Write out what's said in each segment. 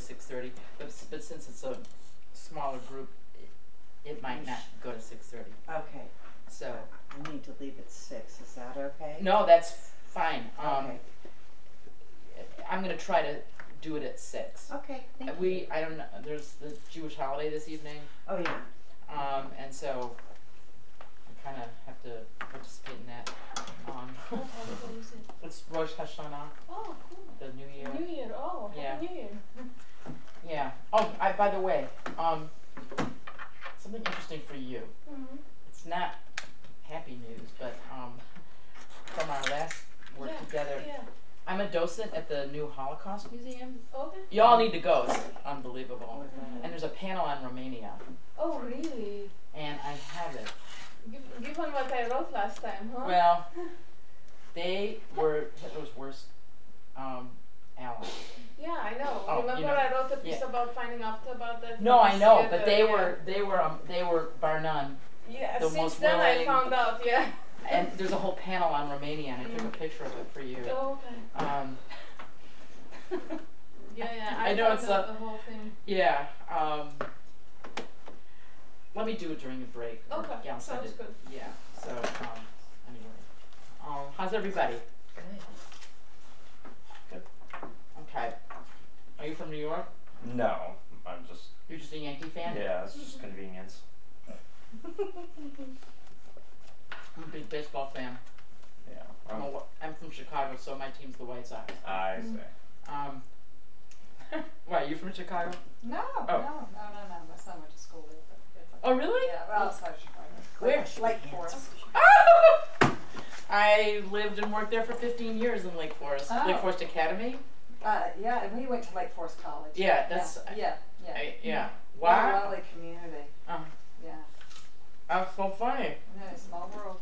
6:30, but since it's a smaller group, it might not go to 6:30. Okay. So we need to leave at 6. Is that okay? No, that's fine. Okay. I'm gonna try to do it at 6. Okay. Thank you. I don't know. There's the Jewish holiday this evening. Oh yeah. And so I kind of have to participate in that. What holiday is it? It's Rosh Hashanah. Oh, cool. The New Year. New Year. Oh, Happy New Year. Yeah. Oh, by the way, something interesting for you. Mm-hmm. It's not happy news, but from our last work together, I'm a docent at the new Holocaust Museum. Okay. You all need to go. It's unbelievable. Mm-hmm. And there's a panel on Romania. Oh, really? And I have it. Given what I wrote last time, huh? Well, they were Hitler's worst allies. Yeah, I know. Oh, Remember, you know, I wrote a piece about finding out about that. No, I know, but they were bar none. Yeah, the since most then willing, I found out. Yeah. And there's a whole panel on Romania, and I took a picture of it for you. Oh, okay. Yeah. I know it's the whole thing. Yeah. Let me do it during a break. Okay. Yeah, sounds good. Yeah. So anyway, how's everybody? Good. Okay. Are you from New York? No, I'm just. You're just a Yankee fan? Yeah, it's just convenience. I'm a big baseball fan. Yeah. I'm from Chicago, so my team's the White Sox. I see. Why, are you from Chicago? No, oh. no. My son went to school there. Oh, really? Yeah, well, outside of Chicago. Where? Lake Forest. Oh! I lived and worked there for 15 years in Lake Forest. Oh. Lake Forest Academy? Yeah, and we went to Lake Forest College. Yeah, that's... Yeah. Wow. Lovely community. Yeah. That's so funny. No, small world.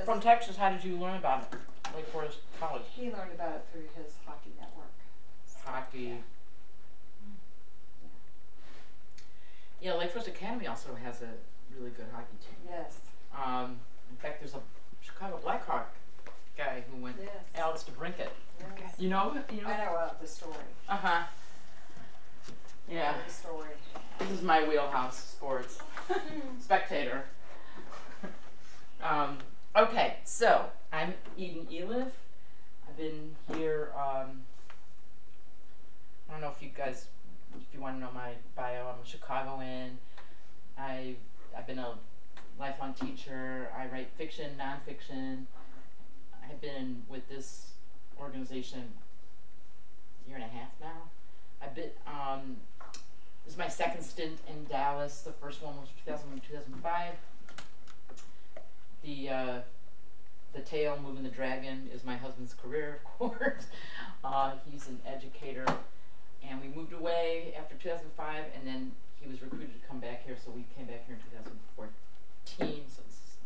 From Texas, how did you learn about it? Lake Forest College? He learned about it through his hockey network. Hockey. Yeah, Lake Forest Academy also has a really good hockey team. Yes. In fact, there's a Chicago Blackhawk guy who went, Alex DeBrincat. Yes. You know? I know the story. Uh-huh. Yeah. The story. This is my wheelhouse, sports. Spectator. Okay, so I'm Eden Eliff. I've been here, I don't know if you want to know my bio. I'm a Chicagoan. I've been a lifelong teacher. I write fiction, nonfiction. I've been with this organization a year and a half now. This is my second stint in Dallas. The first one was 2005. The Tail, Moving the Dragon, is my husband's career, of course. He's an educator, and we moved away after 2005, and then he was recruited to come back here, so we came back here in 2014. So this is,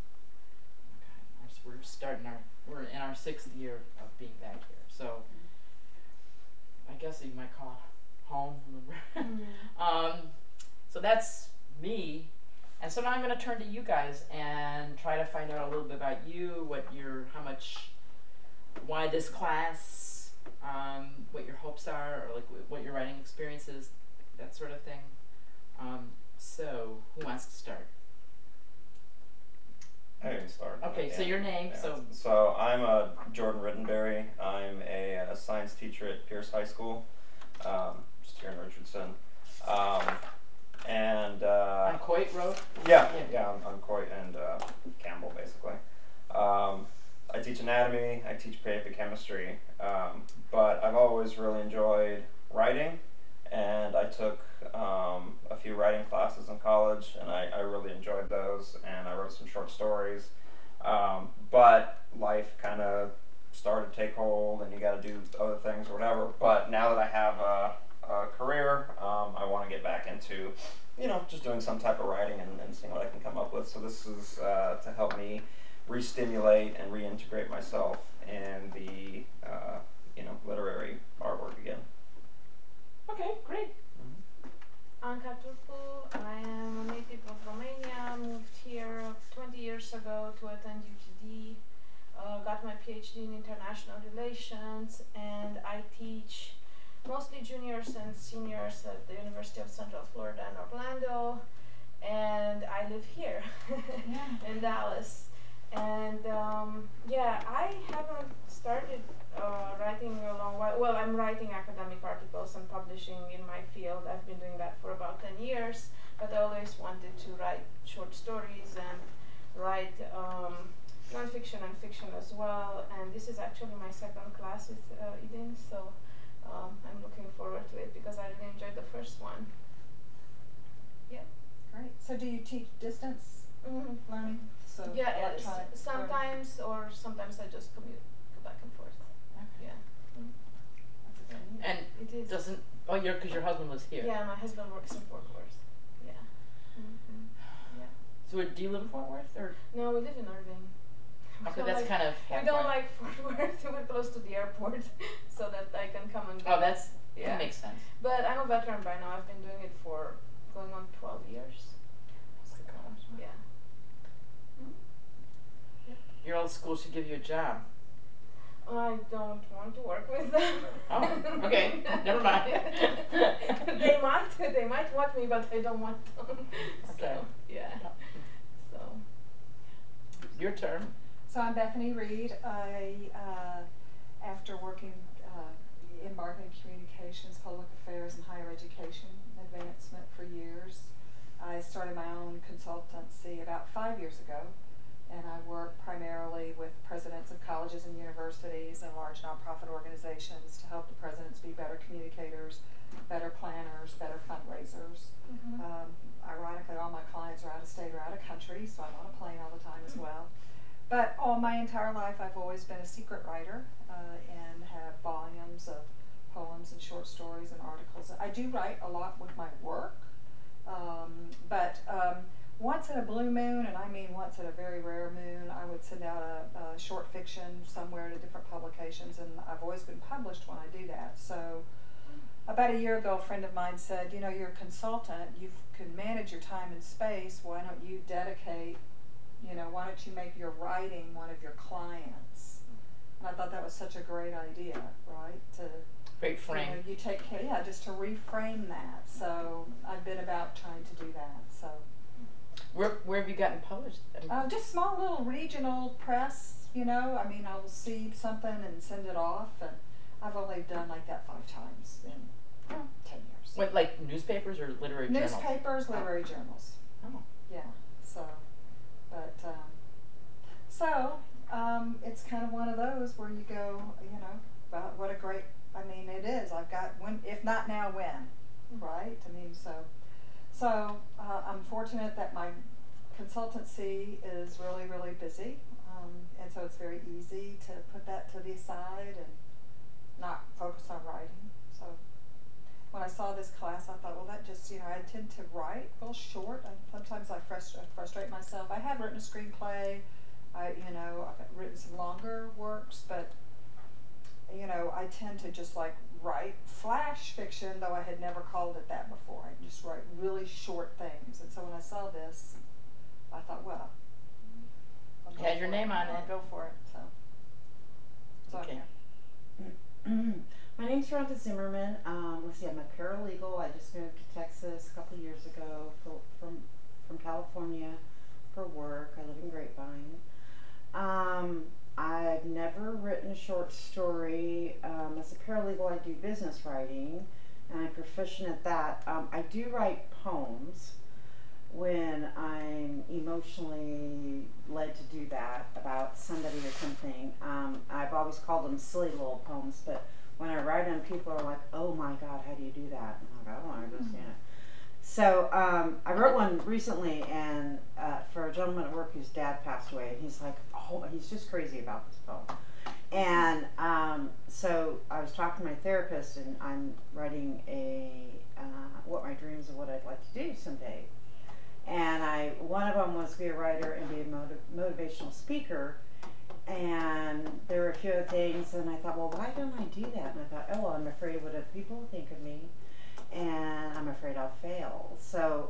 we're in our 6th year of being back here. So I guess you might call it home. So that's me. And so now I'm going to turn to you guys and try to find out a little bit about you, why this class, what your hopes are, or like what your writing experience is, that sort of thing. So who wants to start? I can start. Okay, so your name. Yeah. So I'm Jordan Rittenberry. I'm a science teacher at Pierce High School, just here in Richardson. On Coit Road? Yeah, on Coit and Campbell, basically. I teach anatomy, I teach basic chemistry, but I've always really enjoyed writing, and I took a few writing classes in college, and I really enjoyed those, and I wrote some short stories, but life kind of started to take hold, and you got to do other things or whatever. But now that I have a career, I want to get back into, just doing some type of writing and seeing what I can come up with. So this is to help me re-stimulate and reintegrate myself in the literary artwork again. Okay, great. Anca Turcu, I am a native of Romania, moved here 20 years ago to attend UTD, got my PhD in international relations, and I teach mostly juniors and seniors at the University of Central Florida in Orlando, and I live here in Dallas. And yeah, I haven't started writing a long while. Well, I'm writing academic articles and publishing in my field. I've been doing that for about 10 years, but I always wanted to write short stories and write nonfiction and fiction as well. And this is actually my second class with Eden, so I'm looking forward to it because I really enjoyed the first one. Yeah. Great. So do you teach distance learning? So Yeah, electronic sometimes, or sometimes I just commute, go back and forth. Okay. Yeah. That's a good idea. And It is. doesn't, oh, because your husband was here. Yeah, my husband works in Fort Worth. Yeah. Yeah. So do you live in Fort Worth, or? No, we live in Irving. Okay, So, that's like, kind of we halfway. don't like Fort Worth. We're close to the airport, so that I can come and go. Oh, that yeah. makes sense. But I'm a veteran by now. I've been doing it for going on 12 years. Yeah. Your old school should give you a job. I don't want to work with them. Oh, okay. Never mind. They might want me, but I don't want them. Okay. So, yeah. So. Your turn. So I'm Bethany Reed. I, after working in marketing communications, public affairs, and higher education advancement for years, I started my own consultancy about 5 years ago. And I work primarily with presidents of colleges and universities and large nonprofit organizations to help the presidents be better communicators, better planners, better fundraisers. Ironically, all my clients are out of state or out of country, so I'm on a plane all the time as well. But all my entire life, I've always been a secret writer and have volumes of poems and short stories and articles. I do write a lot with my work, but once in a blue moon, and I mean once in a very rare moon, I would send out a short fiction somewhere to different publications, and I've always been published when I do that. So about a year ago, a friend of mine said, you know, you're a consultant, you can manage your time and space, why don't you dedicate, you know, why don't you make your writing one of your clients? And I thought that was such a great idea, right? To Great frame. You know, you take care, yeah, just to reframe that. So I've been about trying to do that, so. Where have you gotten published? Just small little regional press, you know. I mean, I will see something and send it off, and I've only done like that 5 times in 10 years. What, like newspapers or literary journals? Newspapers, literary journals. Oh. Yeah. So, but it's kind of one of those where you go, you know, about what a great. I mean, it is. I've got when, if not now, when, right? I mean, so I'm fortunate that my consultancy is really, really busy, and so it's very easy to put that to the side and not focus on writing. So when I saw this class, I thought, well, that just, you know, I tend to write real short, and sometimes I frustrate myself. I have written a screenplay, I've written some longer works, but you know, I tend to just like write flash fiction, though I had never called it that before. I just write really short things. And so when I saw this, I thought, well, I'll Had your name on it. I'll go for it. So Okay. My name's Rhonda Zimmerman. Let's see, I'm a paralegal. I just moved to Texas a couple years ago from California for work. I live in Grapevine. I've never written a short story. As a paralegal, I do business writing, and I'm proficient at that. I do write poems when I'm emotionally led to do that about somebody or something. I've always called them silly little poems, but when I write them, people are like, "Oh my God, how do you do that?" And I'm like, "I don't understand it." So I wrote one recently, and for a gentleman at work whose dad passed away, and he's like, "Oh, he's just crazy about this poem." And so I was talking to my therapist, and I'm writing what my dreams of what I'd like to do someday. And one of them was be a writer and be a motivational speaker. And there were a few other things, and I thought, well, why don't I do that? And I thought, oh, well, I'm afraid what other people will think of me, and I'm afraid I'll fail. So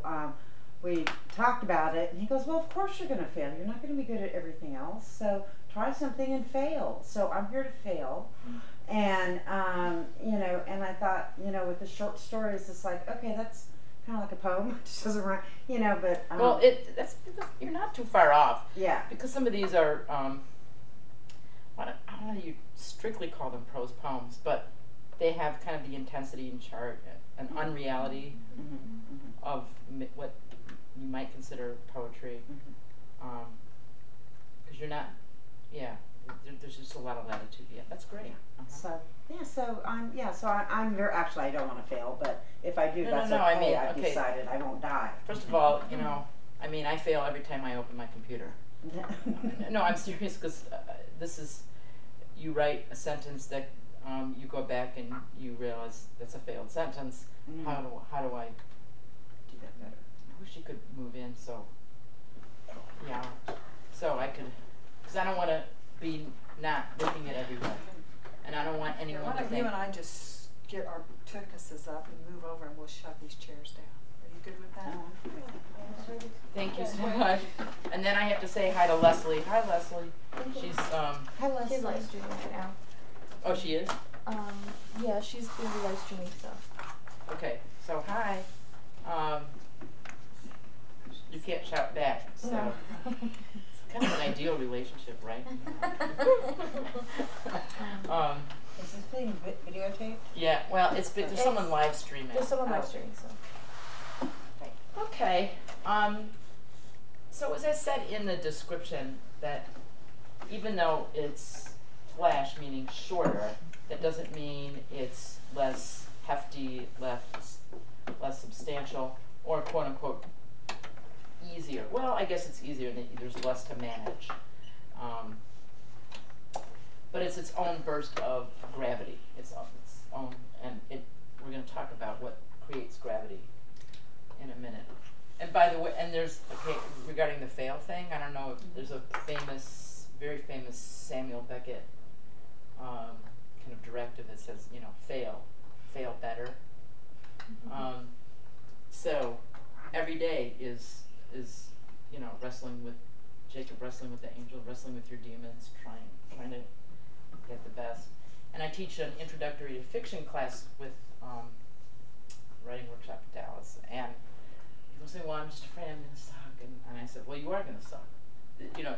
we talked about it, and he goes, well, of course you're going to fail. You're not going to be good at everything else, so try something and fail. So I'm here to fail. And you know, and I thought, you know, with the short stories, it's like, okay, that's kind of like a poem. It just doesn't rhyme, you know. But well, that's you're not too far off. yeah, Because some of these are I don't know, you strictly call them prose poems, but they have kind of the intensity and chart, an unreality of what you might consider poetry. Because you're not, there's just a lot of latitude. Yeah, that's great. So I'm very, actually I don't want to fail, but if I do, that's okay. I mean, I've decided I won't die. First of all, you know, I mean, I fail every time I open my computer. No, I'm serious, because this is, you write a sentence that you go back and you realize that's a failed sentence. How do I do that better? I wish you could move in, so yeah, so I could, because I don't want to be not looking at everywhere, and I don't want anyone why to don't think. you and I just get our tuchuses up and move over, and we'll shove these chairs down. Are you good with that? Thank you so much. And then I have to say hi to Leslie. Hi, Leslie. She's Hi, Leslie. She's live streaming right now. Oh, she is? Yeah, she's gonna be live streaming stuff. Okay, so hi. You can't shout back, so No. it's kind of an ideal relationship, right? Is this being videotaped? Yeah, well, there's someone live streaming. There's someone live streaming, so. Okay. So as I said in the description, that even though it's flash, meaning shorter, that doesn't mean it's less hefty, less substantial, or quote unquote easier. Well, I guess it's easier, and there's less to manage. But it's its own burst of gravity. Its own, and we're going to talk about what creates gravity in a minute. And by the way, and there's, okay, regarding the fail thing, I don't know, there's a very famous Samuel Beckett kind of directive that says, you know, fail better. So every day is you know, wrestling with Jacob, wrestling with the angel, wrestling with your demons, trying to get the best. And I teach an introductory to fiction class with writing workshop in Dallas, and people say, well, I'm just afraid I'm going to suck, and I said, well, you are going to suck, you know,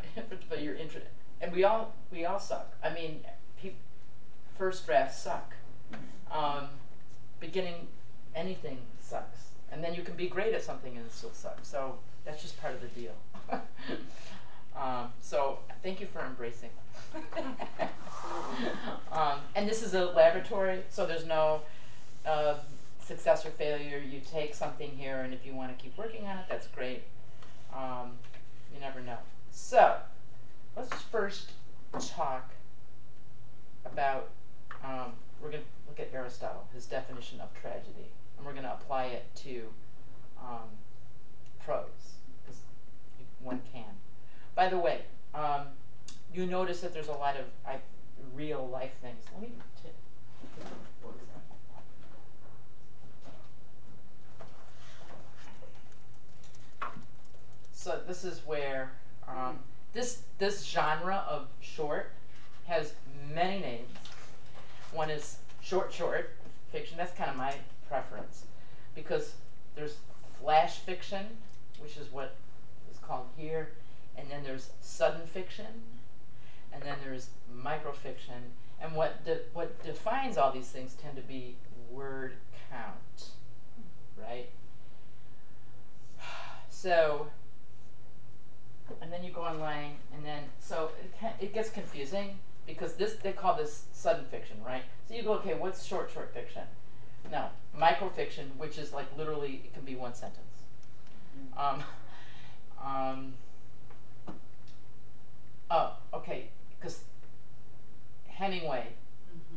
but you're and we all suck. I mean, first drafts suck. Beginning anything sucks, and then you can be great at something and it still sucks. So that's just part of the deal. So thank you for embracing. And this is a laboratory, so there's no success or failure. You take something here, and if you want to keep working on it, that's great. You never know. So let's first talk about, we're going to look at Aristotle, his definition of tragedy, and we're going to apply it to prose, because one can. By the way, you notice that there's a lot of real life things. Let me so this is where this genre of short has many names. One is short fiction. That's kind of my preference, because there's flash fiction, which is what is called here, and then there's sudden fiction, and then there's microfiction. And what defines all these things tend to be word count, right? So, and then you go online, and then so it gets confusing, because they call this sudden fiction, right? So you go, okay, what's short fiction? No, microfiction, which is like literally, it can be one sentence. Oh, okay, because Hemingway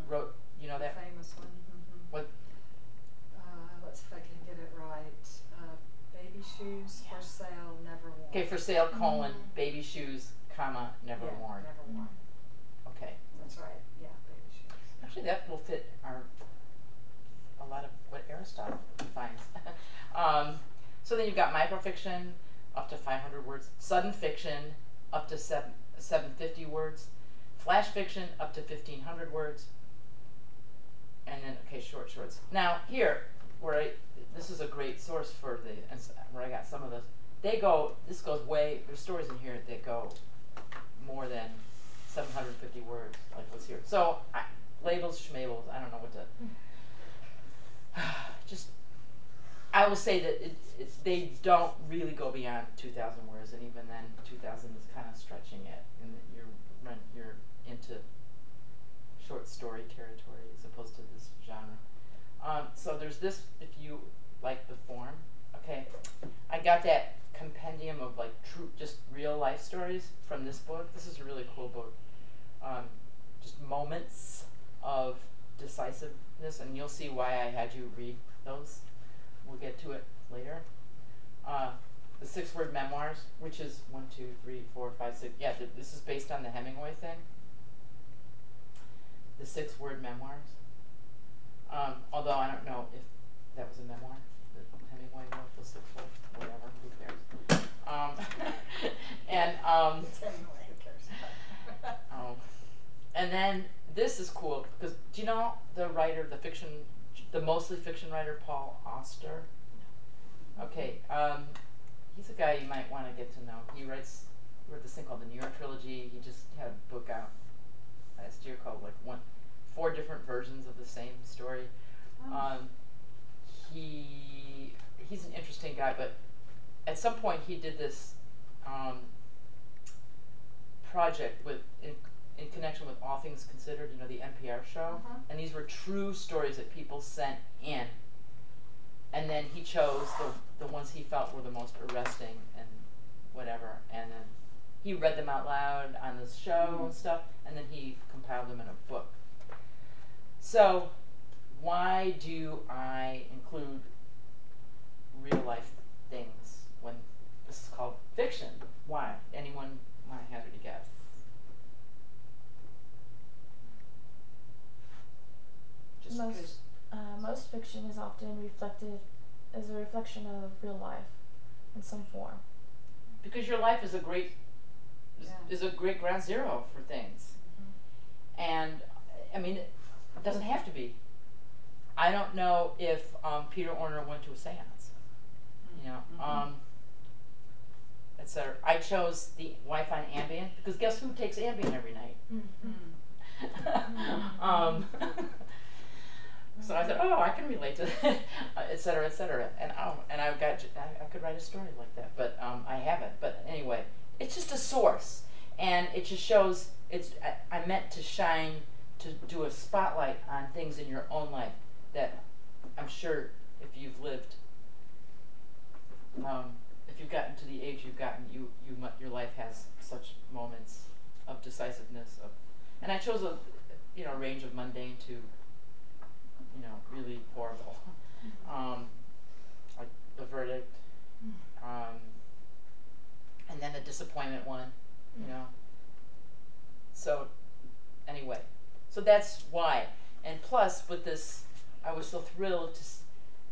wrote, you know that famous one. What? Let's see if I can get it right. Baby shoes for sale, never worn. Okay, for sale, baby shoes, comma, never worn. Never worn. Okay. That's right. Yeah, baby shoes. Actually, that will fit a lot of what Aristotle defines. So then you've got microfiction, up to 500 words. Sudden fiction, up to 750 words. Flash fiction, up to 1,500 words. and then okay, shorts. Now here, this is a great source for where I got some of this. This goes way. There's stories in here that go more than 750 words, like what's here. So labels, schmabels. I don't know what to. Just, I will say that they don't really go beyond 2,000 words, and even then, 2,000 is kind of stretching it, and you're into short story territory as opposed to this genre. So there's this, if you like the form. Okay, I got that compendium of like true, just real life stories from this book. This is a really cool book. Just moments of decisiveness, and you'll see why I had you read those. We'll get to it later. The 6-word memoirs, which is 1, 2, 3, 4, 5, 6. Yeah, this is based on the Hemingway thing. The 6-word memoirs. Although I don't know if that was a memoir. The Hemingway wrote the 6 words. Whatever. Who cares? And It's Hemingway, who cares? and then this is cool because do you know the writer, the mostly fiction writer, Paul Auster? Okay, he's a guy you might want to get to know. He wrote this thing called the New York Trilogy. He just had a book out last year called like 4 different versions of the same story. He's an interesting guy, but at some point he did this project in connection with All Things Considered, you know, the NPR show, and these were true stories that people sent in, and then he chose the ones he felt were the most arresting and whatever, and then he read them out loud on this show and stuff, and then he compiled them in a book. So why do I include real life things when this is called fiction? Why? Anyone want to hazard a guess? Most fiction is often reflected as a reflection of real life in some form. Because your life is a great ground zero for things. And I mean, it doesn't have to be. I don't know if Peter Orner went to a seance, you know, etc. I chose the Wi-Fi Ambient because guess who takes Ambient every night? So I said, oh, I can relate to that, etc., etc. And I could write a story like that, but I haven't. But anyway, it's just a source, and it just shows. I meant to shine, to do a spotlight on things in your own life that I'm sure if you've lived, if you've gotten to the age you've gotten, your life has such moments of decisiveness. And I chose a range of mundane to really horrible, like The Verdict, and then the disappointment one, So anyway, so that's why. And plus, with this, I was so thrilled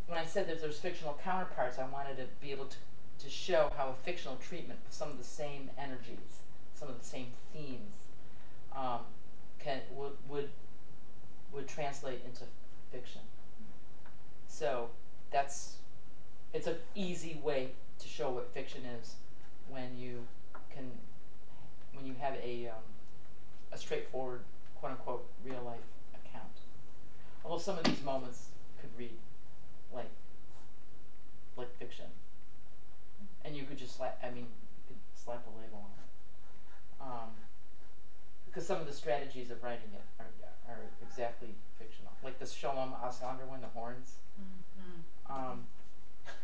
when I said that there's fictional counterparts. I wanted to be able to show how a fictional treatment of some of the same energies, some of the same themes, would translate into fiction. So it's an easy way to show what fiction is when you have a straightforward, quote unquote, real life account. Although some of these moments could read like fiction, and you could just slap a label on it, because some of the strategies of writing it are exactly fictional, like the Shalom Auslander one, the horns.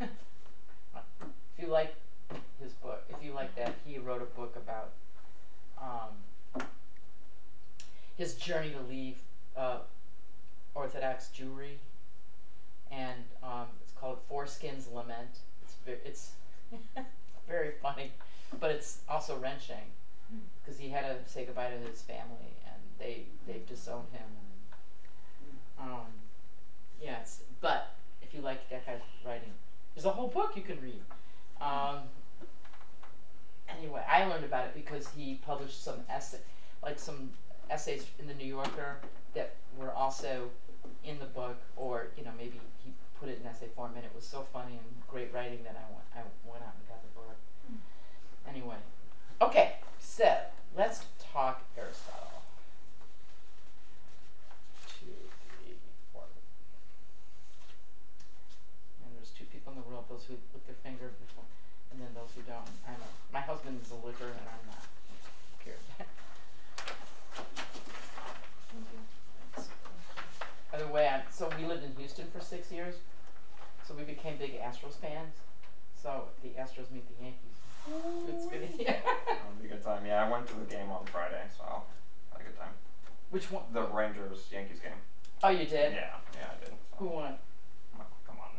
If you like his book, if you like that, he wrote a book about his journey to leave Orthodox Jewry, and it's called Foreskin's Lament. It's very funny, but it's also wrenching because he had to say goodbye to his family, and they've disowned him. But if you like that kind of writing, there's a whole book you can read. Anyway, I learned about it because he published some essays in the New Yorker that were also in the book, or maybe he put it in essay form, and it was so funny and great writing that I went out and got the book. Anyway, okay, so let's talk Aristotle. 2, 3, 4. And there's 2 people in the world: those who lick their finger before, and then those who don't. I know my husband is a licker, and I'm not. Here. By the way, so we lived in Houston for 6 years, so we became big Astros fans. So the Astros meet the Yankees. It's good. Yeah. It'll be a good time. Yeah, I went to the game on Friday, so I had a good time. Which one? The Rangers-Yankees game. Oh, you did? Yeah, I did. So. Who won? Come on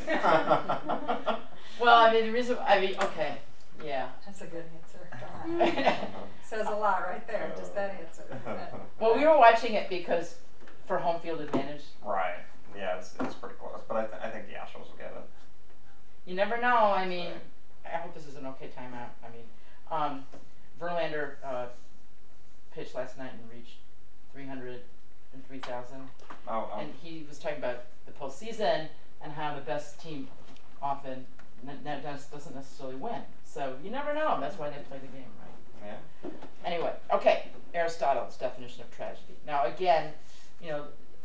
now. Well, I mean, the reason, okay, yeah. That's a good answer. Says a lot right there, just that answer. Well, we were watching it because for home field advantage. Right. Yeah, it's pretty close, but I think the Astros will get it. You never know. I mean, I hope this is an okay timeout. I mean, Verlander pitched last night and reached 303,000. Oh. And he was talking about the postseason and how the best team often doesn't necessarily win. So you never know. That's why they play the game, right? Yeah. Anyway, okay. Aristotle's definition of tragedy. Now, again,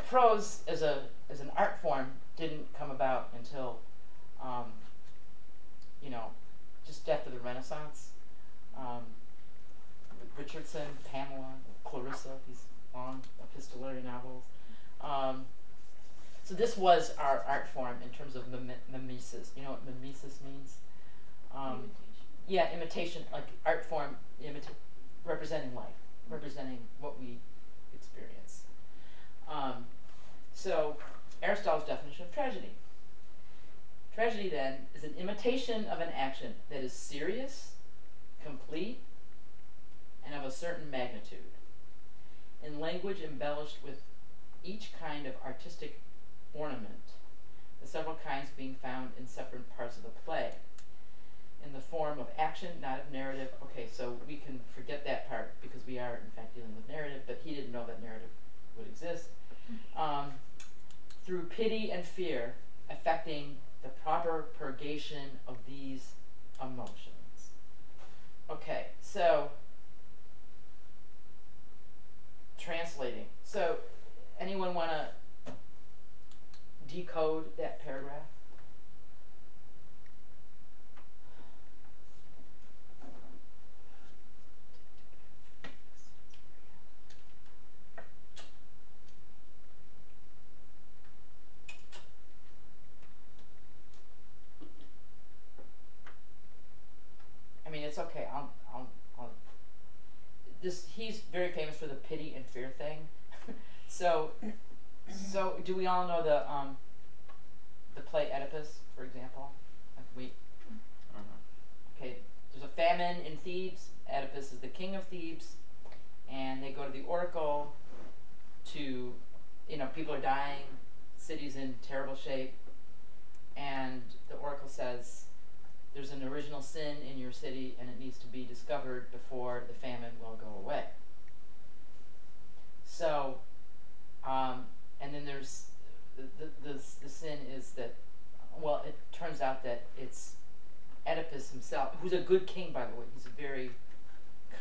prose as an art form didn't come about until, just after the Renaissance. Richardson, Pamela, Clarissa, these long epistolary novels. So this was our art form in terms of meansis. You know what meansis means? Imitation. Yeah, imitation, like art form, representing life, representing what we experience. So Aristotle's definition of tragedy. Tragedy, then, is an imitation of an action that is serious, complete, and of a certain magnitude, in language embellished with each kind of artistic ornament, the several kinds being found in separate parts of the play, in the form of action, not of narrative. Okay, so we can forget that part because we are, in fact, dealing with narrative, but he didn't know that narrative would exist. Through pity and fear, affecting the proper purgation of these emotions. Okay, so translating. So anyone want to decode that paragraph? I mean, it's okay. I'll he's very famous for the pity and fear thing. So do we all know the play Oedipus, for example? Okay, there's a famine in Thebes. Oedipus is the king of Thebes, and they go to the oracle to, people are dying, city's in terrible shape, and the oracle says, there's an original sin in your city, and it needs to be discovered before the famine will go away. So, and then there's the sin is that, well, it turns out that it's Oedipus himself, who's a good king, by the way. He's a very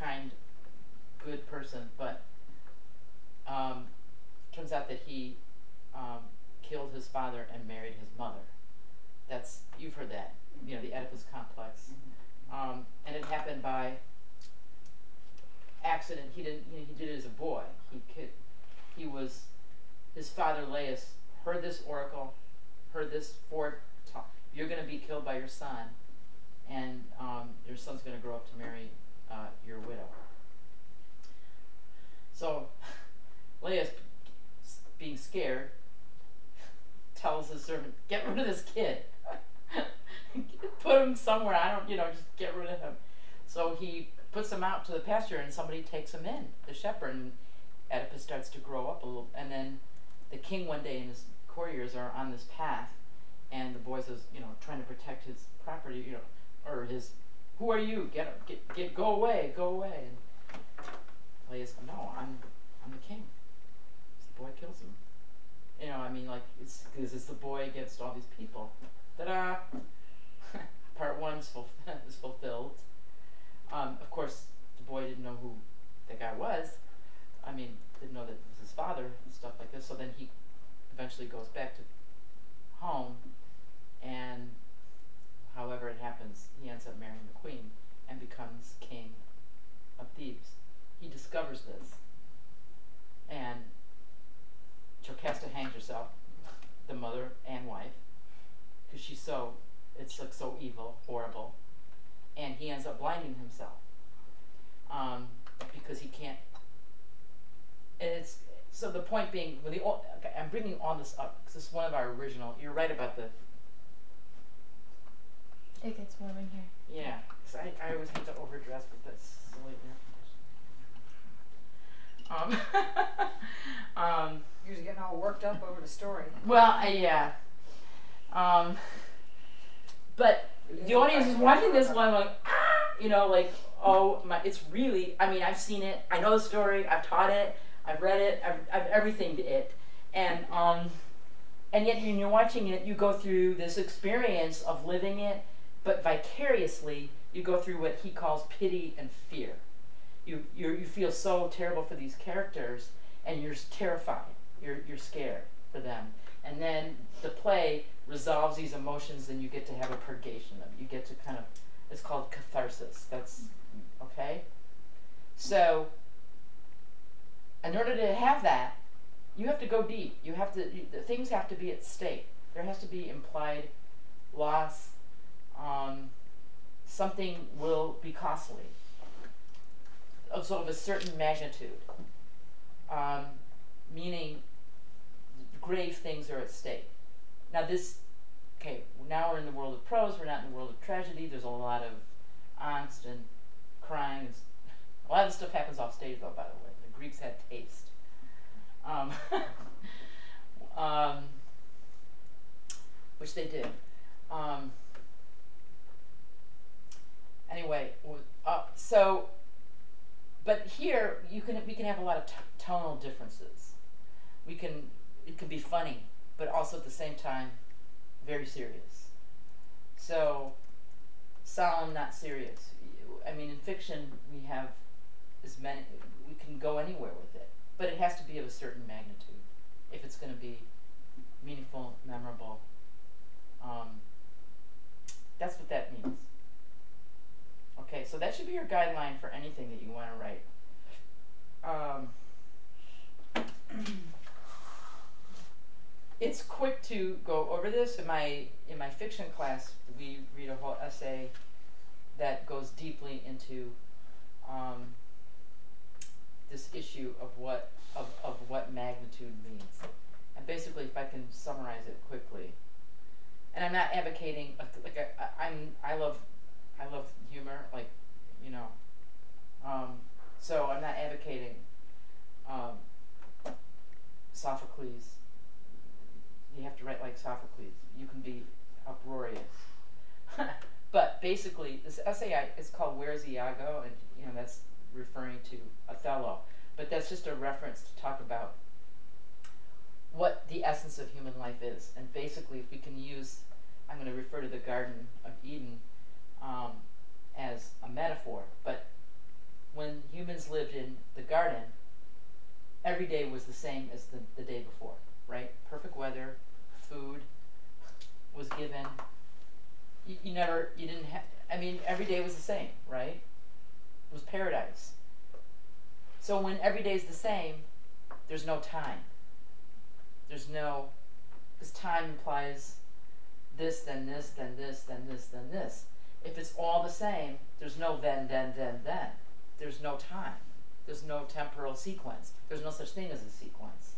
kind, good person, but turns out that he killed his father and married his mother. You've heard that. The Oedipus complex, and it happened by accident. He did it as a boy. His father Laius heard this oracle, heard this foretalk. You're going to be killed by your son, and your son's going to grow up to marry your widow. So Laius, being scared, tells his servant, "Get rid of this kid." Put him somewhere, just get rid of him. So he puts him out to the pasture, and somebody takes him in, the shepherd, and Oedipus starts to grow up a little. And then the king one day and his courtiers are on this path, and the boy is, trying to protect his property, or his, who are you? Go away. And Laius goes, no, I'm the king. So the boy kills him. You know, I mean, like, it's because it's the boy against all these people. Ta-da! Part one is fulfilled. Of course, the boy didn't know who the guy was. I mean, didn't know that it was his father and stuff like this. So then he eventually goes back to home, and however it happens, he ends up marrying the queen and becomes king of Thebes. He discovers this, and Jocasta hangs herself, the mother and wife, because she's so, it's like so evil, horrible, and he ends up blinding himself because he can't. And it's so the point being, with the okay, I'm bringing all this up because this is one of our original. You're right about the. It gets warm in here. Yeah, because I always hate to overdress with this silly air conditioning. You're just getting all worked up over the story. Well, yeah. But the audience is watching this one like, ah! You know, like, oh my, it's really, I mean, I've seen it, I know the story, I've taught it, I've read it, I've everything to it. And yet when you're watching it, you go through this experience of living it, but vicariously, you go through what he calls pity and fear. You feel so terrible for these characters, and you're terrified. You're scared for them. And then the play resolves these emotions, and you get to have a purgation of them. You get to kind of, it's called catharsis. That's, okay? So, in order to have that, you have to go deep. You have to, the things have to be at stake. There has to be implied loss. Something will be costly of sort of a certain magnitude, meaning grave things are at stake. Now this, okay, now we're in the world of prose, we're not in the world of tragedy. There's a lot of angst and crying. A lot of this stuff happens off stage though, by the way. The Greeks had taste. Which they did. Anyway, so, but here we can have a lot of tonal differences. It can be funny, but also at the same time, very serious. So, solemn, not serious. I mean, in fiction, we have we can go anywhere with it, but it has to be of a certain magnitude if it's going to be meaningful, memorable. That's what that means. Okay, so that should be your guideline for anything that you want to write. It's quick to go over this. In my fiction class, we read a whole essay that goes deeply into this issue of what magnitude means. And basically, if I can summarize it quickly, and I'm not advocating I love humor, like, you know, so I'm not advocating Sophocles. You have to write like Sophocles. You can be uproarious. But basically, this essay is called "Where's Iago?" and you know that's referring to Othello. But that's just a reference to talk about what the essence of human life is. And basically, if we can use, I'm going to refer to the Garden of Eden as a metaphor. But when humans lived in the garden, every day was the same as the day before, right? Perfect weather, food was given. You didn't have, I mean, every day was the same, right? It was paradise. So when every day is the same, there's no time. There's no, because time implies this, then this, then this, then this, then this. If it's all the same, there's no then. There's no time. There's no temporal sequence. There's no such thing as a sequence.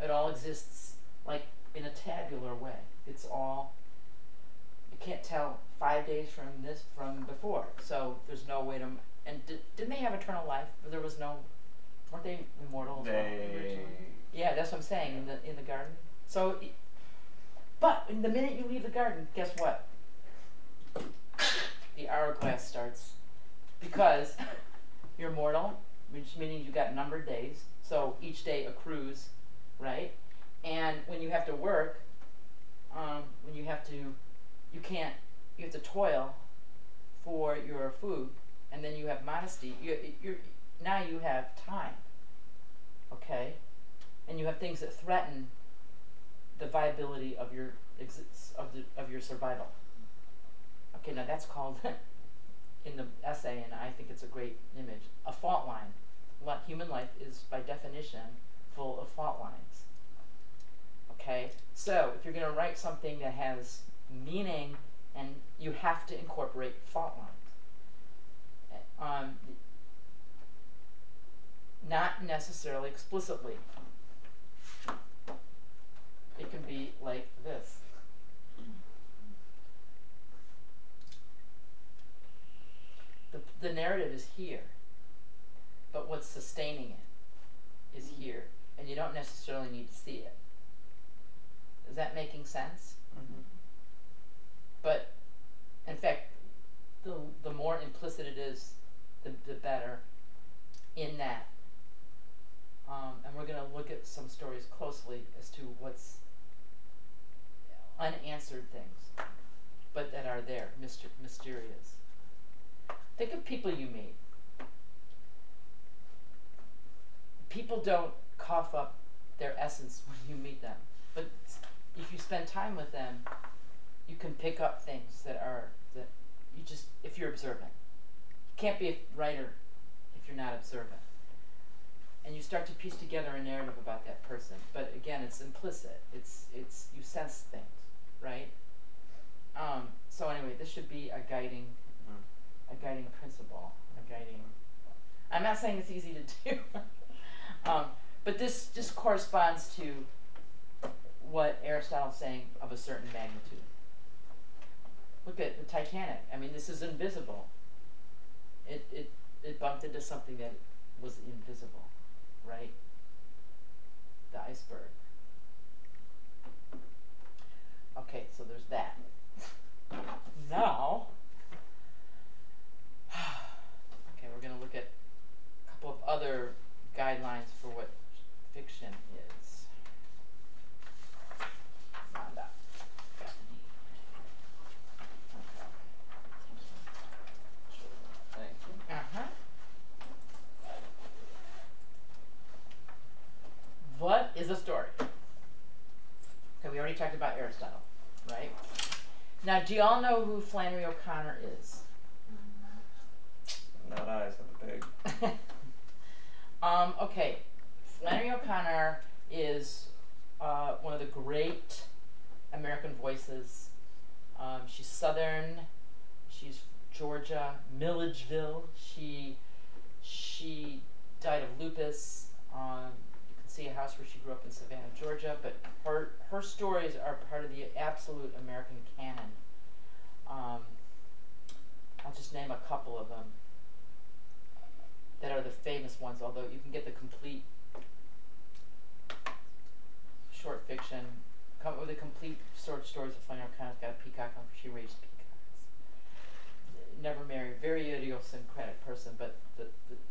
It all exists like in a tabular way. It's all, you can't tell 5 days from before. So there's no way to, and didn't they have eternal life? There was no, weren't they immortal? Yeah, that's what I'm saying, in the garden. So, but in the minute you leave the garden, guess what? The hourglass starts, because you're mortal, which meaning you got numbered days. So each day accrues, right? And when you have to work, when you have to, you have to toil for your food, and then you have modesty. Now you have time, okay, and you have things that threaten the viability of your of your survival. Okay, now that's called in the essay, and I think it's a great image, a fault line. Human life is by definition full of fault lines. Okay, so if you're going to write something that has meaning, and you have to incorporate fault lines. Not necessarily explicitly. It can be like this. The narrative is here, but what's sustaining it is here, and you don't necessarily need to see it. Is that making sense? Mm-hmm. But, in fact, the more implicit it is, the better in that. And we're going to look at some stories closely as to what's unanswered things, but that are there, mysterious. Think of people you meet. People don't cough up their essence when you meet them, but if you spend time with them, you can pick up things that you just, if you're observant. You can't be a writer if you're not observant. And you start to piece together a narrative about that person. But again, it's implicit. It's you sense things, right? So anyway, this should be a guiding principle, I'm not saying it's easy to do, but this just corresponds to what Aristotle's saying of a certain magnitude. Look at the Titanic. I mean, this is invisible. It bumped into something that was invisible, right? The iceberg. Okay, so there's that. Now, okay, we're going to look at a couple of other guidelines for what fiction is. Rhonda. Bethany. Okay. Thank you. Uh-huh. What is a story? Okay, we already talked about Aristotle, right? Now, do you all know who Flannery O'Connor is? Not eyes of the pig. Okay, Flannery O'Connor is one of the great American voices. She's Southern. She's Georgia, Milledgeville. She died of lupus. You can see a house where she grew up in Savannah, Georgia. But her stories are part of the absolute American canon. I'll just name a couple of them that are the famous ones, although you can get the complete short fiction. Come up with the complete short stories of Flannery O'Connor's got a peacock on. She raised peacocks. Never married. Very idiosyncratic person, but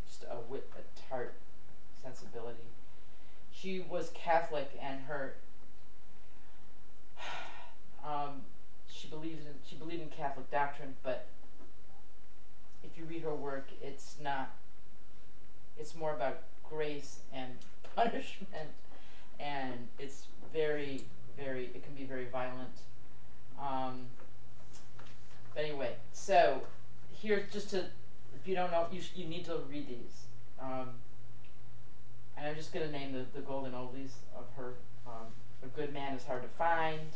just a wit, a tart sensibility. She was Catholic, and her she believed in Catholic doctrine, but if you read her work, it's more about grace and punishment, and it's very, very, it can be very violent. But anyway, so here, just to, if you don't know, you need to read these. And I'm just going to name the golden oldies of her. A good man is hard to find.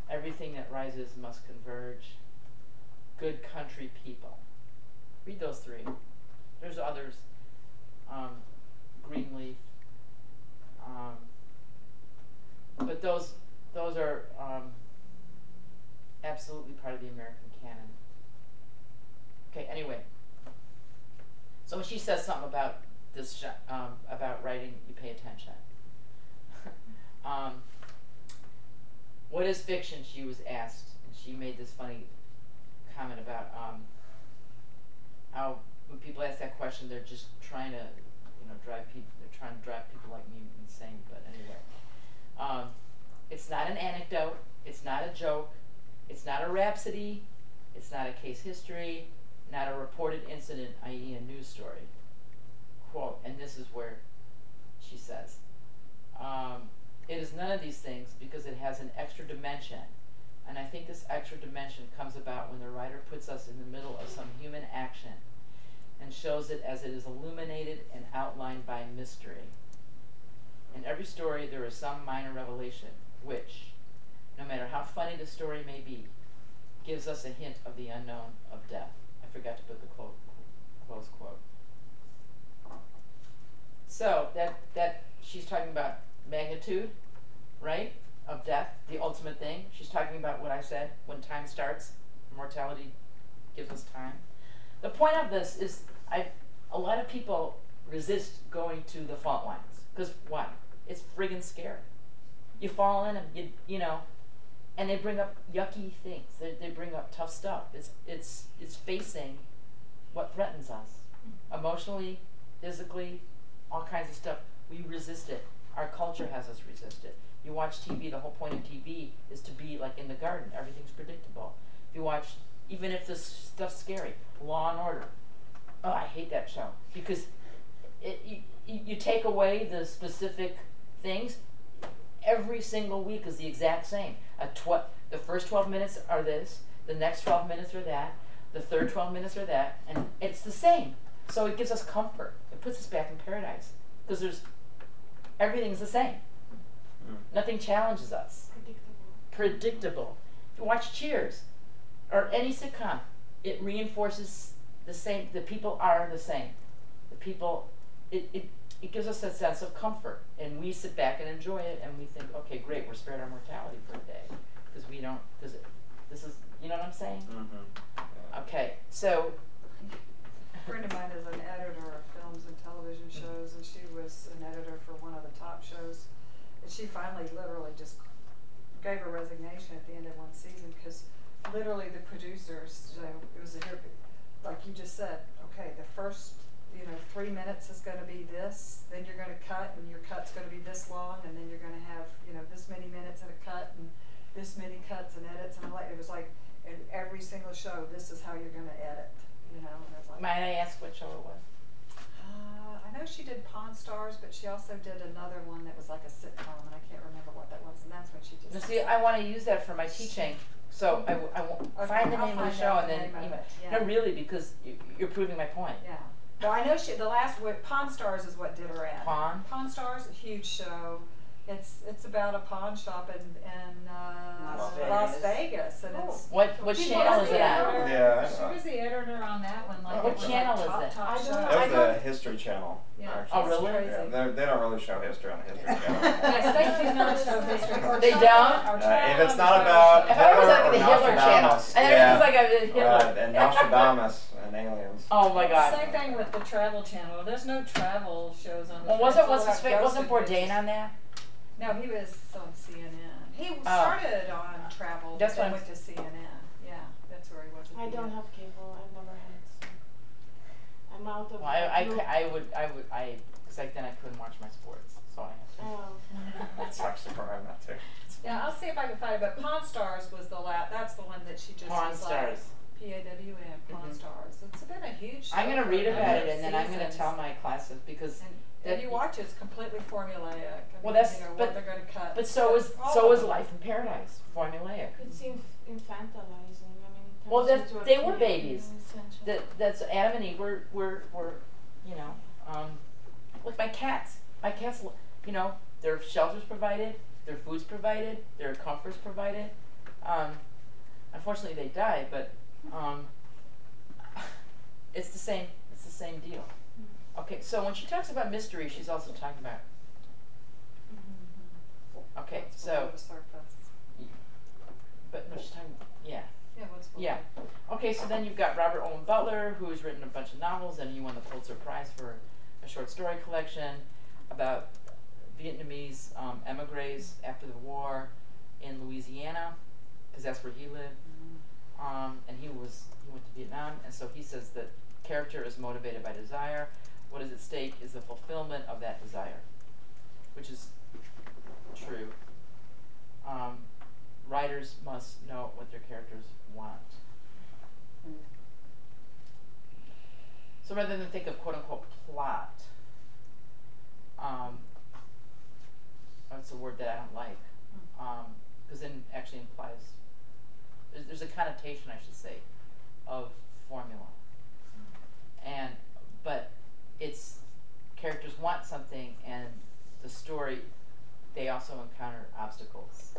Everything that rises must converge. Good country people. Read those three. There's others. Greenleaf. But those are absolutely part of the American canon. Okay, anyway. So when she says something about this, about writing, you pay attention. What is fiction? She was asked, and she made this funny comment about how when people ask that question, they're just trying to, drive people. They're trying to drive people like me insane. But anyway, It's not an anecdote. It's not a joke. It's not a rhapsody. It's not a case history. Not a reported incident, i.e. a news story. Quote, and this is where she says, it is none of these things because it has an extra dimension. And I think this extra dimension comes about when the writer puts us in the middle of some human action and shows it as it is illuminated and outlined by mystery. In every story there is some minor revelation which, no matter how funny the story may be, gives us a hint of the unknown of death. I forgot to put the close quote. So that she's talking about magnitude, right, of death, the ultimate thing. She's talking about what I said, when time starts, mortality gives us time. The point of this is a lot of people resist going to the fault lines. Because why? It's friggin' scary. You fall in them, you know, and they bring up yucky things. They bring up tough stuff. It's facing what threatens us. Emotionally, physically, all kinds of stuff. We resist it. Our culture has us resist it. You watch TV, the whole point of TV is to be like in the garden. Everything's predictable. If you watch, even if this stuff's scary, Law and Order. Oh, I hate that show. Because you take away the specific things, every single week is the exact same. The first 12 minutes are this, the next 12 minutes are that, the third 12 minutes are that, and it's the same. So it gives us comfort. It puts us back in paradise. Because everything's the same. Nothing challenges us. Predictable. If you watch Cheers or any sitcom, it reinforces the same. The people are the same. The people, it gives us a sense of comfort, and we sit back and enjoy it, and we think, okay, great, we're spared our mortality for a day, because we don't. Because this is, you know what I'm saying? Mm-hmm. Okay, so. A friend of mine is an editor of films and television shows, and she was an editor for one of the top shows. And she finally literally just gave her resignation at the end of one season because literally the producers, you know, it was like you just said, okay, the first, 3 minutes is going to be this, then you're going to cut, and your cut's going to be this long, and then you're going to have, this many minutes in a cut, and this many cuts and edits, and it was like in every single show, this is how you're going to edit, And it was like, might I ask what show it was? I know she did Pawn Stars, but she also did another one that was like a sitcom, and I can't remember what that was. And that's when she just. Now, see, I want to use that for my teaching, so I won't find the name of the show and then email. Yeah. No, really, because you're proving my point. Yeah. Well, I know the last Pawn Stars is what did her ad. Pawn Stars, a huge show. It's about a pawn shop in Las Vegas, and it's what channel is it on? Yeah, she was the editor on that one. Like what channel is it? Top show. It was the History Channel. Yeah. Oh, really? Yeah, they don't really show history on the History Channel. Yes, they do not show history. They don't? If it's not about if I was like the Hitler channel, Nostradamus, and it was like a Hitler. And Nostradamus and aliens. Oh my God. Same thing with the Travel Channel. There's no travel shows on the. Well, wasn't Bourdain on there? No, he was on CNN. He started on travel, that's but then went to CNN. Yeah, that's where he was. I don't have cable. I've never had it. So I'm out of. Well, I would, because then I couldn't watch my sports, so I have to. Oh. That's actually where I'm at too. Yeah, I'll see if I can find it. But Pawn Stars was the last. That's the one that she just Pawn was Stars. like PAWN, Pawn Stars. It's been a huge show. I'm going to read about it, and then I'm going to seasons. tell my classes because. And you watch it, it's completely formulaic. Well, that's what they're going to cut. But so is Life in Paradise, formulaic. It's infantilizing. I mean, well, they were babies. That's Adam and Eve were with my cats. My cats, their shelters provided, their food's provided, their comforts provided. Unfortunately, they died, but it's the same. It's the same deal. Okay, so when she talks about mystery, she's also talking about. Okay, so. But no, she's talking. Yeah. Yeah. What's yeah. Okay, so then you've got Robert Owen Butler, who's written a bunch of novels, and he won the Pulitzer Prize for a short story collection about Vietnamese emigres after the war in Louisiana, because that's where he lived. And he went to Vietnam, and so he says that character is motivated by desire. What is at stake is the fulfillment of that desire, which is true. writers must know what their characters want. So rather than think of quote-unquote plot, that's a word that I don't like, because then it actually implies, there's a connotation, I should say, of formula. But it's, characters want something, and the story, they also encounter obstacles,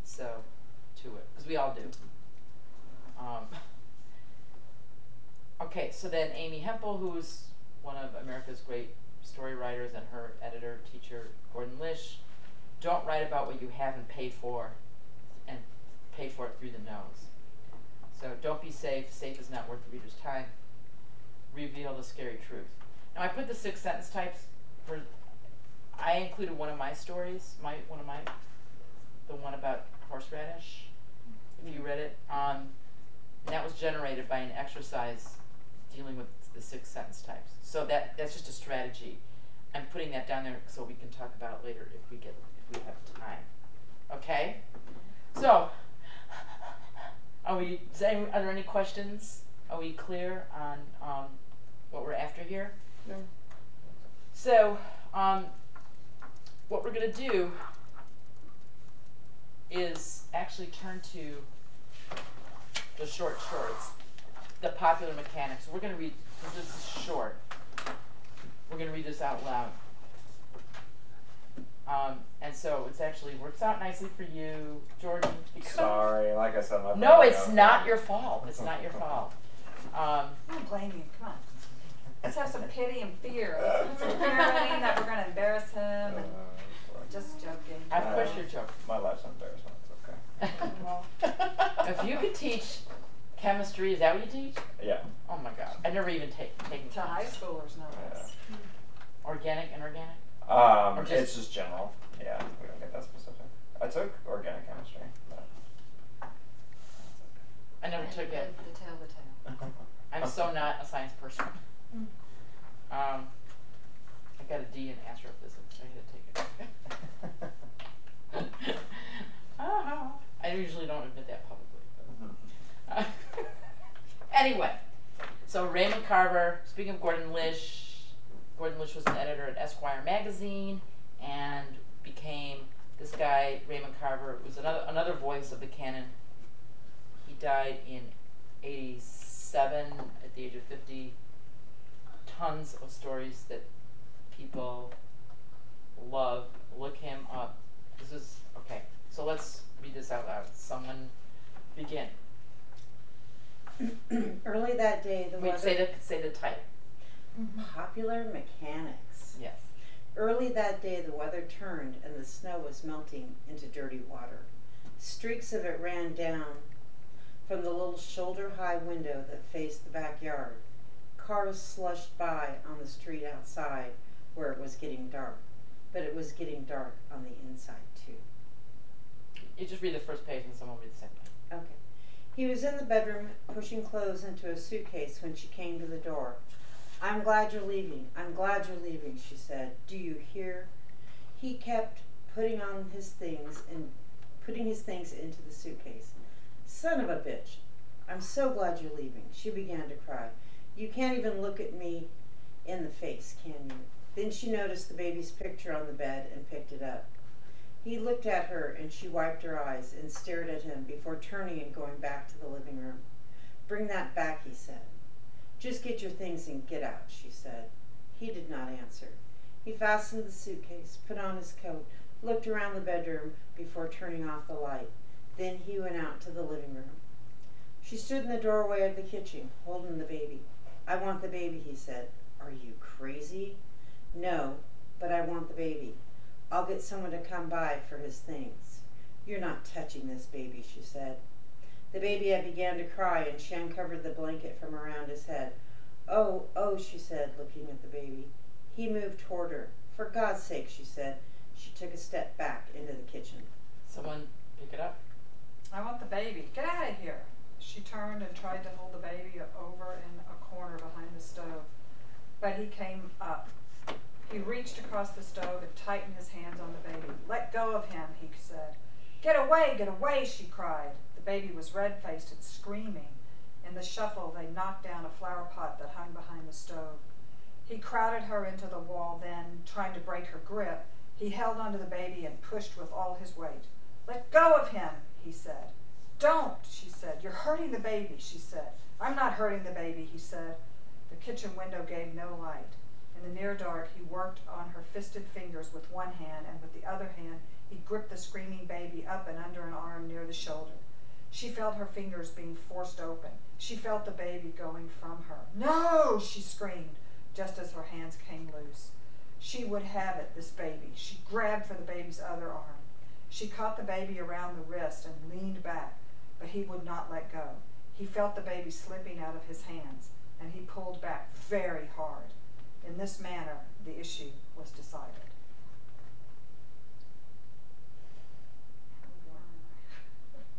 so, to it, because we all do. Okay, so then Amy Hempel, who's one of America's great story writers, and her editor, teacher, Gordon Lish, don't write about what you haven't paid for, and pay for it through the nose. So don't be safe. Safe is not worth the reader's time. Reveal the scary truth. Now I put the 6 sentence types for, I included one of my stories, the one about horseradish, if you read it, and that was generated by an exercise dealing with the 6 sentence types. So that's just a strategy. I'm putting that down there so we can talk about it later if we have time. Okay? So, are there any questions? Are we clear on what we're after here? No. So, what we're going to do is actually turn to the short shorts, the popular mechanics. We're going to read, because this is short, we're going to read this out loud. And so it's actually works out nicely for you, Jordan. Sorry, like I said, my no, it's not your fault. It's not your fault. I don't blame you. Come on. Let's have some pity and fear. Let's put some fear in him that we're going to embarrass him. And just joking. Of course you're joking. My life's an embarrassment. It's okay. If you could teach chemistry, is that what you teach? Yeah. Oh my God, I've never even taken to high schoolers, no less. Yeah. Organic, inorganic. It's just general. Yeah, we don't get that specific. I took organic chemistry. But I never took it. To tell the tale. I'm so not a science person. I got a D in astrophysics. I had to take it. I usually don't admit that publicly. But anyway, so Raymond Carver, speaking of Gordon Lish was an editor at Esquire magazine and became, this guy, Raymond Carver, was another voice of the canon. He died in 87 at the age of 50. Tons of stories that people love. Look him up. This is, okay, so let's read this out loud. Someone begin. Early that day, the weather... Say the type. Popular mechanics. Yes. Early that day, the weather turned and the snow was melting into dirty water. Streaks of it ran down from the little shoulder-high window that faced the backyard. Cars slushed by on the street outside where it was getting dark, but it was getting dark on the inside too. You just read the first page and someone will read the second page. Okay. He was in the bedroom pushing clothes into a suitcase when she came to the door. "I'm glad you're leaving. I'm glad you're leaving," she said. "Do you hear?" He kept putting his things into the suitcase. "Son of a bitch. I'm so glad you're leaving." She began to cry. "You can't even look at me in the face, can you?" Then she noticed the baby's picture on the bed and picked it up. He looked at her and she wiped her eyes and stared at him before turning and going back to the living room. "Bring that back," he said. "Just get your things and get out," she said. He did not answer. He fastened the suitcase, put on his coat, looked around the bedroom before turning off the light. Then he went out to the living room. She stood in the doorway of the kitchen, holding the baby. "I want the baby," he said. "Are you crazy?" "No, but I want the baby. I'll get someone to come by for his things." "You're not touching this baby," she said. The baby had begun to cry and she uncovered the blanket from around his head. "Oh, oh," she said, looking at the baby. He moved toward her. "For God's sake," she said. She took a step back into the kitchen. Someone pick it up. "I want the baby. Get out of here." She turned and tried to hold the baby over in a corner behind the stove, but he came up. He reached across the stove and tightened his hands on the baby. "Let go of him," he said. Get away, she cried. The baby was red-faced and screaming. In the shuffle, they knocked down a flower pot that hung behind the stove. He crowded her into the wall, then, trying to break her grip, he held onto the baby and pushed with all his weight. Let go of him, he said. Don't, she said. You're hurting the baby, she said. I'm not hurting the baby, he said. The kitchen window gave no light. In the near dark, he worked on her fisted fingers with one hand, and with the other hand, he gripped the screaming baby up and under an arm near the shoulder. She felt her fingers being forced open. She felt the baby going from her. No, she screamed, just as her hands came loose. She would have it, this baby. She grabbed for the baby's other arm. She caught the baby around the wrist and leaned back, but he would not let go. He felt the baby slipping out of his hands, and he pulled back very hard. In this manner, the issue was decided.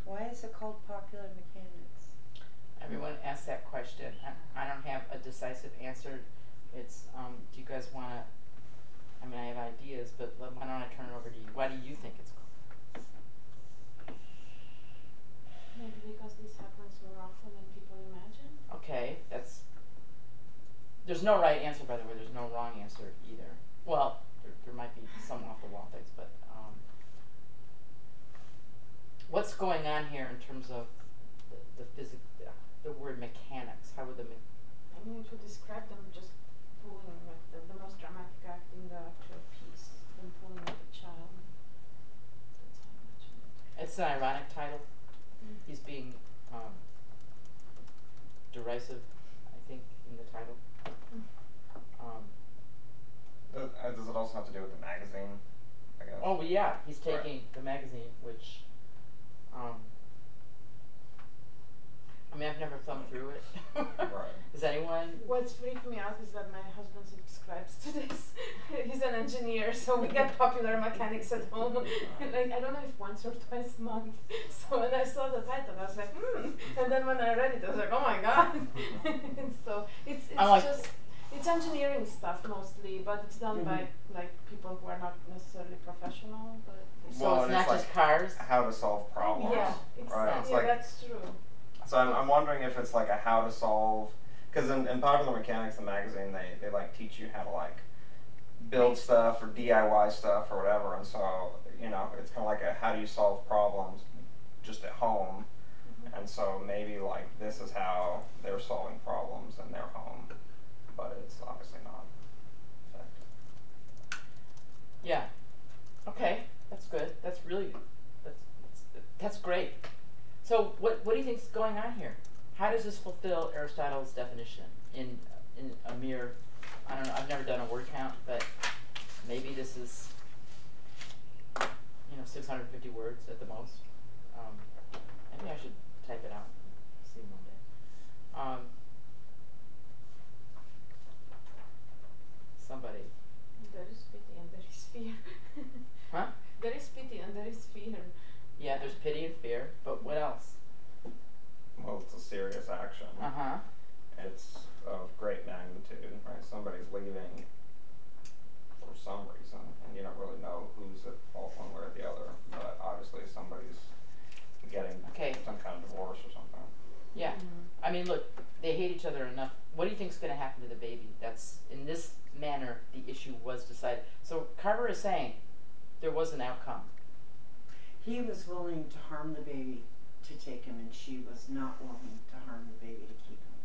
Why is it called popular mechanics? Everyone asks that question. I don't have a decisive answer. It's, do you guys want to, I mean, I have ideas, but why don't I turn it over to you? Why do you think it's called? Maybe because this happens more often than people imagine. Okay, there's no right answer, by the way. There's no wrong answer either. Well, there might be some off-the-wall things, but what's going on here in terms of the word mechanics? How would I mean, to describe them just pulling, like the most dramatic act in the actual piece, than pulling with a child. That's how I imagine it. It's an ironic title. He's being derisive, I think, in the title. Does it also have to do with the magazine, I guess? Oh, well, yeah, he's taking the magazine, which, I mean, I've never thumbed through it. Right. Does anyone? What's freaked me out is that my husband subscribes to this. He's an engineer, so we get popular mechanics at home. Like, I don't know if once or twice a month. So when I saw the title, I was like, And then when I read it, I was like, oh my god. So it's just, it's engineering stuff mostly, but it's done by like people who are not necessarily professional. But So it's not just cars? How to solve problems. yeah, right? It's yeah, like, that's true. so I'm wondering if it's like a how to solve, because in Popular Mechanics, the magazine, they like teach you how to like build stuff or DIY stuff or whatever, and so, you know, it's kind of like a how do you solve problems just at home, and so maybe like this is how they're solving problems in their home, but it's obviously not. Yeah. Okay, that's good. That's really, that's great. So what do you think is going on here? How does this fulfill Aristotle's definition in a mere, I don't know, I've never done a word count, but maybe this is, 650 words at the most. Maybe I should type it out, see one day. Somebody. There is pity and there is fear. Huh? There is pity and there is fear. Yeah, there's pity and fear, but what else? Well, it's a serious action. Uh-huh. It's of great magnitude, right? Somebody's leaving for some reason, and you don't really know who's at fault one way or the other, but obviously somebody's getting some kind of divorce or something. Yeah. I mean, look, they hate each other enough. What do you think is going to happen to the baby? That's, in this manner, the issue was decided. So Carver is saying there was an outcome. He was willing to harm the baby to take him, and she was not willing to harm the baby to keep him.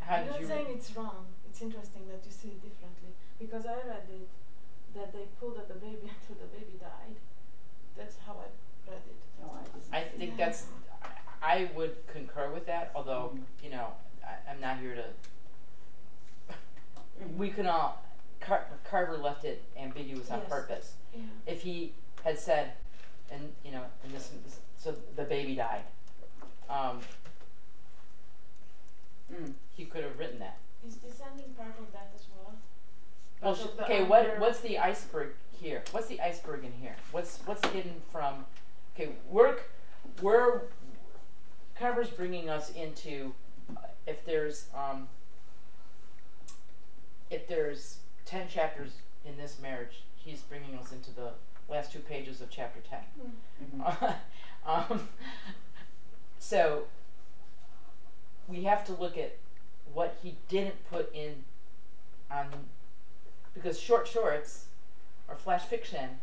How I'm did not you saying it's wrong. It's interesting that you see it differently. Because I read it, that they pulled at the baby until the baby died. That's how I read it. No, I think that's, I would concur with that, although, I'm not here to, we can all, Carver left it ambiguous on purpose. Yeah. If he had said, and this, so the baby died, he could have written that. Is this ending part of that as well? Well, okay, what's the iceberg here? What's the iceberg in here? What's hidden from? Okay, we're Carver's bringing us into if there's 10 chapters in this marriage, he's bringing us into the last 2 pages of chapter 10. So we have to look at what he didn't put in on, because short shorts or flash fiction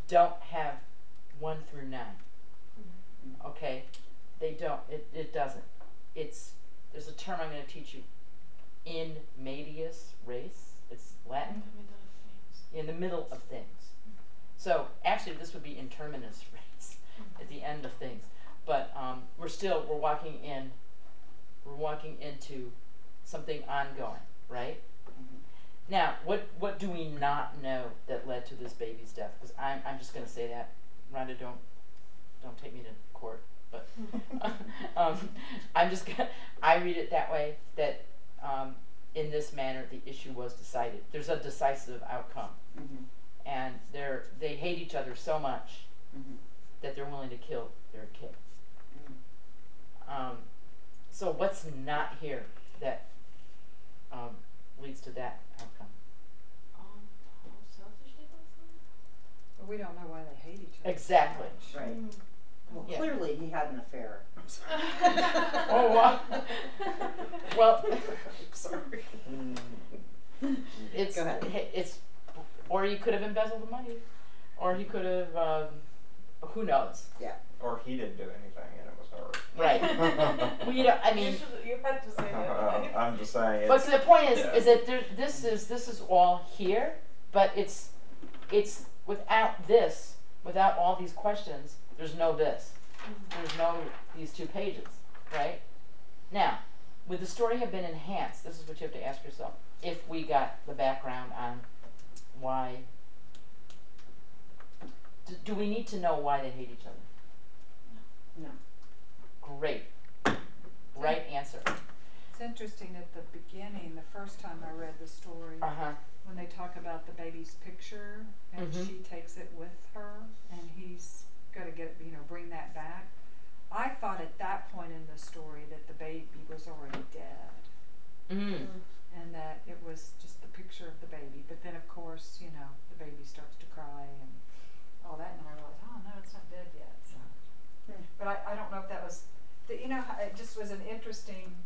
don't have 1 through 9. Okay, they don't. It doesn't. There's a term I'm going to teach you. In medias res. It's Latin. In the middle of things. So actually, this would be in terminus res, at the end of things. But we're walking into something ongoing, right? Now, what do we not know that led to this baby's death? Because I'm just going to say that. Rhonda, don't take me to court. But I read it that way, that in this manner the issue was decided. There's a decisive outcome. And they hate each other so much that they're willing to kill their kid. So what's not here that leads to that outcome? But we don't know why they hate each other. Exactly. Right. Well, clearly he had an affair. Oh, well, sorry. Go ahead. Or he could have embezzled the money, or he could have, who knows? Yeah. Or he didn't do anything, and it was her. Right. Well, I mean, you had to say that. I'm just saying. But the point is that this is all here, but it's without this, without all these questions, there's no this. There's no these 2 pages, right? Now, would the story have been enhanced? This is what you have to ask yourself. If we got the background on why, do we need to know why they hate each other? No. Great. Right answer. It's interesting at the beginning, the first time I read the story, when they talk about the baby's picture and she takes it with her and he's got to get it, bring that back. I thought at that point in the story that the baby was already dead. And that it was just the picture of the baby. But then of course, the baby starts to cry and all that, and I realized, oh no, it's not dead yet. So. But I don't know if that was, it just was an interesting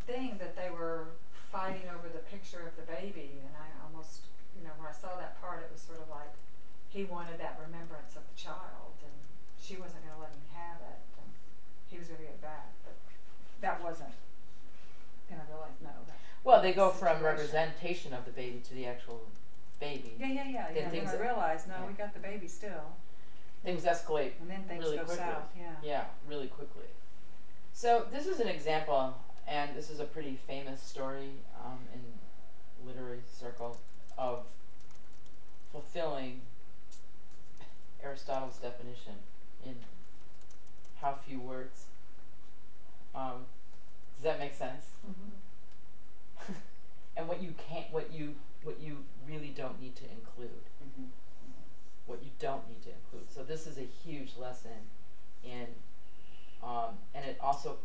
thing that they were fighting over the picture of the baby, and I almost, when I saw that part, it was sort of like he wanted that remembrance of the child, and she wasn't going to let him have it, and he was going to get it back, but that wasn't. And I realized, no. Well, they go from representation of the baby to the actual baby. Yeah. Then I realized, no, we got the baby still. Things escalate and then things really go quickly. South, Yeah, really quickly. So this is an example, and this is a pretty famous story in literary circle of fulfilling Aristotle's definition in how few words. Does that make sense? And what you really don't need to include. What you don't need to include. So this is a huge lesson in, and it also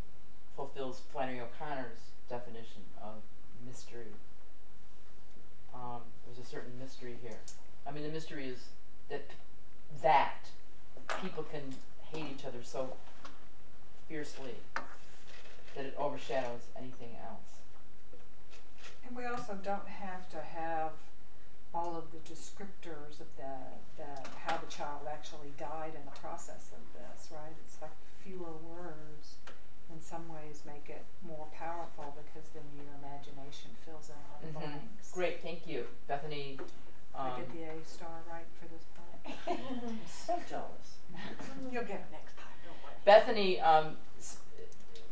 fulfills Flannery O'Connor's definition of mystery. There's a certain mystery here. I mean, the mystery is that people can hate each other so fiercely that it overshadows anything else. And we also don't have to have all of the descriptors of how the child actually died in the process of this, right? It's like fewer words in some ways make it more powerful because then your imagination fills in all the blanks. Great, thank you. Bethany. I get the A star right for this part. So jealous. You'll get it next time, don't worry. Bethany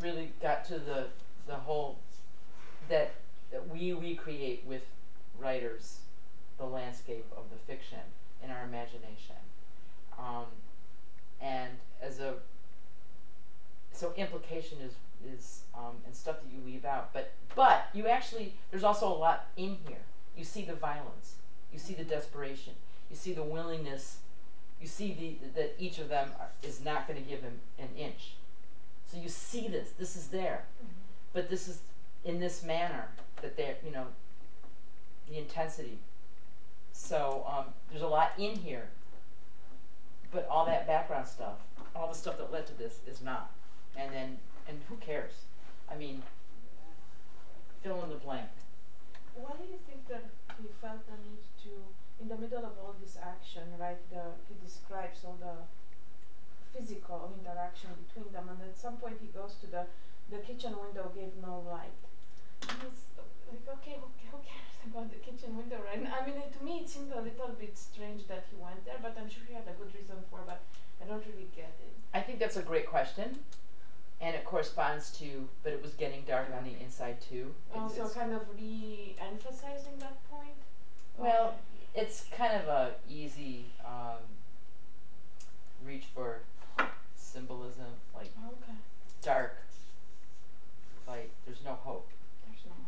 really got to the whole that we recreate with writers the landscape of the fiction in our imagination, and so implication is and stuff that you leave out, but you actually, there's also a lot in here. You see the violence, you see the desperation, you see the willingness, you see that each of them is not going to give him an inch. So you see this is there, but this is in this manner that they're, the intensity So there's a lot in here, but all that background stuff, all the stuff that led to this is not. And who cares? I mean, fill in the blank. Why do you think that he felt the need to, in the middle of all this action, right? He describes all the physical interaction between them, and at some point he goes to the kitchen window, gave no light. And it's like, okay, who cares about the kitchen window, right? I mean, to me it seemed a little bit strange that he went there, but I'm sure he had a good reason for it, but I don't really get it. I think that's a great question, and it corresponds to, but it was getting dark on the inside too. Also kind of re-emphasizing that point? Well, it's kind of a easy reach for symbolism, like dark, like there's no hope.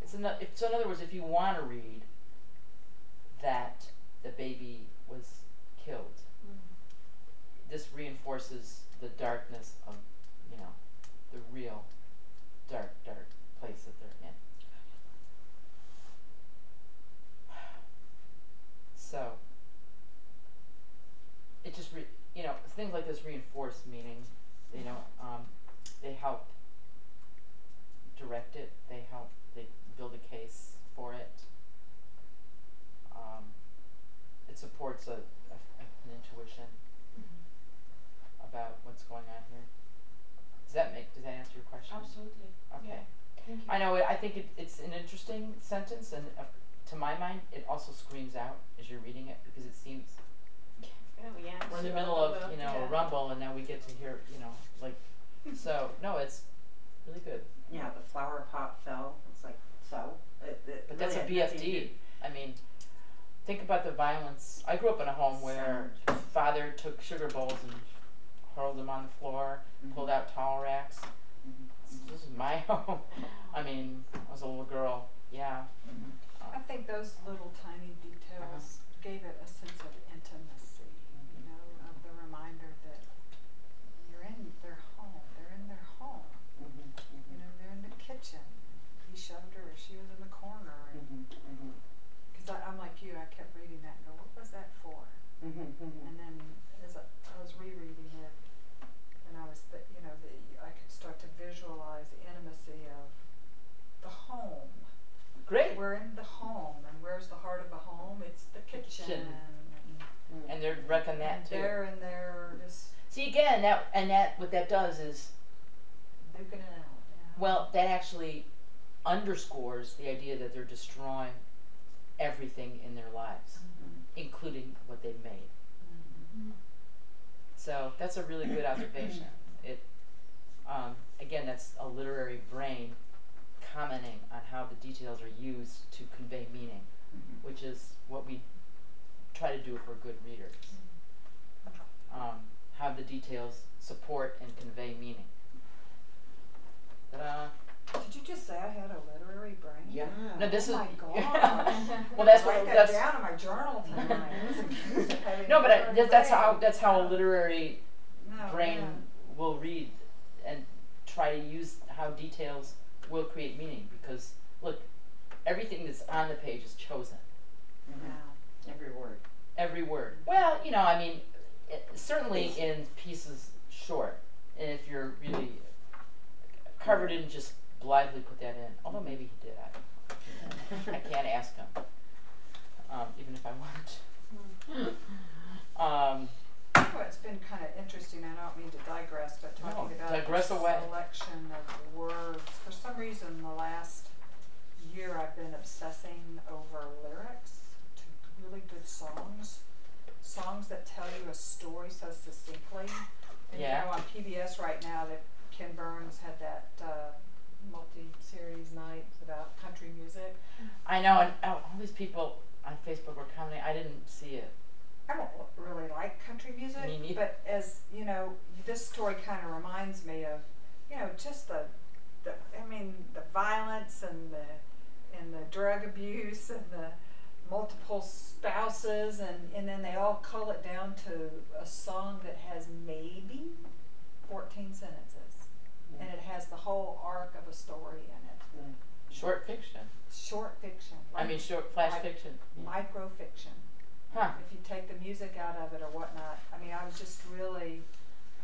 So in other words, if you want to read that the baby was killed, this reinforces the darkness of, you know, the real dark place that they're in. So it just you know, things like this reinforce meaning. You know, they help direct it. They build a case for it. It supports an intuition about what's going on here. Does that answer your question? Absolutely. Okay. Yeah. Thank you. I know. I think it's an interesting sentence, and to my mind, it also screams out as you're reading it, because it seems we're in the middle of a rumble, and now we get to hear like so. No, it's really good. Yeah, the flower pot fell. It's like so. But that's a BFD. I mean, think about the violence. I grew up in a home where father took sugar bowls and hurled them on the floor, pulled out towel racks. This is my home. I mean, I was a little girl. Yeah. I think those little tiny details gave it a sense of intimacy, you know, of the reminder that you're in their home. They're in their home. You know, they're in the kitchen. He shoved her, or she was in the corner. Because I'm like you, I kept reading that and go, what was that for? And then as I was rereading it, and I was, I could start to visualize the intimacy of the home. Great. We're in the home, and where's the heart of a home? It's the kitchen. And they're wrecking that too. They're in there just. See again, that what that does is. Duking it out. Yeah. Well, that actually underscores the idea that they're destroying everything in their lives, including what they've made. So that's a really good observation. It, again, that's a literary brain commenting on how the details are used to convey meaning, which is what we try to do for good readers. Have the details support and convey meaning. Ta-da. Did you just say I had a literary brain? Yeah. No, this is. Oh my God. Well, that's write what. that That's down in my journal tonight. I was accused of having no, a but literary that's how a brain. literary No, brain yeah. will read and try to use how details will create meaning, because look, everything that's on the page is chosen. Yeah. Every word. Every word. Well, I mean, certainly in pieces short, and if you're really, Carver didn't just blithely put that in, although maybe he did. I can't ask him, even if I want. Well, it's been kind of interesting. I don't mean to digress, but talking about digress the away. selection of words. For some reason, the last year I've been obsessing over lyrics to really good songs that tell you a story so succinctly. And on PBS right now, that Ken Burns had that multi-series night about country music. I know, and all these people on Facebook were commenting. I didn't see it. I don't really like country music, Me neither. but as you know, this story kind of reminds me of, just the violence and the drug abuse and the multiple spouses, and then they all cull it down to a song that has maybe 14 sentences, and it has the whole arc of a story in it. Short fiction. Short fiction. Short flash fiction. Microfiction. If you take the music out of it or whatnot. I mean, I was just really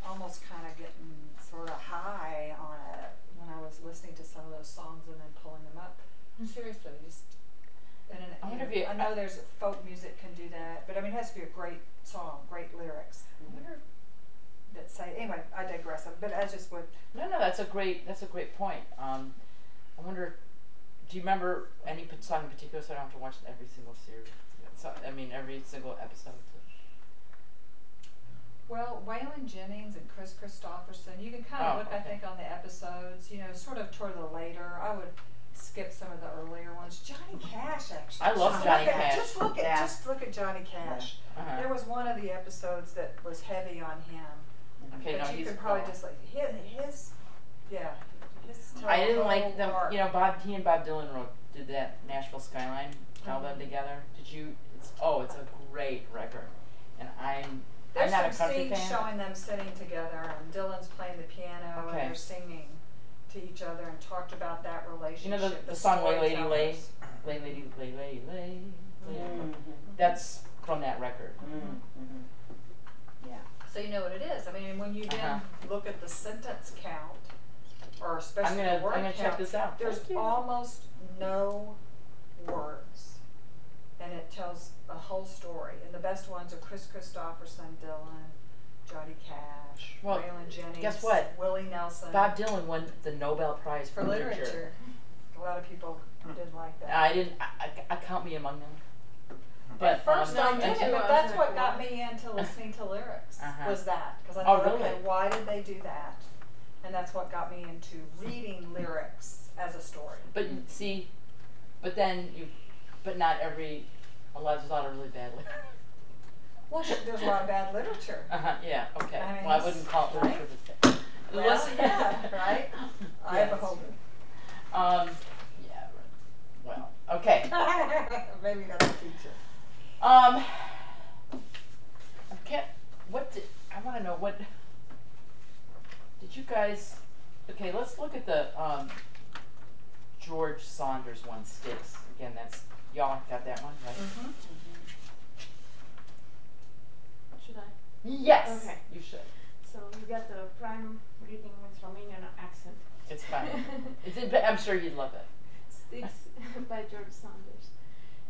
almost kind of getting sort of high on it when I was listening to some of those songs and then pulling them up. Seriously, just. I know there's folk music can do that, but I mean, it has to be a great song, great lyrics. I wonder that say. Anyway, I digress. But I just would. No, that's a great point. I wonder. Do you remember any song in particular? So I don't have to watch every single series. So, I mean, every single episode. Well, Waylon Jennings and Chris Christopherson. You can kind of look, I think, on the episodes. You know, sort of toward the later. I would skip some of the earlier ones. Johnny Cash, actually. I love Johnny Cash. Just look at Johnny Cash. Yeah. There was one of the episodes that was heavy on him. Okay, but you could probably just like his. I didn't like them. You know, he and Bob Dylan did that Nashville Skyline album together. Did you? It's a great record, and I'm not a country fan. There's some scenes showing them sitting together, and Dylan's playing the piano, and they're singing to each other, and talked about that relationship. You know the song "Lay Lady Lay," "Lay Lady Lay Lay Lay." That's from that record. Yeah. So you know what it is. I mean, when you then look at the sentence count, or especially the word count, I'm gonna check this out. There's almost no words, and it tells a whole story. And the best ones are Chris Christopherson, Dylan, Johnny Cash, Waylon Jennings. Guess what? Willie Nelson. Bob Dylan won the Nobel Prize for literature. A lot of people didn't like that. I didn't. I count me among them. But at first I didn't, but that's what got me into listening to lyrics. Was that because I thought, okay, why did they do that? And that's what got me into reading lyrics as a story. But see, but not every. There's a lot of really bad literature. Well, there's a lot of bad literature. Yeah. Okay. I mean, well, I wouldn't call it literature. Right? Well, yeah. Right. I have a hope. Yeah. Well. Okay. Maybe that's a teacher. I want to know what. Did you guys? Okay, let's look at the George Saunders one, Sticks. Again, that's y'all got that one, right? Should I? Yes. Okay. You should. So you got the prime reading with Romanian accent. It's fine. I'm sure you'd love it. Sticks by George Saunders.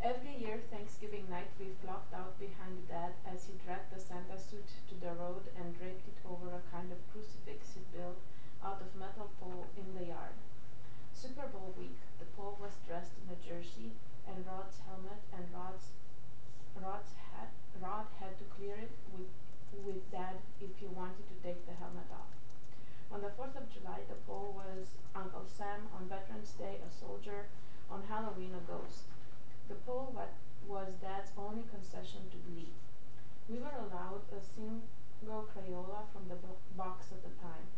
Every year, Thanksgiving night, we flocked out behind Dad as he dragged the Santa suit to the road and draped it over a kind of crucifix he'd built out of metal pole in the yard. Super Bowl week, the pole was dressed in a jersey and Rod's helmet, and Rod's hat. Rod had to clear it with Dad if he wanted to take the helmet off. On the 4th of July, the pole was Uncle Sam, on Veterans Day, a soldier, on Halloween, a ghost. The pole was Dad's only concession to glee. We were allowed a single Crayola from the box at the time.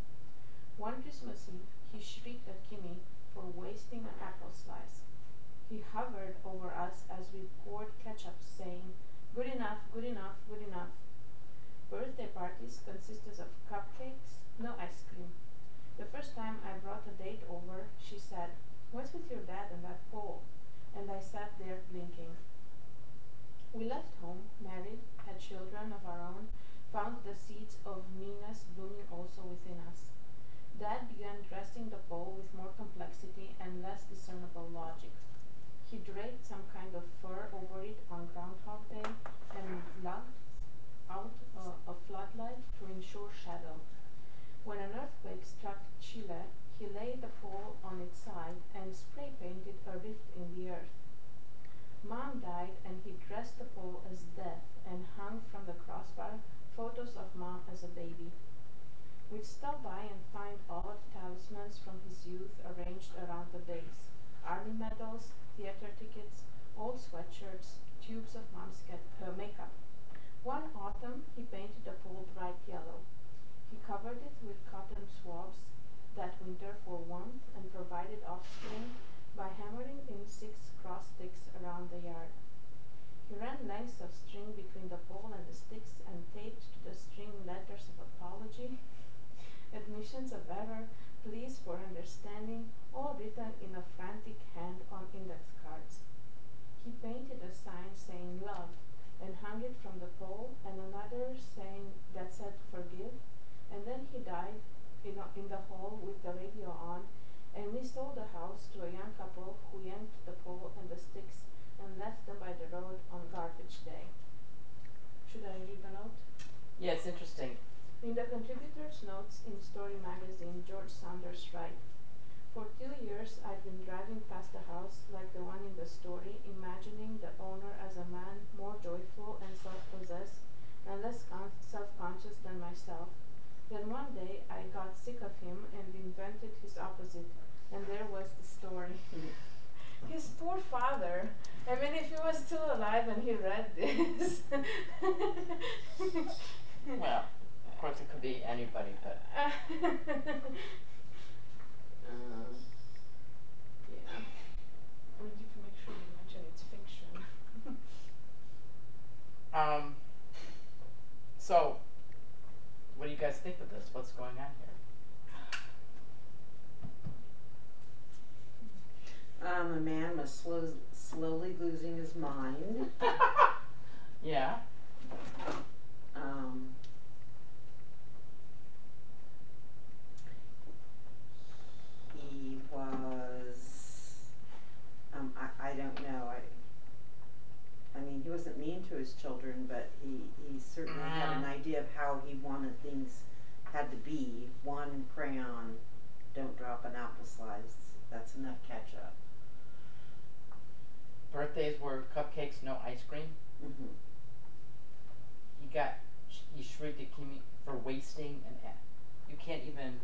One Christmas Eve, he shrieked at Kimmy for wasting an apple slice. He hovered over us as we poured ketchup, saying, "Good enough, good enough, good enough." Birthday parties consisted of cupcakes, no ice cream. The first time I brought a date over, she said, "What's with your dad and that pole?" And I sat there blinking. We left home, married, had children of our own, found the seeds of meanness blooming also within us. Dad began dressing the pole with more complexity and less discernible logic. He draped some kind of fur over it on Groundhog Day and lugged out a floodlight to ensure shadow. When an earthquake struck Chile, he laid the pole on its side and spray painted a rift in the earth. Mom died and he dressed the pole as death and hung from the crossbar photos of Mom as a baby. We'd stop by and find odd talismans from his youth arranged around the base. Army medals, theater tickets, old sweatshirts, tubes of Mom's makeup. One autumn, he painted the pole bright yellow. He covered it with cotton swabs that winter for warmth and provided offspring by hammering in 6 cross sticks around the yard. He ran lengths of string between the pole and the sticks and taped to the string letters of apology, admissions of error, pleas for understanding, all written in a frantic hand on index cards. He painted a sign saying love and hung it from the pole, and another saying that said forgive, and then he died in the hall with the radio on, and we sold the house to a young couple who yanked the pole and the sticks and left them by the road on garbage day. Should I read the note? Yeah, it's interesting. In the contributor's notes in Story magazine, George Saunders writes, for 2 years I've been driving past a house like the one in the story, imagining the owner as a man more joyful and self-possessed and less self-conscious than myself. Then one day I got sick of him and invented his opposite, and there was the story. His poor father. I mean, if he was still alive and he read this. Well, of course it could be anybody, but yeah. We need to make sure you mention it's fiction. So, what do you guys think of this? What's going on here? A man was slowly losing his mind. Yeah. He was, I don't know. I mean, he wasn't mean to his children, but he certainly had an idea of how he wanted things had to be. One crayon, don't drop an apple slice. That's enough ketchup. Birthdays were cupcakes, no ice cream. Mm-hmm. He shrieked at Kimi for wasting you can't even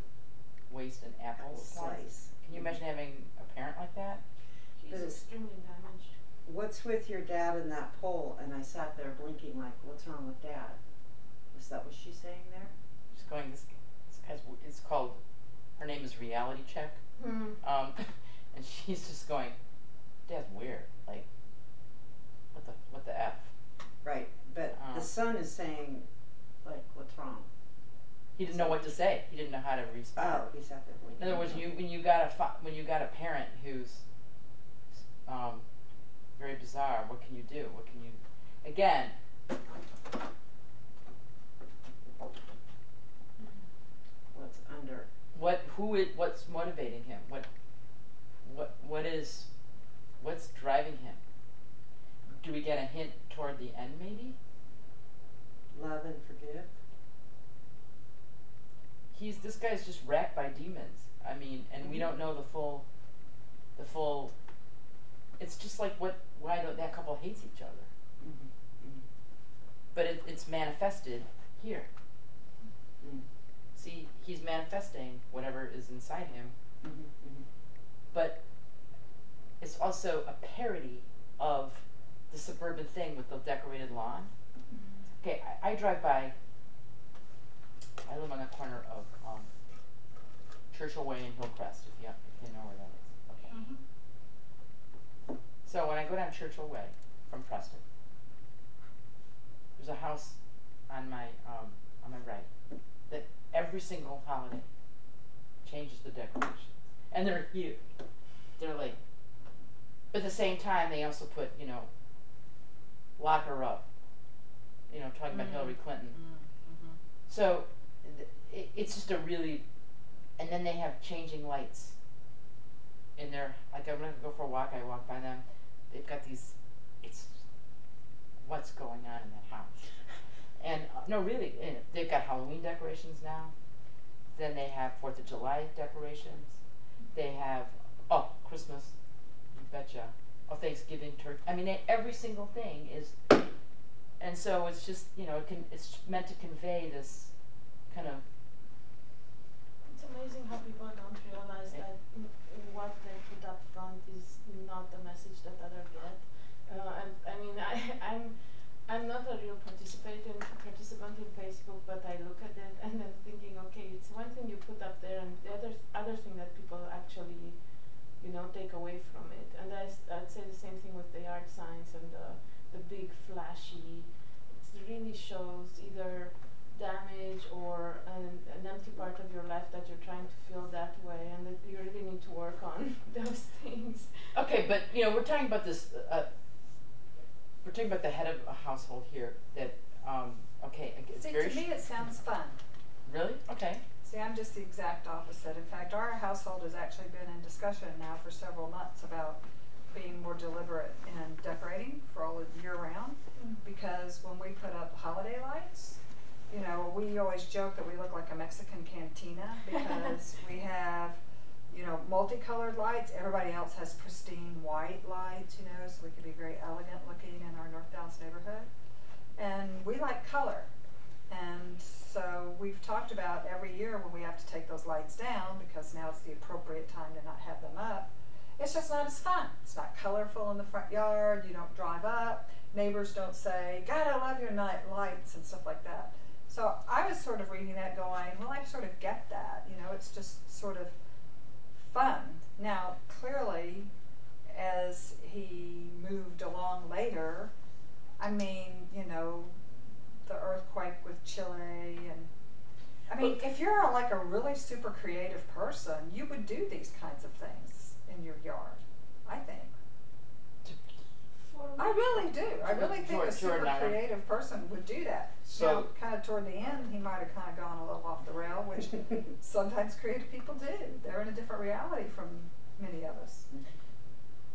waste an apple slice. Can you imagine having a parent like that? He's extremely damaged. What's with your dad in that pole? And I sat there blinking like, what's wrong with Dad? Was that what she's saying there? She's going, this guy's, it's called, her name is Reality Check. And she's just going, Dad's weird. Like, what the F? Right, but the son is saying, like, what's wrong? He didn't know what to say. He didn't know how to respond. Oh, he sat there blinking. In other words, when you got a parent who's very bizarre, what can you do? What can you, again, what's under? What's motivating him? What's driving him? Do we get a hint toward the end, maybe? Love and forgive. This guy's just racked by demons. I mean, and we don't know the full. It's just like why that couple hates each other. But it's manifested here. See, he's manifesting whatever is inside him. But it's also a parody of the suburban thing with the decorated lawn. Okay, I drive by. I live on the corner of Churchill Way and Hillcrest, if you know where that is. Okay. So when I go down Churchill Way from Preston, there's a house on my right that every single holiday changes the decorations, and they're huge. They're like, but at the same time they also put lock her up. Talking about Hillary Clinton. So it's just a really, and then they have changing lights in there. Like I'm gonna go for a walk. I walk by them. They've got these. It's what's going on in that house. And no, really, they've got Halloween decorations now. Then they have 4th of July decorations. They have Christmas. You betcha. Thanksgiving, turkey. I mean, every single thing is. And so it's just, it's meant to convey this kind of. It's amazing how people don't realize that what they put up front is not the message that others get. And I mean, I'm not a real participant in Facebook, but I look at it and I'm thinking, okay, it's one thing you put up there, and the other thing that people actually, take away from it. And I'd say the same thing with the yard signs and the big flashy. It really shows either damage or an empty part of your life that you're trying to fill that way, and that you really need to work on those things. Okay, but we're talking about this we're talking about the head of a household here. That okay, it's See, very to me it sounds fun. really okay. See, I'm just the exact opposite. In fact, our household has actually been in discussion now for several months about being more deliberate in decorating for all of year round. Because when we put up holiday lights, you know, we always joke that we look like a Mexican cantina because we have, you know, multicolored lights. Everybody else has pristine white lights, you know, so we can be very elegant looking in our North Dallas neighborhood. And we like color. And so we've talked about every year when we have to take those lights down because now it's the appropriate time to not have them up. It's just not as fun. It's not colorful in the front yard. You don't drive up. Neighbors don't say, God, I love your night lights and stuff like that. So I was sort of reading that going, well, I sort of get that. You know, it's just sort of fun. Now, clearly, as he moved along later, I mean, you know, the earthquake with Chile and I mean, if you're like a really super creative person, you would do these kinds of things in your yard, I think. I really do. I really think a super creative person would do that. So now, kind of toward the end, he might have kind of gone a little off the rail, which sometimes creative people do. They're in a different reality from many of us.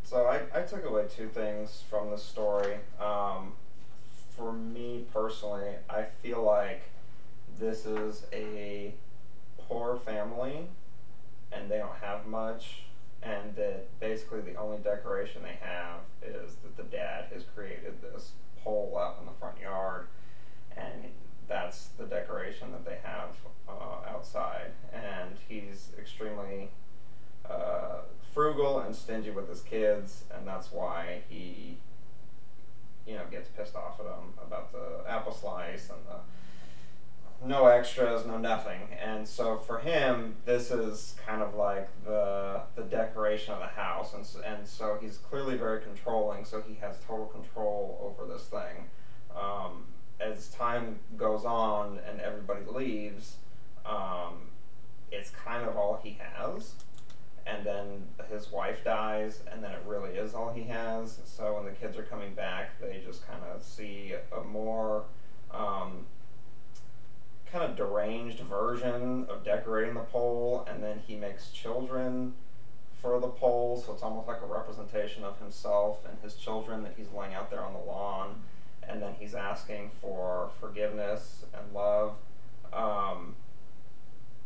So I took away two things from this story. For me personally, I feel like this is a poor family and they don't have much, and that basically the only decoration they have is that the dad has created this pole out in the front yard, and that's the decoration that they have outside. And he's extremely frugal and stingy with his kids, and that's why he, you know, gets pissed off at them about the apple slice and the no extras, no nothing. And so for him, this is kind of like the decoration of the house, and so he's clearly very controlling, so he has total control over this thing. As time goes on and everybody leaves, it's kind of all he has. And then his wife dies, and then it really is all he has. So when the kids are coming back, they just kind of see a more kind of deranged version of decorating the pole, and then he makes children for the pole, so it's almost like a representation of himself and his children that he's laying out there on the lawn, and then he's asking for forgiveness and love.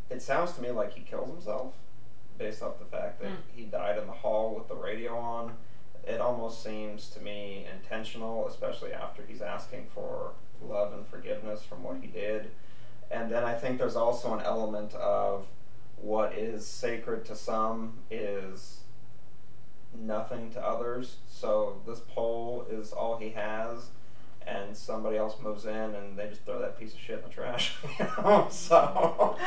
It sounds to me like he kills himself, based off the fact that he died in the hall with the radio on. It almost seems to me intentional, especially after he's asking for love and forgiveness from what he did. And then I think there's also an element of what is sacred to some is nothing to others. So this pole is all he has, and somebody else moves in and they just throw that piece of shit in the trash. You know? So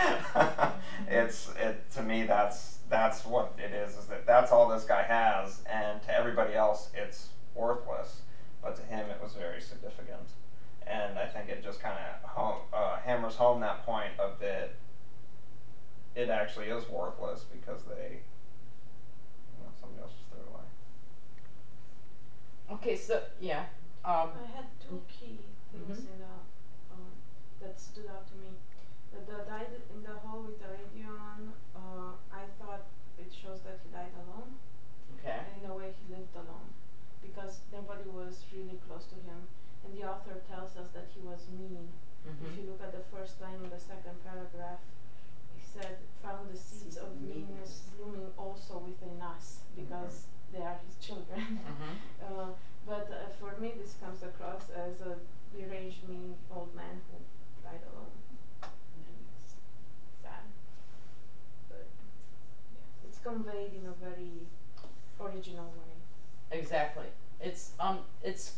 to me that's what it is that's all this guy has, and to everybody else it's worthless, but to him it was very significant. And I think it just kind of hammers home that point of that it actually is worthless because somebody else just threw it away. Okay, so yeah. I had two key things in the that stood out to me. The died in the hall with the radio on. I thought it shows that he died alone. Okay. And in a way, he lived alone because nobody was really close to him. And the author tells us that he was mean. If you look at the first line of the second paragraph, he said, "Found the seeds of meanness blooming also within us," because they are his children. But for me, this comes across as a deranged, mean old man who died alone. And it's sad. But yeah, it's conveyed in a very original way. Exactly. It's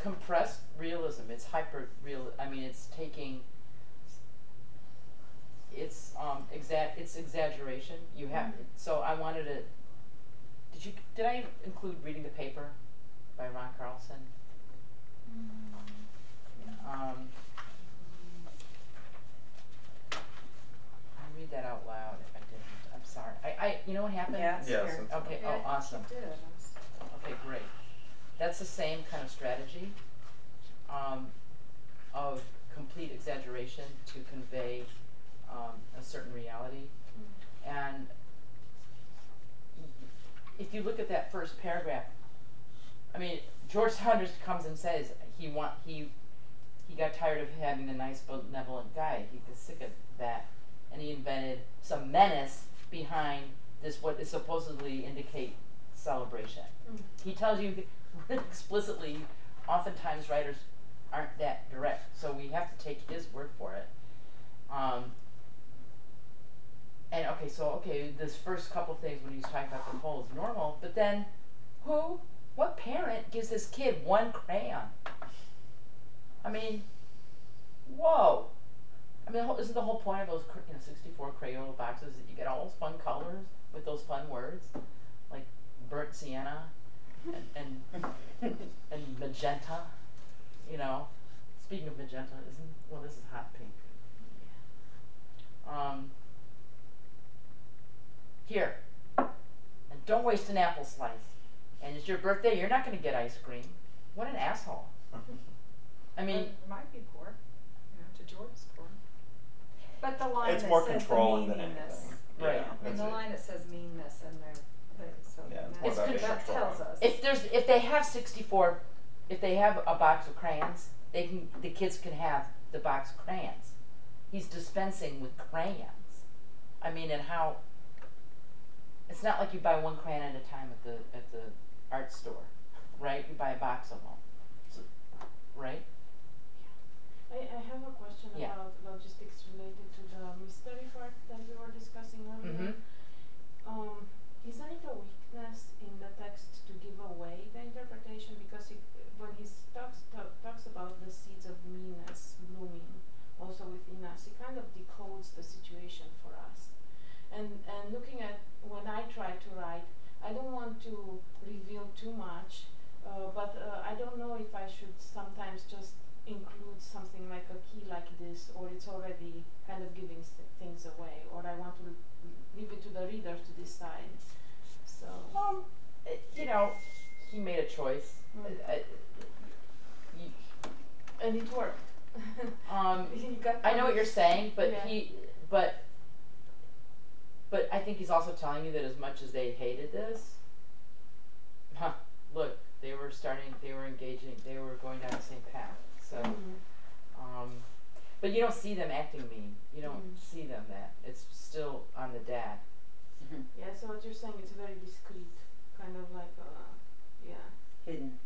compressed realism. It's hyper real. I mean, it's taking. It's it's exaggeration. You have so I wanted to. Did I include reading the paper by Ron Carlson? I'll read that out loud if I didn't. I'm sorry. I you know what happened? Yeah, it's Yes, here. Okay. Yeah, Oh, awesome. you did. Okay, great. That's the same kind of strategy. of complete exaggeration to convey a certain reality. And if you look at that first paragraph, I mean, George Saunders comes and says he got tired of having the nice benevolent guy. He was sick of that, and he invented some menace behind this, what is supposedly indicate celebration. He tells you explicitly, oftentimes writers aren't that direct, so we have to take his word for it. And okay, this first couple things when he's talking about the whole is normal, but then what parent gives this kid one crayon? I mean, whoa. I mean, isn't the whole point of those 64 Crayola boxes that you get all those fun colors with those fun words, like burnt sienna and magenta, you know? Speaking of magenta, this is hot pink. Here, and don't waste an apple slice. And it's your birthday, you're not going to get ice cream. What an asshole. I mean, it might be poor. To George's poor. But the line It's that more says controlling the than meanness, anything. Right. and the line that says meanness in there, so Yeah, it's more about that being tells us. if they have 64, if they have a box of crayons, the kids can have the box of crayons. He's dispensing with crayons. I mean, and how, it's not like you buy one crayon at a time at the art store, right? You buy a box of them, so, right? I have a question Yeah. about logistics related to the mystery part that we were discussing earlier. Isn't it a weakness in the text to give away the interpretation? Because when he talks about the seeds of meanness blooming also within us, he kind of decodes the situation for us. And looking at when I try to write, I don't want to reveal too much, but I don't know if I should sometimes just include something like a key like this, or it's already kind of giving things away, or I want to leave it to the reader to decide. So You know, he made a choice. And it worked. I know what you're saying, but Yeah. but I think he's also telling you that as much as they hated this, look, they were engaging, they were going down the same path. So, but you don't see them acting mean. You don't see them that. It's still on the dad. Yeah, so what you're saying, it's very discreet, kind of like, Hidden.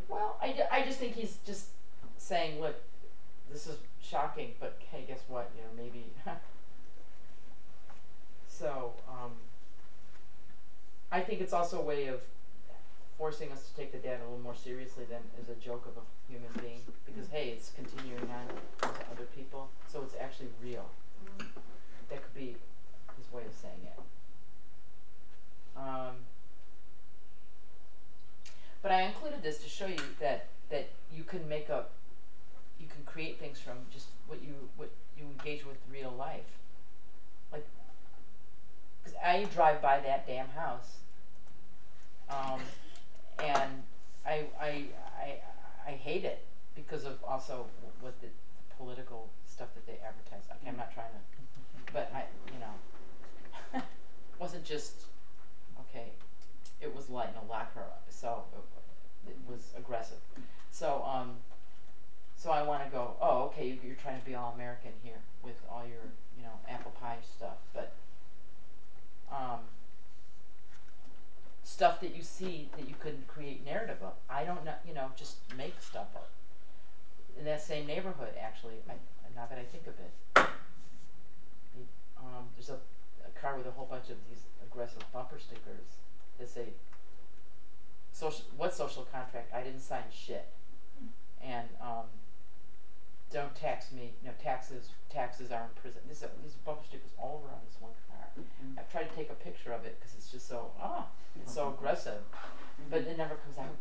Well, I just think he's just saying, look, this is shocking, but hey, guess what? You know, maybe. So, I think it's also a way of forcing us to take the dad a little more seriously than as a joke of a human being, because hey, it's continuing on to other people, so it's actually real. That could be his way of saying it. But I included this to show you that you can you can create things from just what you engage with real life. Like, because I drive by that damn house, and I hate it because of also what the political stuff that they advertise. Okay, I'm not trying to, but wasn't just okay. It was like locker, so it was aggressive. So so I want to go. Oh, okay, you're trying to be all American here with all your apple pie stuff, but stuff that you see that you could create narrative of. I don't know, just make stuff up. In that same neighborhood, actually, now that I think of it, there's a car with a whole bunch of these aggressive bumper stickers that say, what social contract? I didn't sign shit. And don't tax me. Taxes are in prison. These bumper stickers all over on this one car. I've tried to take a picture of it because it's just so it's so aggressive, but it never comes out.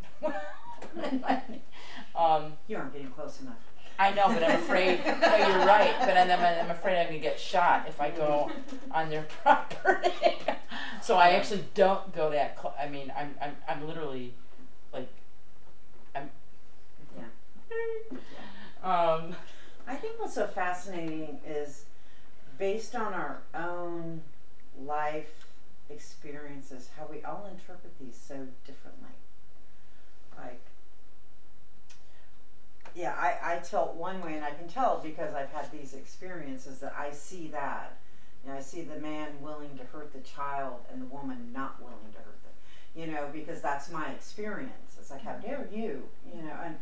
You aren't getting close enough. I know, but I'm afraid. No, you're right. But I'm afraid I'm gonna get shot if I go on their property. So I actually don't go that close. I mean, I'm literally like, I'm. Yeah. I think what's so fascinating is based on our own life experiences, how we all interpret these so differently. Like, yeah, I felt one way, and I can tell because I've had these experiences that I see that. You know, I see the man willing to hurt the child and the woman not willing to hurt them. You know, because that's my experience. It's like, how dare you? You know, and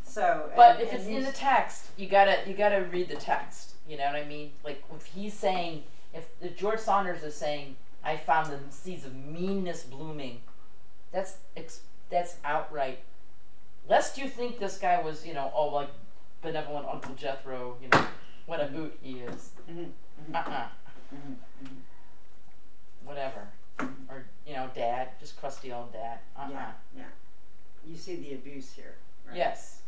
so. But if it's in the text, you gotta read the text. You know what I mean? Like if he's saying, if George Saunders is saying, I found the seeds of meanness blooming, that's outright. Lest you think this guy was, you know, oh, like benevolent Uncle Jethro, you know, what a boot he is. Whatever. Or, you know, dad, just crusty old dad. Yeah. You see the abuse here, right? Yes.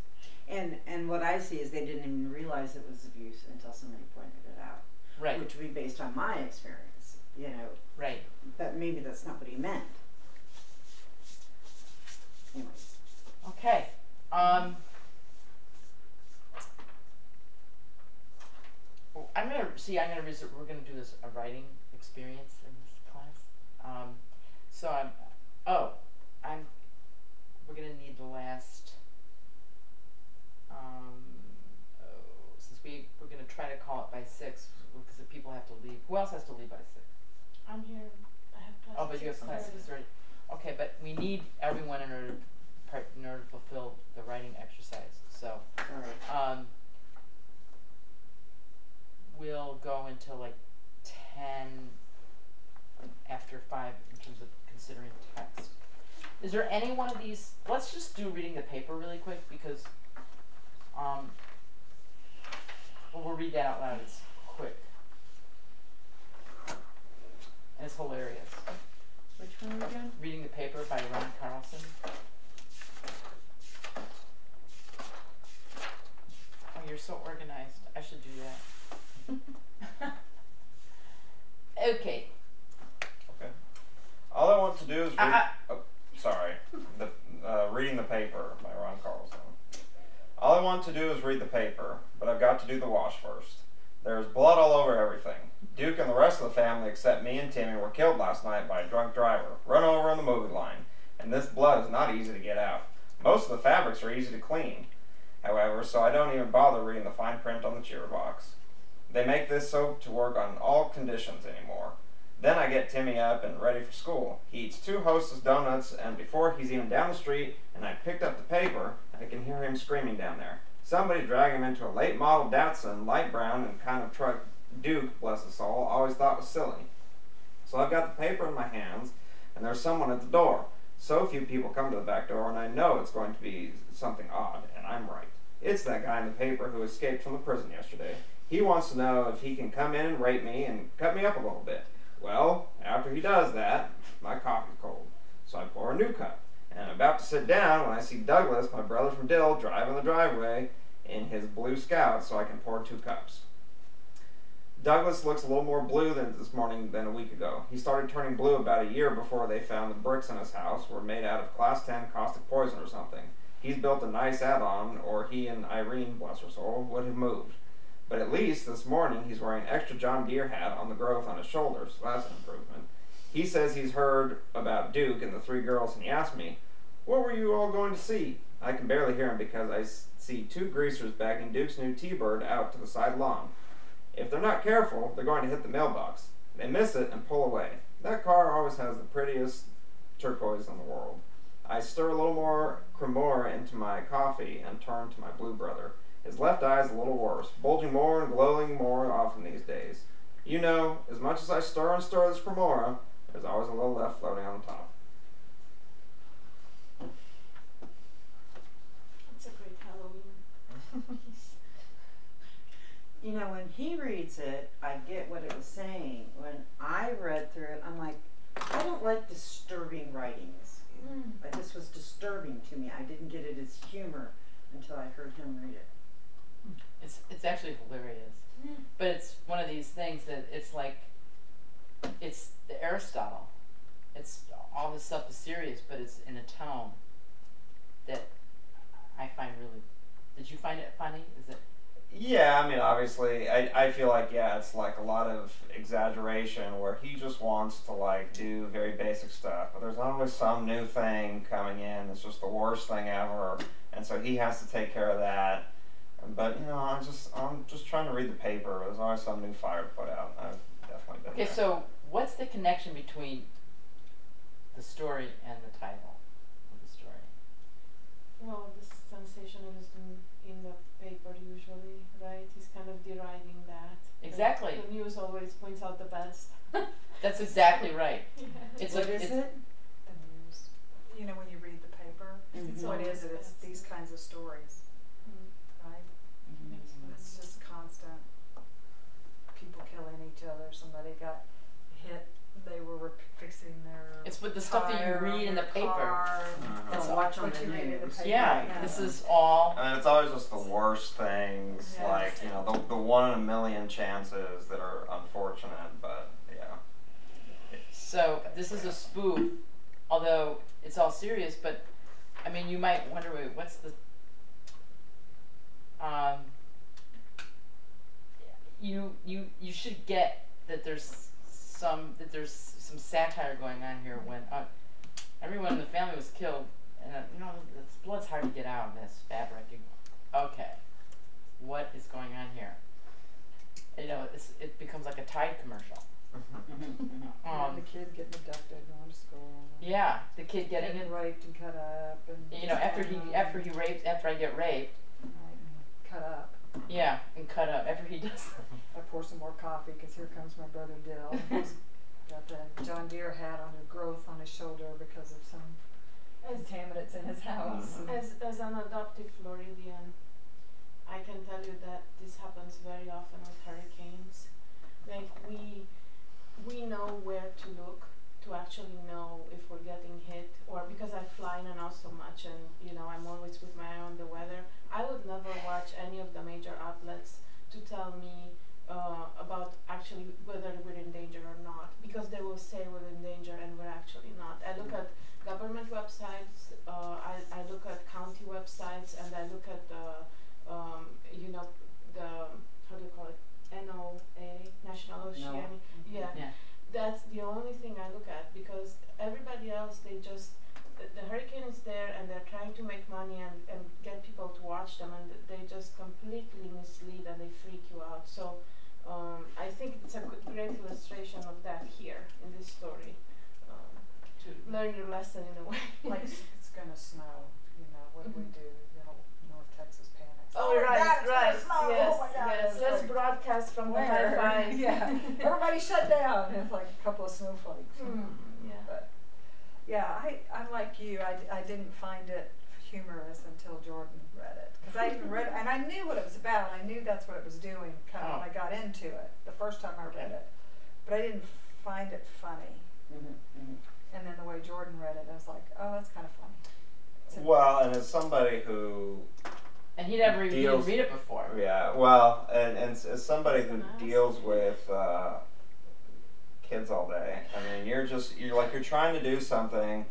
And what I see is they didn't even realize it was abuse until somebody pointed it out. Right. Which would be based on my experience, you know. Right. But maybe that's not what he meant. Anyways. Okay. We're gonna do this a writing experience in this class. We're gonna need the last. Since we're gonna try to call it by 6 because the people have to leave. Who else has to leave by 6? I'm here. I have class. Oh, but you have class at 6:30. Okay, but we need everyone in order to fulfill the writing exercise. So, we'll go until like 10 after 5 in terms of considering text. Is there any one of these? Let's just do reading the paper really quick because we'll read that out loud. It's quick and it's hilarious. Which one are we doing? Reading the Paper by Ron Carlson. Oh, you're so organized. I should do that. Okay. Okay. All I want to do is read. Reading the Paper by Ron Carlson. All I want to do is read the paper, but I've got to do the wash first. There's blood all over everything. Duke and the rest of the family except me and Timmy were killed last night by a drunk driver, run over on the movie line, and this blood is not easy to get out. Most of the fabrics are easy to clean, however, so I don't even bother reading the fine print on the cheer box. They make this soap to work on all conditions anymore. Then I get Timmy up and ready for school. He eats 2 Hostess donuts, and before he's even down the street and I picked up the paper, I can hear him screaming down there. Somebody dragged him into a late model Datsun, light brown, and kind of truck Duke, bless his soul, always thought was silly. So I've got the paper in my hands, and there's someone at the door. So few people come to the back door, and I know it's going to be something odd, and I'm right. It's that guy in the paper who escaped from the prison yesterday. He wants to know if he can come in and rape me and cut me up a little bit. Well, after he does that, my coffee's cold, so I pour a new cup. And I'm about to sit down when I see Douglas, my brother from Dill, drive in the driveway in his blue Scout so I can pour 2 cups. Douglas looks a little more blue this morning than a week ago. He started turning blue about a year before they found the bricks in his house were made out of class 10 caustic poison or something. He's built a nice add-on, or he and Irene, bless her soul, would have moved. But at least this morning he's wearing an extra John Deere hat on the growth on his shoulders, so that's an improvement. He says he's heard about Duke and the 3 girls, and he asked me, "What were you all going to see?" I can barely hear him because I see 2 greasers backing Duke's new T-Bird out to the side lawn. If they're not careful, they're going to hit the mailbox. They miss it and pull away. That car always has the prettiest turquoise in the world. I stir a little more cremora into my coffee and turn to my blue brother. His left eye is a little worse, bulging more and glowing more often these days. You know, as much as I stir and stir this cremora, there's always a little left floating on the top. That's a great Halloween. You know, when he reads it, I get what it was saying. When I read through it, I'm like, I don't like disturbing writings. Like, this was disturbing to me. I didn't get it as humor until I heard him read it. It's actually hilarious. But it's one of these things that it's like, it's the Aristotle. It's all this stuff is serious, but it's in a tone that I find really Did you find it funny? Is it? Yeah, I mean, obviously, I feel like, yeah, it's like a lot of exaggeration where he just wants to, like, do very basic stuff, but there's always some new thing coming in that's just the worst thing ever, and so he has to take care of that. But, you know, I'm just trying to read the paper. There's always some new fire to put out. I've definitely been there. Okay, so what's the connection between the story and the title of the story? Well, the sensationalism in the paper usually, right? He's kind of deriding that. Exactly. The news always points out the best. That's exactly right. Yeah. It's What like is it? The news. You know, when you read the paper, Mhm. what is it? It's these kinds of stories, right? It's just constant people killing each other. Somebody got hit. They were fixing their. It's with the stuff that you tire read on in the their paper. car. Don't watch on What the you read in the news. paper. Yeah, this is all. And it's always just the worst things, Yes. like, you know, the 1 in a million chances that are unfortunate, but, yeah. So this is a spoof, although it's all serious. But I mean, you might wonder, wait, what's the? You should get that there's some satire going on here when everyone in the family was killed, and you know, this blood's hard to get out of this fabric. Okay, what is going on here? You know, it becomes like a Tide commercial. And the kid getting abducted and going to school. Yeah, the kid getting it. raped and cut up. And You know, after I get raped. Right, and cut up. Yeah, and cut up after he does. I pour some more coffee because here comes my brother Dill. He's got the John Deere hat on, a growth on his shoulder because of some contaminants in his house. As an adoptive Floridian, I can tell you that this happens very often with hurricanes. Like we know where to look to actually know if we're getting hit, or because I fly in and out so much, and you know, I'm always with my eye on the weather. I would never watch any of the major outlets to tell me about actually whether we're in danger or not, because they will say we're in danger and we're actually not. I look at government websites, I look at county websites, and I look at you know, the, how do you call it, NOAA, National Oceanic. Yeah. That's the only thing I look at, because everybody else, they just, the hurricane is there and they're trying to make money and get people to watch them, and they just completely mislead and they freak you out. So I think it's a great illustration of that here in this story, to learn your lesson in a way. Like it's gonna snow, you know, what do we do? The whole North Texas panic. Oh, right. Yes, yes. Let's broadcast from the high five. Yeah. Everybody shut down. It's like a couple of snowflakes. Yeah. But yeah, I'm like you. I didn't find it humorous until Jordan read it, because I even read it and I knew what it was about. I knew that's what it was doing kind of when I got into it the first time I read it, but I didn't find it funny. And then the way Jordan read it, I was like, oh, that's kind of funny. Well, and as somebody who And he never even didn't read it before. Yeah, well, and as somebody who deals with kids all day, I mean, you're trying to do something,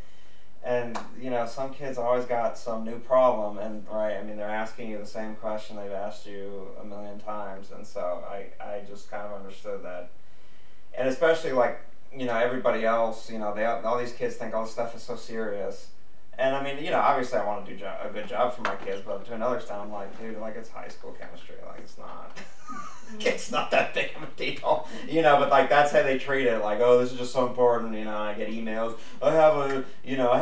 and you know, some kids always got some new problem, and right, I mean, they're asking you the same question they've asked you a million times, and so I just kind of understood that, and especially like, you know, everybody else, you know, all these kids think all this stuff is so serious. And I mean, you know, obviously I want to do a good job for my kids, but to another extent, I'm like, dude, like, it's high school chemistry. Like, it's not, it's not that big of a deal, you know. But like, that's how they treat it. Like, oh, this is just so important, you know. And I get emails. I have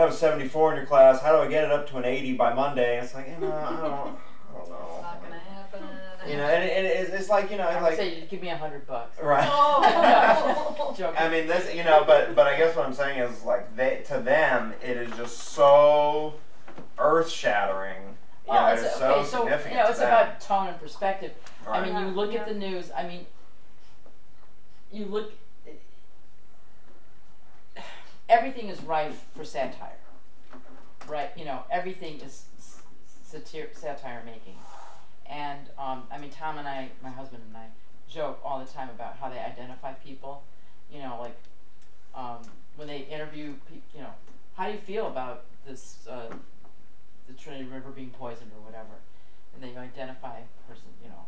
a 74 in your class. How do I get it up to an 80 by Monday? And it's like, you know, I don't know. It's not gonna happen. You know, and it's like, you know, I would like, say, give me $100. right. Oh. Joking. I mean, this, you know, but I guess what I'm saying is, like, to them, it is just so earth-shattering. You know, it's so significant. You know, it's to them. about tone and perspective. Right. I mean, you look at the news. I mean, you look. Everything is rife for satire, right? You know, everything is satire making. And I mean, Tom and I, my husband and I, joke all the time about how they identify people. You know, like when they interview people, you know, how do you feel about this, the Trinity River being poisoned or whatever? and then you identify a person, you know,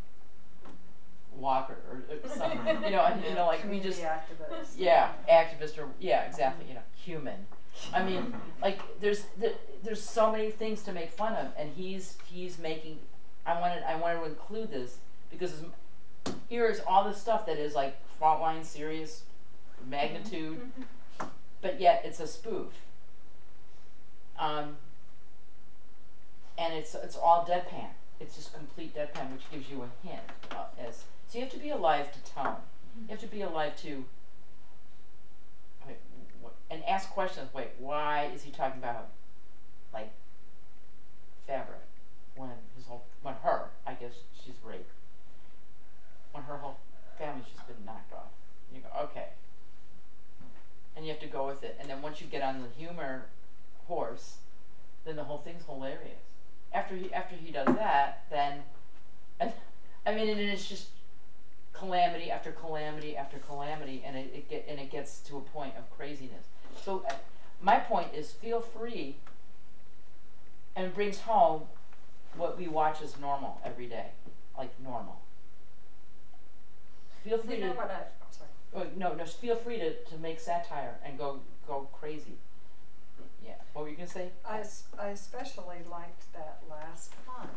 Walker or something, you know, and, you know, like we just, activist. yeah, activist or, yeah, exactly, you know, human. I mean, like there's so many things to make fun of, and he's making. I wanted to include this because here's all this stuff that is like frontline serious magnitude, but yet it's a spoof. And it's all deadpan. It's just complete deadpan, which gives you a hint as. So you have to be alive to tone. You have to be alive to. And ask questions. Wait, why is he talking about like fabric when her, I guess she's raped, when her whole family's just been knocked off? You go, okay, and you have to go with it. And then once you get on the humor horse, then the whole thing's hilarious. After he does that, then, and, I mean, and it's just calamity after calamity after calamity, and it gets to a point of craziness. So my point is, feel free, and it brings home what we watch as normal every day, like normal. Feel free to. I'm sorry. Oh, no, feel free to make satire and go crazy. Yeah. What were you gonna say? I especially liked that last one.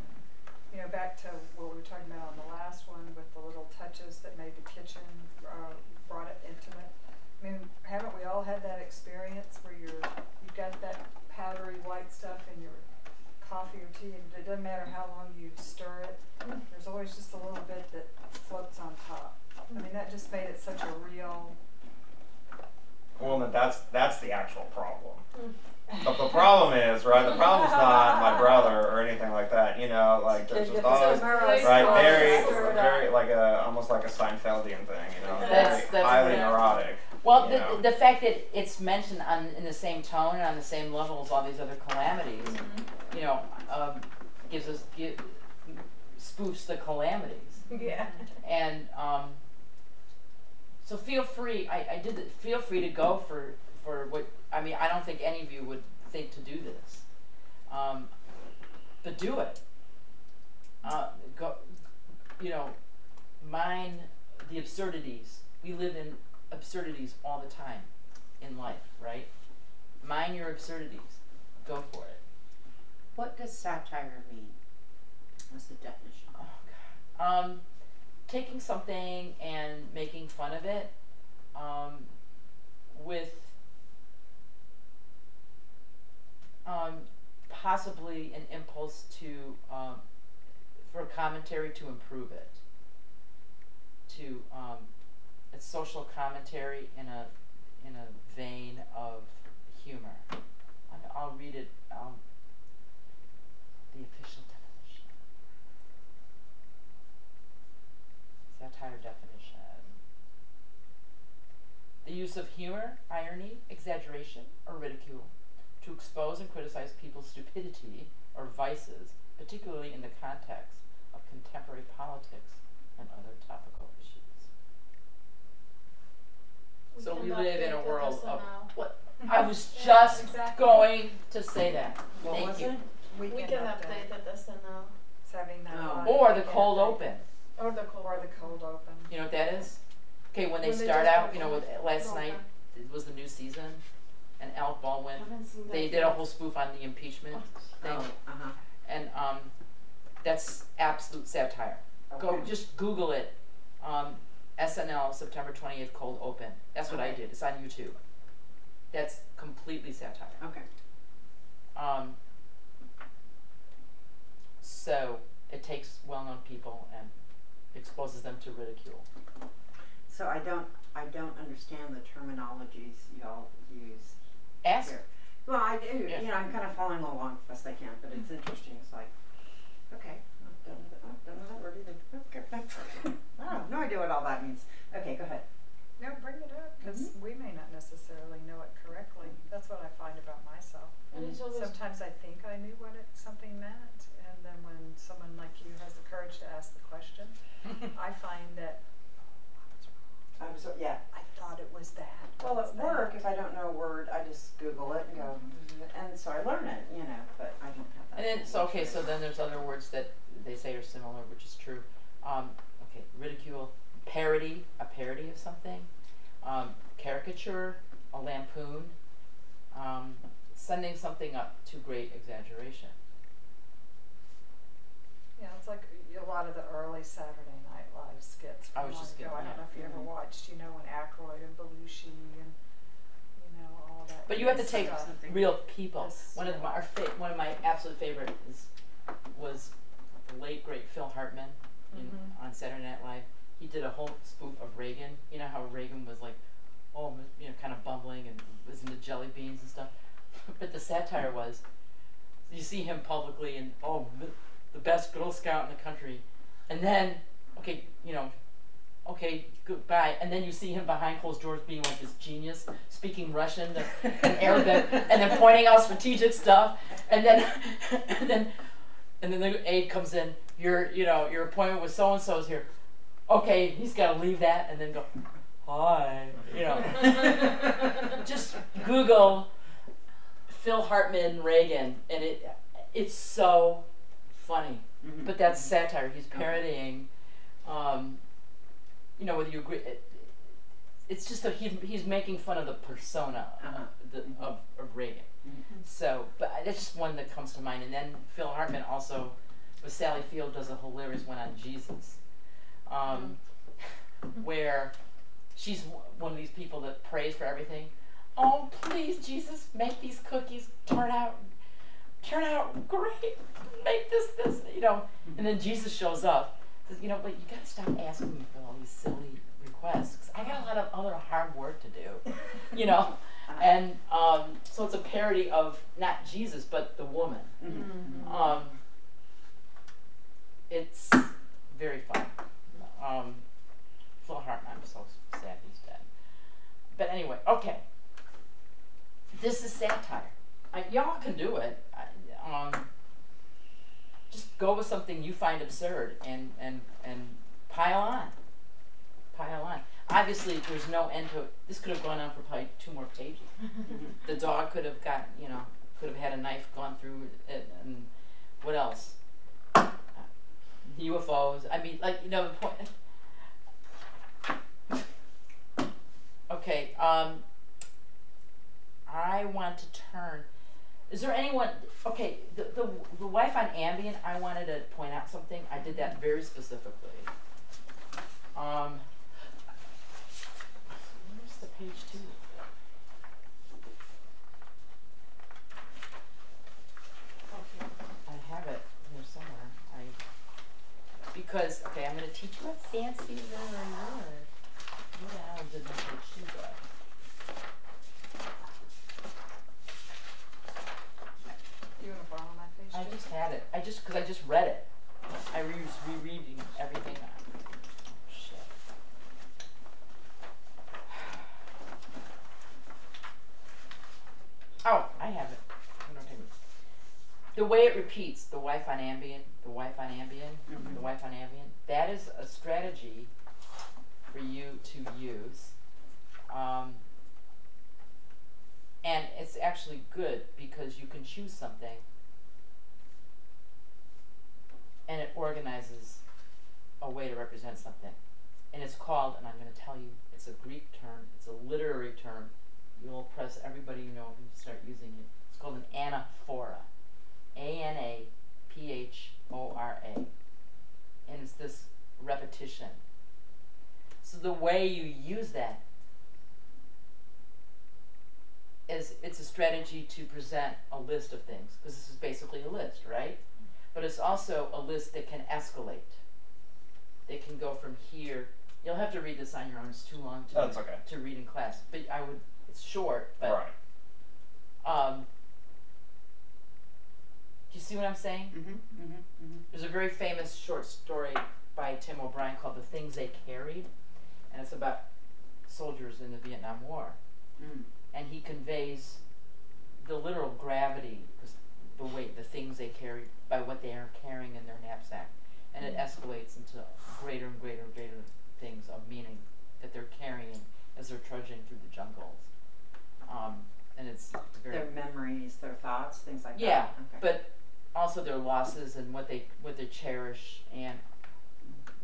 You know, back to what we were talking about on the last one with the little touches that made the kitchen, brought it intimate. I mean, haven't we all had that experience where you've got that powdery white stuff in your coffee or tea, and it doesn't matter how long you stir it, there's always just a little bit that floats on top. I mean, that just made it such a real. Well, that's the actual problem. But the problem is, right, the problem's not my brother or anything like that, you know, like there's just always, right, very like almost like a Seinfeldian thing, you know, That's highly neurotic. Well, the fact that it's mentioned in the same tone and on the same level as all these other calamities, you know, spoofs the calamities. Yeah. And so feel free. Feel free to go for what. I mean, I don't think any of you would think to do this, but do it. Go. You know, mine the absurdities. We live in absurdities all the time in life, right? Mind your absurdities. Go for it. What does satire mean? What's the definition? Oh God. Taking something and making fun of it, with possibly an impulse to for commentary to improve it. To it's social commentary in a vein of humor. I'll read it. The official definition. Satire definition. The use of humor, irony, exaggeration, or ridicule to expose and criticize people's stupidity or vices, particularly in the context of contemporary politics and other topical issues. So we live in a world of what I was just going to say that. Thank you. We can update it as now. Having that Or the cold open. Or the cold open. You know what that is? Okay, when they start out, you know, with last night it was the new season, and Alec Baldwin, they did a whole spoof on the impeachment thing, and that's absolute satire. Okay. Go just Google it. SNL September 20th cold open. That's what I did. It's on YouTube. That's completely satire. Okay. So it takes well-known people and exposes them to ridicule. So I don't understand the terminologies y'all use. Ask. Here. Well, I do. Yeah. You know, I'm kind of following along as best I can, but it's interesting. It's like, okay, I've done that word either. Okay. I have no idea what all that means. Okay, go ahead. No, bring it up, because we may not necessarily know it correctly. That's what I find about myself. And it's always Sometimes I think I knew what something meant, and then when someone like you has the courage to ask the question, I find that I thought it was that. Well, at work, if I don't know a word, I just Google it and go, and so I learn it, you know, but I don't have that. And then, so then there's other words that they say are similar, which is true. Okay, ridicule, parody, a parody of something, caricature, a lampoon, sending something up to great exaggeration. Yeah, it's like a lot of the early Saturday Night Live skits from long ago. I don't know if you ever watched, when Aykroyd and Belushi and, all that. But you have to take stuff. real people. Yes, One of my absolute favorite was the late great Phil Hartman on Saturday Night Live. He did a whole spoof of Reagan. You know how Reagan was like, kind of bumbling and was into jelly beans and stuff. But the satire was, you see him publicly and the best Girl Scout in the country, and then goodbye, and then you see him behind closed doors being like this genius, speaking Russian and Arabic, and then pointing out strategic stuff, and then the aide comes in, your appointment with so and so is here. Okay, he's got to leave that and then go, hi, Just Google Phil Hartman Reagan, and it's so funny. Mm-hmm. But that's satire. He's parodying, whether you agree. It's just he's making fun of the persona of Reagan. Mm-hmm. So, but that's just one that comes to mind. And then Phil Hartman also, with Sally Field, does a hilarious one on Jesus, where she's one of these people that prays for everything. Oh, please, Jesus, make these cookies turn out great. Make this, And then Jesus shows up. Says, but you gotta stop asking me for all these silly requests, 'cause I got a lot of other hard work to do, And so it's a parody of not Jesus, but the woman. Mm-hmm. It's very fun. Phil Hartman, I'm so sad he's dead. But anyway, okay. This is satire. Y'all can do it. Just go with something you find absurd and pile on. Obviously, there's no end to it. This could have gone on for probably 2 more pages. The dog could have could have had a knife gone through it, and what else? UFOs. I mean, the point. Okay. I want to turn. Is there anyone? Okay, the wife on Ambien. I wanted to point out something. I did that very specifically. Where's the page 2? Okay, I have it here somewhere. Because I'm going to teach you a fancy word. Where did my page 2 go? I just had it. Because I just read it. I was rereading everything. Oh, shit. Oh, I have it. The way it repeats, the wife on Ambien, that is a strategy for you to use. And it's actually good because you can choose something and it organizes a way to represent something. And it's called, and I'm going to tell you, it's a Greek term, it's a literary term. You'll impress everybody you know if you start using it. It's called an anaphora. ANAPHORA. And it's this repetition. So the way you use that is it's a strategy to present a list of things, because this is basically a list, right? But it's also a list that can escalate. They can go from here. You'll have to read this on your own. It's too long to read in class. But it's short, but right. Do you see what I'm saying? Mm-hmm, mm-hmm, mm-hmm. There's a very famous short story by Tim O'Brien called The Things They Carried, and it's about soldiers in the Vietnam War. Mm. And he conveys the literal gravity, the weight, the things they carry, by what they are carrying in their knapsack. And it escalates into greater and greater and greater things of meaning that they're carrying as they're trudging through the jungles. And it's very... Their memories, their thoughts, things like that. Yeah, okay. But also their losses and what they cherish, and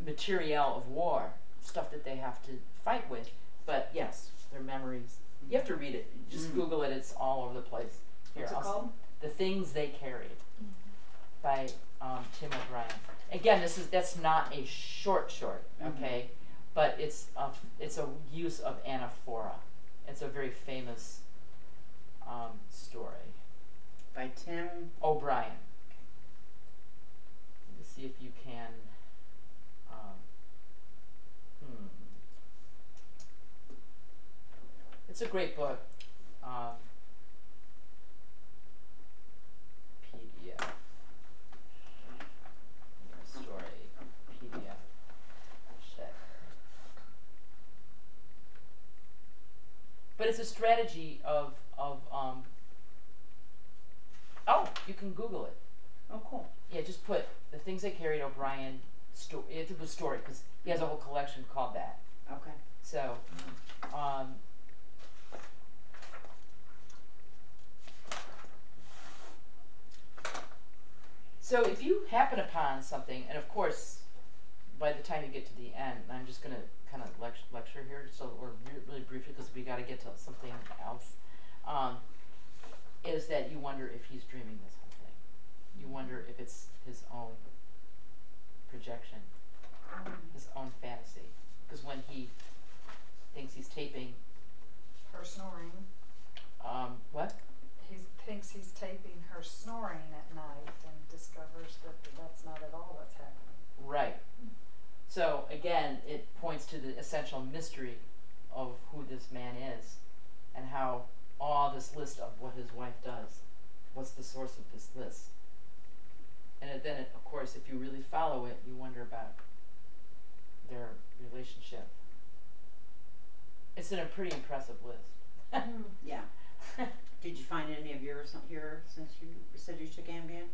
material of war, stuff that they have to fight with. But yes, their memories. You have to read it. Just Google it. It's all over the place. Here, What's it called? The Things They Carried by Tim O'Brien. Again, that's not a short, okay, but it's a use of anaphora. It's a very famous story By Tim O'Brien. Let's see if you can. It's a great book. PDF. Story. PDF. Shit. But it's a strategy of oh, you can Google it. Oh, cool. Yeah, just put The Things They Carried O'Brien it's a story, because he has a whole collection called that. Okay. So, so if you happen upon something, and of course, by the time you get to the end, I'm just going to kind of lecture here, so we're really briefly, because we got to get to something else, is that you wonder if he's dreaming this whole thing. You wonder if it's his own projection, his own fantasy. Because when he thinks he's taping Her snoring. What? He thinks he's taping her snoring at night and discovers that that's not at all what's happening. Right. So again, it points to the essential mystery of who this man is, and how all this list of what his wife does, what's the source of this list. And then, of course, if you really follow it, you wonder about their relationship. It's a pretty impressive list. Yeah. Did you find any of yours here since you said you took Ambien?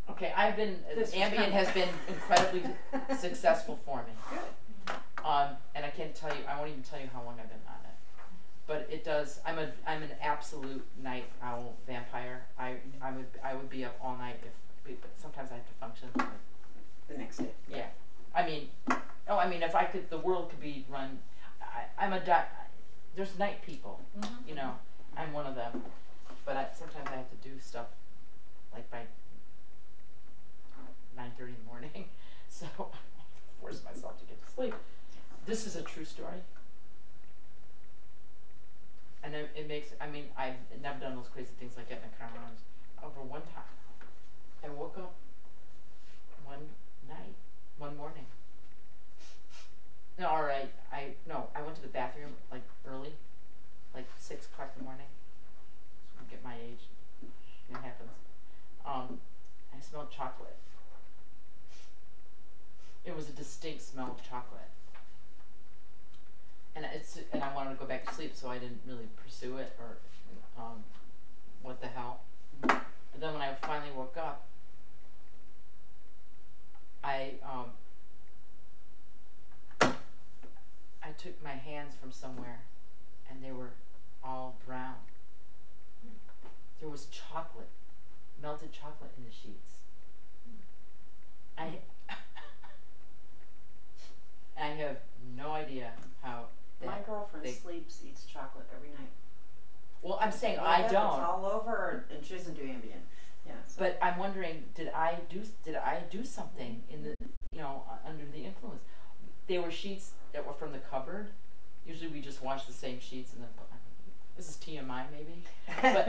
Okay, Ambien has been incredibly successful for me. Good. And I can't tell you, I won't even tell you how long I've been on it. But it does, I'm an absolute night owl vampire. I would be up all night but sometimes I have to function. The next day. Yeah. I mean, if I could, the world could be run, there's night people, you know, I'm one of them. But sometimes I have to do stuff like by 9:30 in the morning, so I force myself to get to sleep. This is a true story, and it makes. I've never done those crazy things like getting a car runs. Over one time, I woke up one morning. No, all right. I went to the bathroom like early, like 6 o'clock in the morning. So get my age. It happens. I smelled chocolate. It was a distinct smell of chocolate, and I wanted to go back to sleep, so I didn't really pursue it or what the hell. But then when I finally woke up, I took my hands from somewhere, and they were all brown. There was chocolate, melted chocolate in the sheets. I have no idea how. My girlfriend sleeps, eats chocolate every night. Well, I'm saying I don't. It's all over, and she doesn't do Ambien. Yeah. So. But I'm wondering, did I do something in the under the influence? They were sheets that were from the cupboard. Usually we just wash the same sheets and then this is TMI maybe. But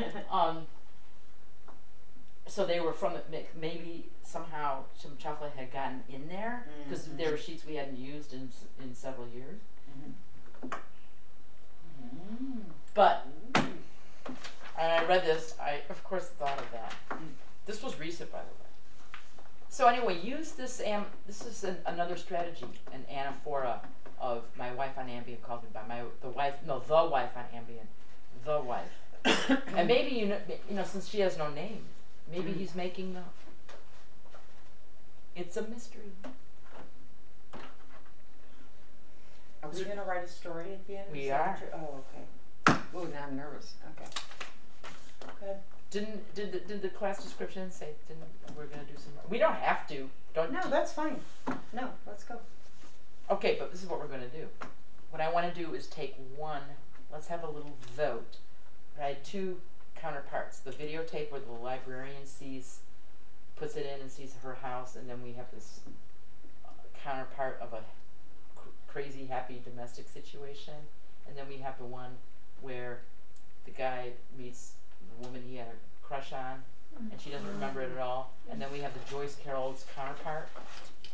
so they were from maybe somehow some chocolate had gotten in there because there were sheets we hadn't used in several years. But I read this. I of course thought of that. This was recent, by the way. So anyway, use this. This is another strategy, an anaphora of my wife on Ambien called me by the wife on Ambien, the wife. And maybe you know since she has no name, maybe he's making the. It's a mystery. Are we going to write a story at the end? We are. Oh, okay. Oh, now I'm nervous. Okay. Good. Did the class description say we're gonna do some? We don't have to. No, that's fine. No, let's go. Okay, but this is what we're gonna do. What I want to do is take one. Let's have a little vote. I had two counterparts: the videotape where the librarian puts it in and sees her house, and then we have this counterpart of a crazy happy domestic situation, and then we have the one where the guy meets the woman he had a crush on, and she doesn't remember it at all, and then we have the Joyce Carol's counterpart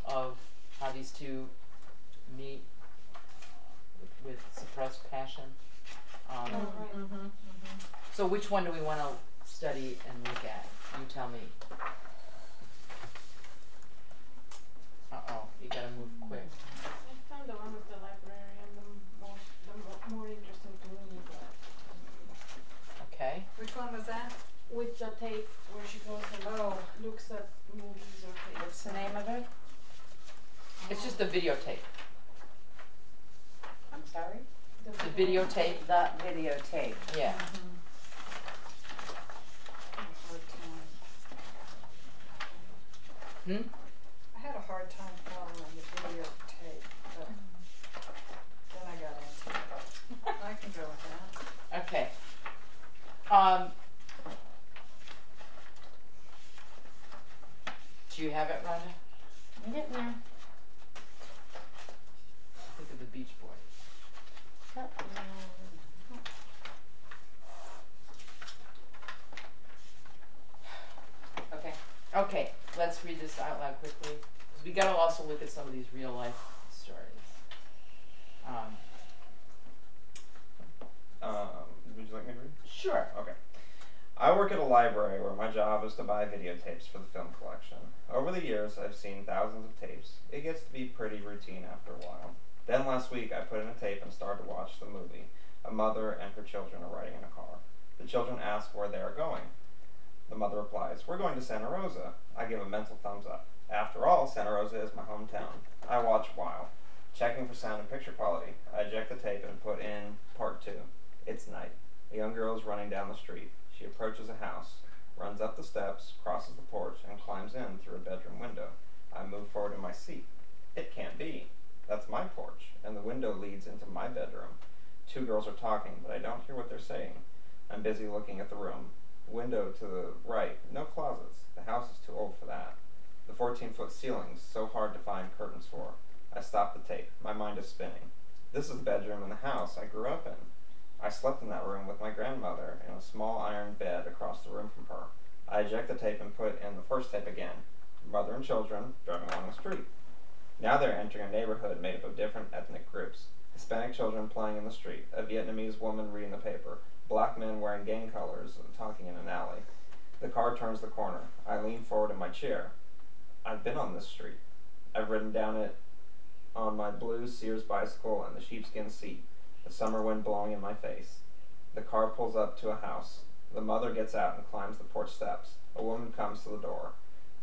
of how these two meet with suppressed passion. So which one do we want to study and look at? You tell me. You gotta move quick. I found the one with the librarian the more interesting to me. But Okay. Which one was that? with the tape where she goes and looks at movies or tapes. What's the name of it? It's just the videotape. I'm sorry? The videotape. The videotape. Yeah. I had a hard time following the videotape, but then I got into it. I can go with that. Okay. Do you have it, Rhonda? I'm getting there. Think of the Beach Boys. Okay. Okay, let's read this out loud quickly, because we gotta also look at some of these real life stories. Would you like me to read? Sure. Okay. I work at a library where my job is to buy videotapes for the film collection. Over the years, I've seen thousands of tapes. It gets to be pretty routine after a while. Then last week, I put in a tape and started to watch the movie. A mother and her children are riding in a car. The children ask where they are going. The mother replies, "We're going to Santa Rosa." I give a mental thumbs up. After all, Santa Rosa is my hometown. I watch a while, checking for sound and picture quality. I eject the tape and put in part 2. It's night. A young girl is running down the street. She approaches a house, runs up the steps, crosses the porch, and climbs in through a bedroom window. I move forward in my seat. It can't be. That's my porch, and the window leads into my bedroom. 2 girls are talking, but I don't hear what they're saying. I'm busy looking at the room. Window to the right, no closets. The house is too old for that. The 14-foot ceiling's so hard to find curtains for. I stop the tape. My mind is spinning. This is the bedroom in the house I grew up in. I slept in that room with my grandmother in a small iron bed across the room from her. I eject the tape and put in the first tape again. Mother and children driving along the street. Now they're entering a neighborhood made up of different ethnic groups. Hispanic children playing in the street, a Vietnamese woman reading the paper, black men wearing gang colors and talking in an alley. The car turns the corner. I lean forward in my chair. I've been on this street. I've ridden down it on my blue Sears bicycle and the sheepskin seat, the summer wind blowing in my face. The car pulls up to a house. The mother gets out and climbs the porch steps. A woman comes to the door.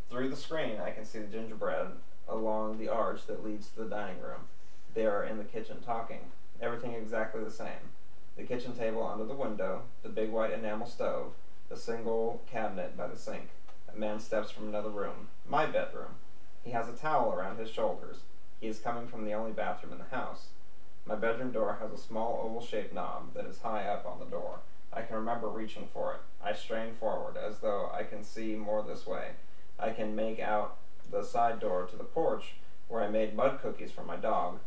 Through the screen, I can see the gingerbread along the arch that leads to the dining room. They are in the kitchen talking. Everything exactly the same. The kitchen table under the window, the big white enamel stove, the single cabinet by the sink. A man steps from another room. My bedroom. He has a towel around his shoulders. He is coming from the only bathroom in the house. My bedroom door has a small oval-shaped knob that is high up on the door. I can remember reaching for it. I strain forward, as though I can see more this way. I can make out the side door to the porch, where I made mud cookies for my dog.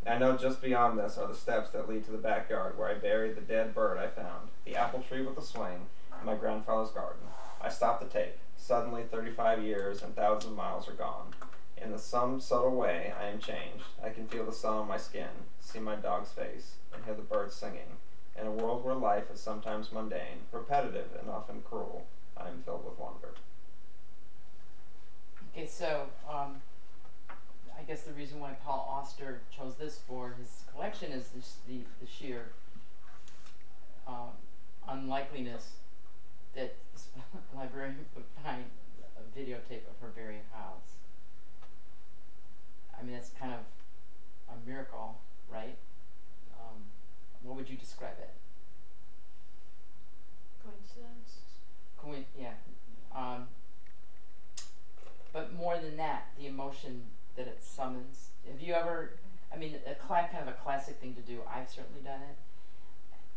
I know just beyond this are the steps that lead to the backyard, where I buried the dead bird I found, the apple tree with the swing, and my grandfather's garden. I stop the tape. Suddenly, 35 years and thousands of miles are gone. In some subtle way, I am changed. I can feel the sun on my skin, see my dog's face, and hear the birds singing. In a world where life is sometimes mundane, repetitive, and often cruel, I am filled with wonder. Okay, so I guess the reason why Paul Auster chose this for his collection is the sheer unlikeliness that this librarian would find a videotape of her very house. I mean, that's kind of a miracle, right? What would you describe it? Coincidence? classic thing to do, I've certainly done it,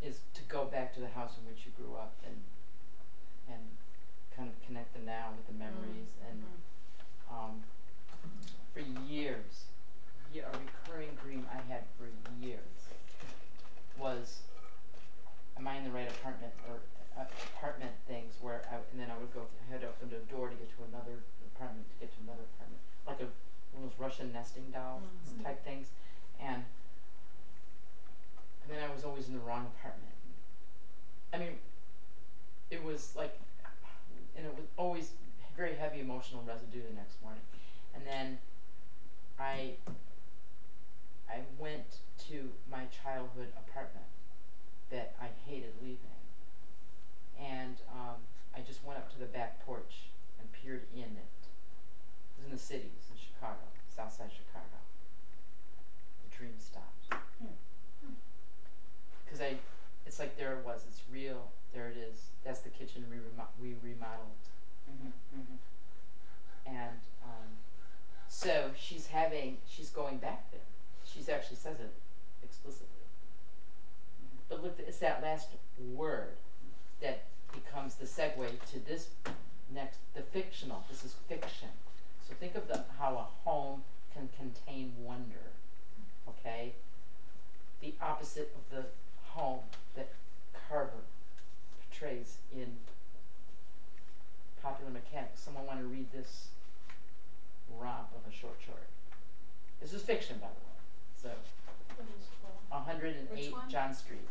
is to go back to the house in which you grew up and kind of connect them now with the memories. And for years, a recurring dream I had for years was, am I in the right apartment, or apartment things where and then I would head up into a door to get to another apartment, like one of those Russian nesting dolls type things, and then I was always in the wrong apartment. I mean, it was like, and it was always very heavy emotional residue the next morning. And then I went to my childhood apartment that I hated leaving. And I just went up to the back porch and peered in it. It was in the cities, in Chicago, South Side Chicago. The dream stopped. Because it's like there it was, it's real, there it is. That's the kitchen we remodeled. And so she's going back there. She's actually says it explicitly. But look, it's that last word that becomes the segue to this next, the fictional. This is fiction. So think of how a home can contain wonder, okay? The opposite of the home that Carver portrays in Popular Mechanics. Someone want to read this romp of a short story? This is fiction, by the way. So, 108 John Street.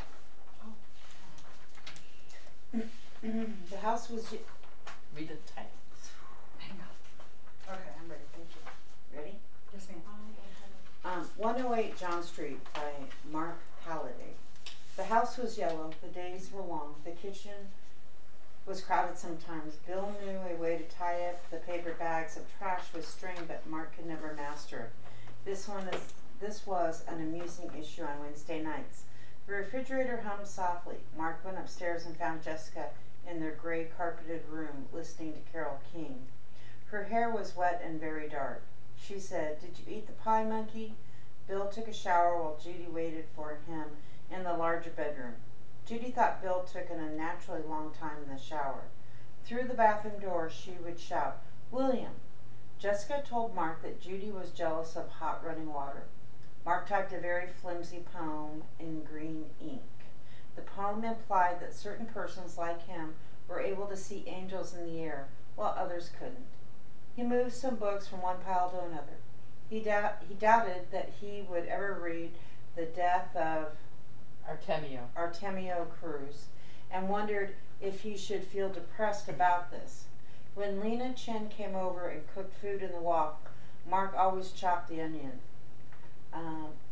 The house was... Read the title. Hang on. Okay, I'm ready. Thank you. Ready? Yes, ma'am. 108 John Street by Mark Halliday. The house was yellow. The days were long. The kitchen was crowded sometimes. Bill knew a way to tie up the paper bags of trash with string, but Mark could never master it. This was an amusing issue on Wednesday nights. The refrigerator hummed softly. Mark went upstairs and found Jessica in their gray carpeted room listening to Carole King. Her hair was wet and very dark. She said, "Did you eat the pie, monkey?" Bill took a shower while Judy waited for him in the larger bedroom. Judy thought Bill took an unnaturally long time in the shower. Through the bathroom door, she would shout, "William!" Jessica told Mark that Judy was jealous of hot running water. Mark typed a very flimsy poem in green ink. The poem implied that certain persons like him were able to see angels in the air, while others couldn't. He moved some books from one pile to another. He doubted that he would ever read The Death of Artemio Cruz, and wondered if he should feel depressed about this. When Lena Chen came over and cooked food in the wok, Mark always chopped the onion.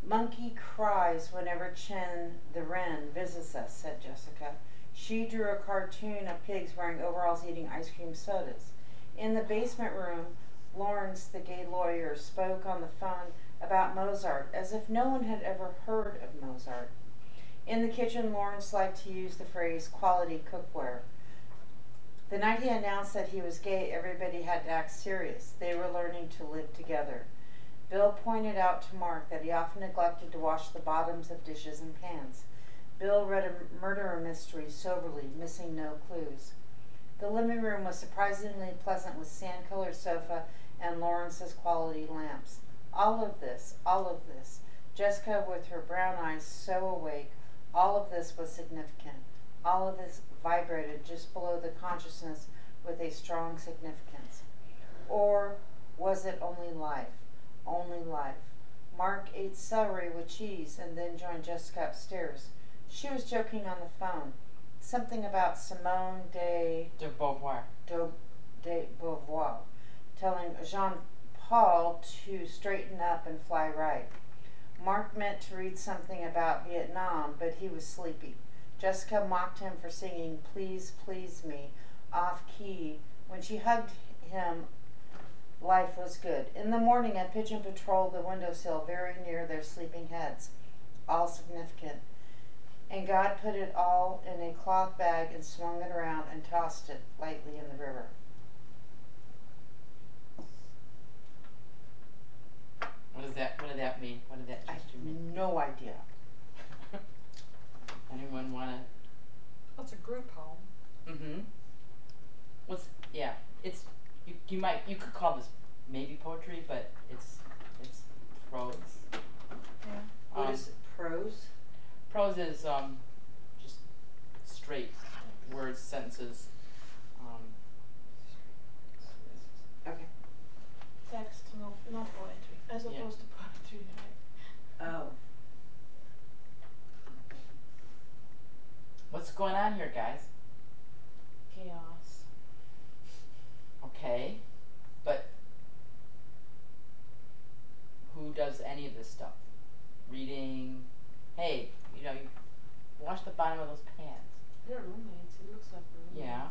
Monkey cries whenever Chen the wren visits us, said Jessica. She drew a cartoon of pigs wearing overalls eating ice cream sodas. In the basement room, Lawrence, the gay lawyer, spoke on the phone about Mozart, as if no one had ever heard of Mozart. In the kitchen, Lawrence liked to use the phrase quality cookware. The night he announced that he was gay, everybody had to act serious. They were learning to live together. Bill pointed out to Mark that he often neglected to wash the bottoms of dishes and pans. Bill read a murder mystery soberly, missing no clues. The living room was surprisingly pleasant with sand-colored sofa and Lawrence's quality lamps. All of this, Jessica with her brown eyes so awake, all of this was significant. All of this vibrated just below the consciousness with a strong significance. Or was it only life? Only life. Mark ate celery with cheese and then joined Jessica upstairs. She was joking on the phone. Something about Simone de Beauvoir, telling Jean-Paul to straighten up and fly right. Mark meant to read something about Vietnam, but he was sleepy. Jessica mocked him for singing Please Please Me off key. When she hugged him, life was good. In the morning, a pigeon patrolled the windowsill very near their sleeping heads. All significant. And God put it all in a cloth bag and swung it around and tossed it lightly in the river. What did that mean? What did that I gesture mean? have no idea. Anyone wanna? Well, it's a group home. Mm-hmm. It's you could call this maybe poetry, but it's prose. Yeah. What is prose? Prose is just straight words, sentences. Okay. Text, no poetry, as Yeah. opposed to poetry, right? Oh. What's going on here, guys? Chaos. Okay, but who does any of this stuff? Reading. Hey, you wash the bottom of those pans. They're roommates. It looks like roommates. Yeah.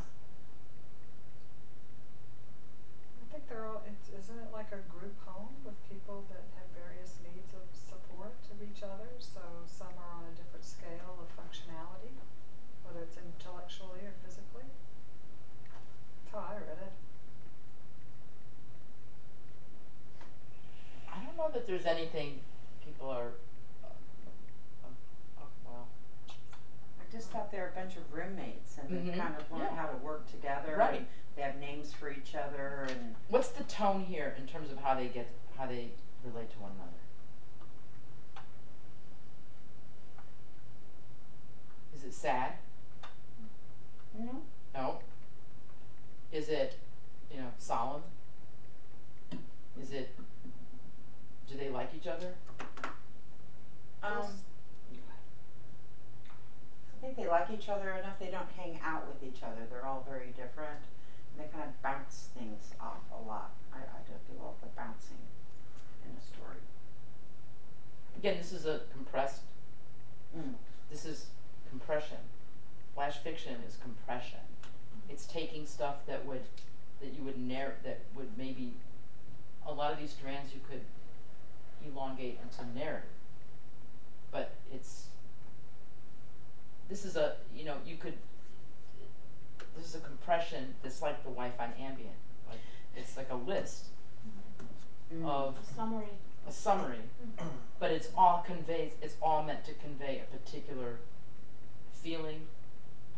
I think they're all, isn't it like a group home with people that have various needs of support of each other? So some are on a different scale of functionality, whether it's intellectually or physically. That's how I read it. I don't know that there's anything people are. Well. I just thought they were a bunch of roommates and they kind of learn how to work together. Right. And they have names for each other and. What's the tone here in terms of how they relate to one another? Is it sad? No. No. Is it, solemn? Is it? Do they like each other? I think they like each other enough. They don't hang out with each other. They're all very different. And they kind of bounce things off a lot. I do all the bouncing in the story. Again, this is a compressed. This is compression. Flash fiction is compression. It's taking stuff that you would narrate, that would maybe, a lot of these strands you could elongate into narrative. But this is a compression that's like the wife on Ambient. Like it's like a list of A summary. but it's all meant to convey a particular feeling,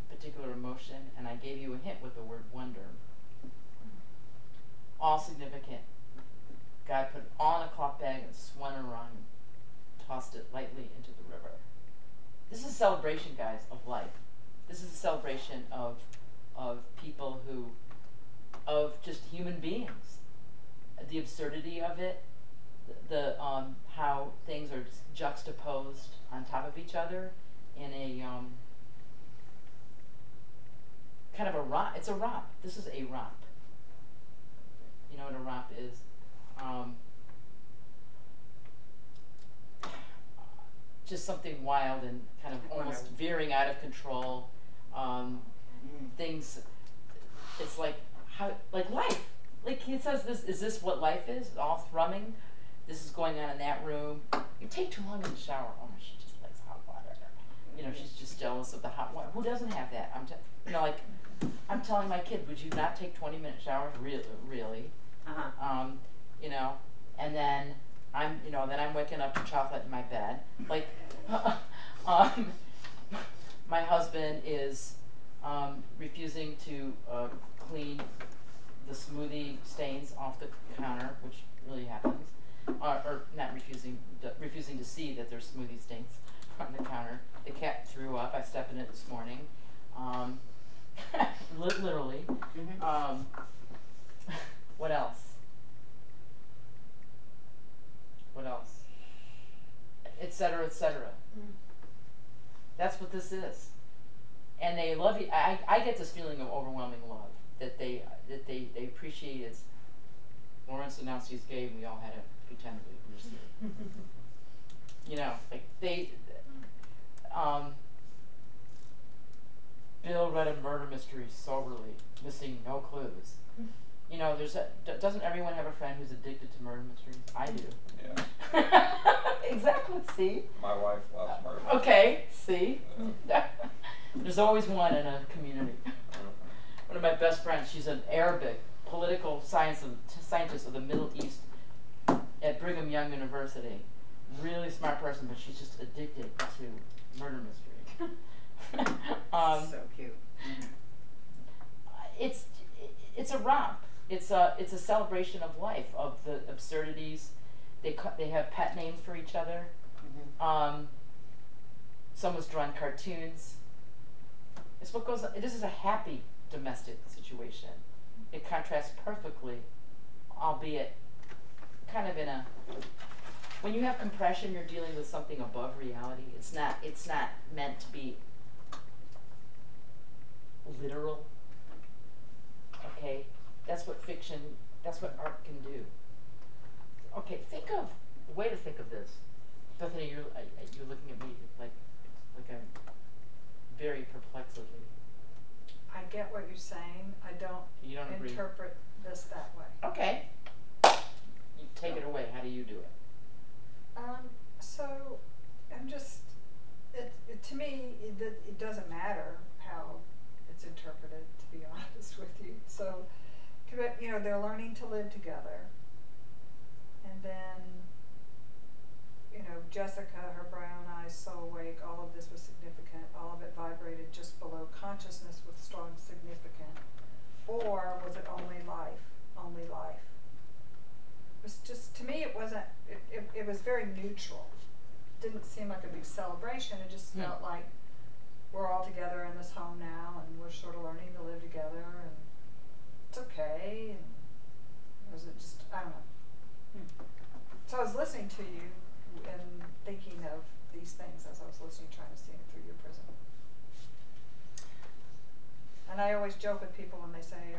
a particular emotion, and I gave you a hint with the word wonder. All significant. God put it all in a cloth bag and swung it around and tossed it lightly into the river. This is a celebration, guys, of life. This is a celebration of people of just human beings. The absurdity of it, the how things are juxtaposed on top of each other in a kind of a romp. It's a romp. This is a romp. You know what a romp is? Just something wild and kind of almost veering out of control. Things. It's like life. Like he says, is this what life is? All thrumming. This is going on in that room. You take too long in the shower. Oh, she just likes hot water. She's just jealous of the hot water. Who doesn't have that? I'm telling my kid, would you not take 20-minute showers? Really? And then I'm waking up to chocolate in my bed. Like, my husband is refusing to clean the smoothie stains off the counter, which really happens, or not refusing to see that there's smoothie stains on the counter. The cat threw up. I stepped in it this morning. Literally. What else? Et cetera, et cetera. That's what this is. And they love you. I get this feeling of overwhelming love that they appreciate it. Lawrence announced he's gay, and we all had to pretend we were like they. Bill read a murder mystery soberly, missing no clues. Doesn't everyone have a friend who's addicted to murder mysteries? I do. Yeah. Exactly. See. My wife loves murder. Okay. See. There's always one in a community. One of my best friends. She's an Arabic political scientist of the Middle East at Brigham Young University. Really smart person, but she's just addicted to murder mystery. it's a celebration of life, of the absurdities. They have pet names for each other. Someone's drawn cartoons. It's what goes. This is a happy domestic situation. It contrasts perfectly, albeit kind of in a. When you have compression, you're dealing with something above reality. It's not meant to be literal. Okay, that's what fiction. That's what art can do. Okay, think of a way to think of this. Bethany, you're looking at me like I'm very perplexedly. I get what you're saying. I don't interpret this that way. Okay. You take it away. How do you do it? So I'm just, to me, it doesn't matter how it's interpreted, to be honest with you. So, you know, they're learning to live together. And then, you know, Jessica, her brown eyes so awake, all of this was significant, all of it vibrated just below consciousness with strong significant. Or was it only life? Only life. It was just, to me, it wasn't, it was very neutral. It didn't seem like a big celebration. It just felt like we're all together in this home now and we're sort of learning to live together and it's okay. And was it just, I don't know. So I was listening to you and thinking of these things as I was listening, trying to see it through your prism. And I always joke with people when they say,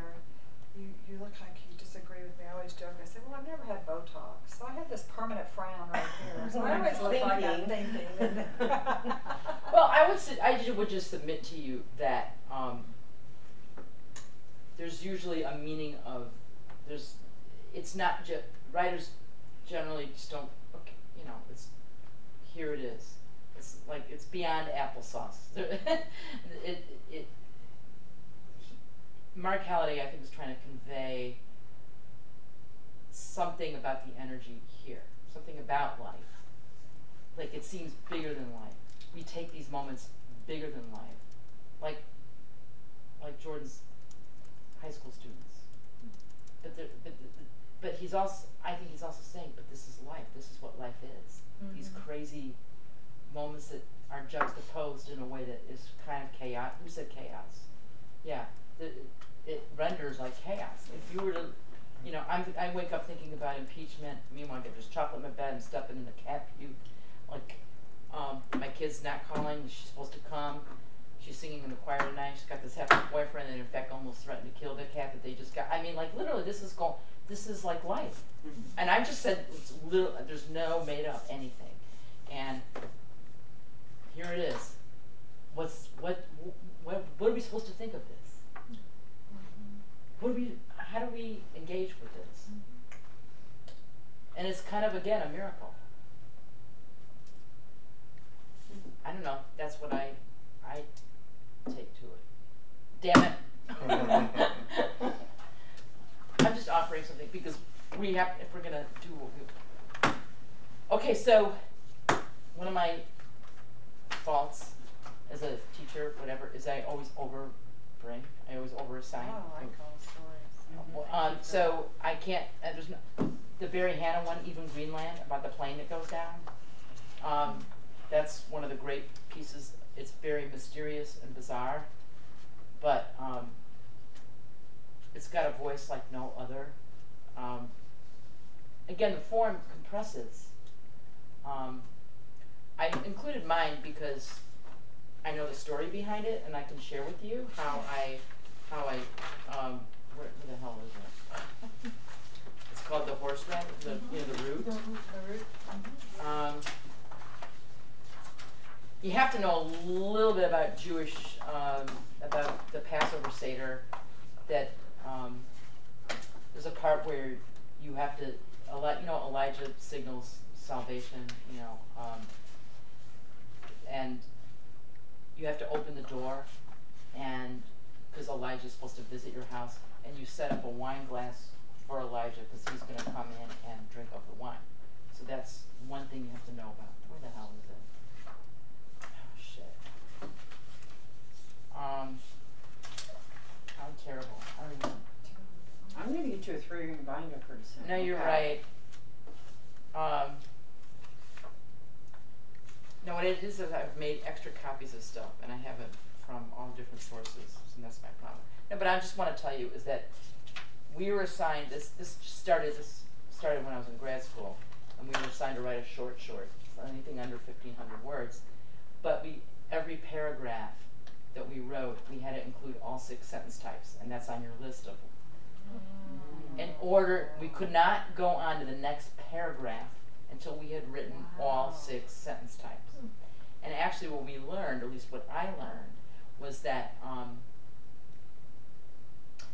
you look like you disagree with me. I always joke. I say, well, I've never had Botox, so I have this permanent frown right here. So I always look like I'm thinking. Well, I would just submit to you that there's usually a meaning of it's not just writers generally just don't. Okay, you know, here it is. It's like it's beyond applesauce. Mark Halliday, I think, is trying to convey something about the energy here, something about life. Like it seems bigger than life. We take these moments bigger than life, like Jordan's high school students. But he's also, I think he's also saying, but this is life. This is what life is. These crazy moments that are juxtaposed in a way that is kind of chaos. Who said chaos? Yeah. It renders like chaos. If you were to, you know, I wake up thinking about impeachment. Meanwhile, I get this chocolate in my bed and stuff it in the cat puke. Like, my kid's not calling. She's supposed to come. She's singing in the choir tonight. She's got this happy boyfriend and in fact almost threatened to kill the cat that they just got. I mean, like literally, this is like life. And I've just said there's no made up anything. And here it is. What are we supposed to think of this? How do we engage with this? And it's kind of, again, a miracle. I don't know. That's what I take to it. Damn it. I'm just offering something because we have, if we're going to do what we... Okay, so one of my faults as a teacher, whatever, is I always overbring. I always overassign. Oh, I call stories. So I can't, there's no, the Barry Hannah one, Even Greenland, about the plane that goes down. That's one of the great pieces. It's very mysterious and bizarre, but it's got a voice like no other. Again, the form compresses. I included mine because I know the story behind it, and I can share with you how I where the hell is it? It's called The Horse Radish, the root. The root. You have to know a little bit about Jewish, about the Passover Seder. That there's a part where you have to, Elijah signals salvation, and you have to open the door, and because Elijah's supposed to visit your house, and you set up a wine glass for Elijah because he's going to come in and drink of the wine. So that's one thing you have to know about. Where the hell is it? Oh, shit. I'm terrible. I don't even know. I'm going to get to a 3-ring binder pretty soon. No, you're Okay. right. No, what it is I've made extra copies of stuff, and I have it from all different sources, and that's my problem. No, but I just want to tell you is that we were assigned this started when I was in grad school, and we were assigned to write a short, anything under 1,500 words. But every paragraph that we wrote, we had to include all 6 sentence types, and that's on your list of them. In order, we could not go on to the next paragraph until we had written all 6 sentence types. And actually what we learned, or at least what I learned, was that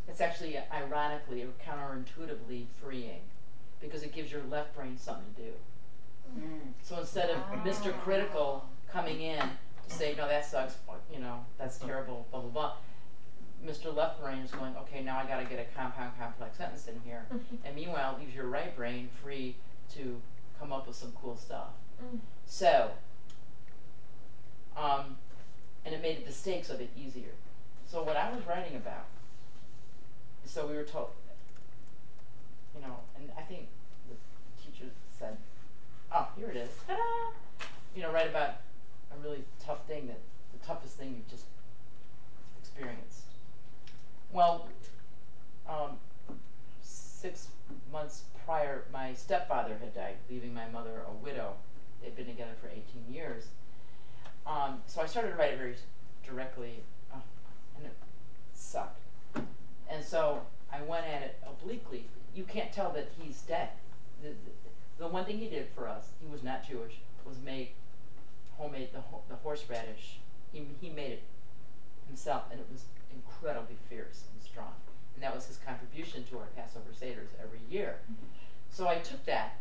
it's actually ironically or counterintuitively freeing, because it gives your left brain something to do. So instead of Mr. Critical coming in to say, no, that sucks, you know, that's terrible, blah, blah, blah, Mr. Left Brain is going, okay, now I got to get a compound, complex sentence in here. And meanwhile, leaves your right brain free to come up with some cool stuff. So, and it made the mistakes of it easier. So what I was writing about, so we were told, you know, and I think the teacher said, oh, here it is, ta-da! You know, write about a really tough thing, the toughest thing you've just experienced. Well, 6 months prior, my stepfather had died, leaving my mother a widow. They'd been together for 18 years. So I started to write it very directly, and it sucked. And so I went at it obliquely. You can't tell that he's dead. The one thing he did for us, he was not Jewish, was make homemade the horseradish. He made it himself, and it was incredibly fierce and strong. And that was his contribution to our Passover Seders every year. So I took that,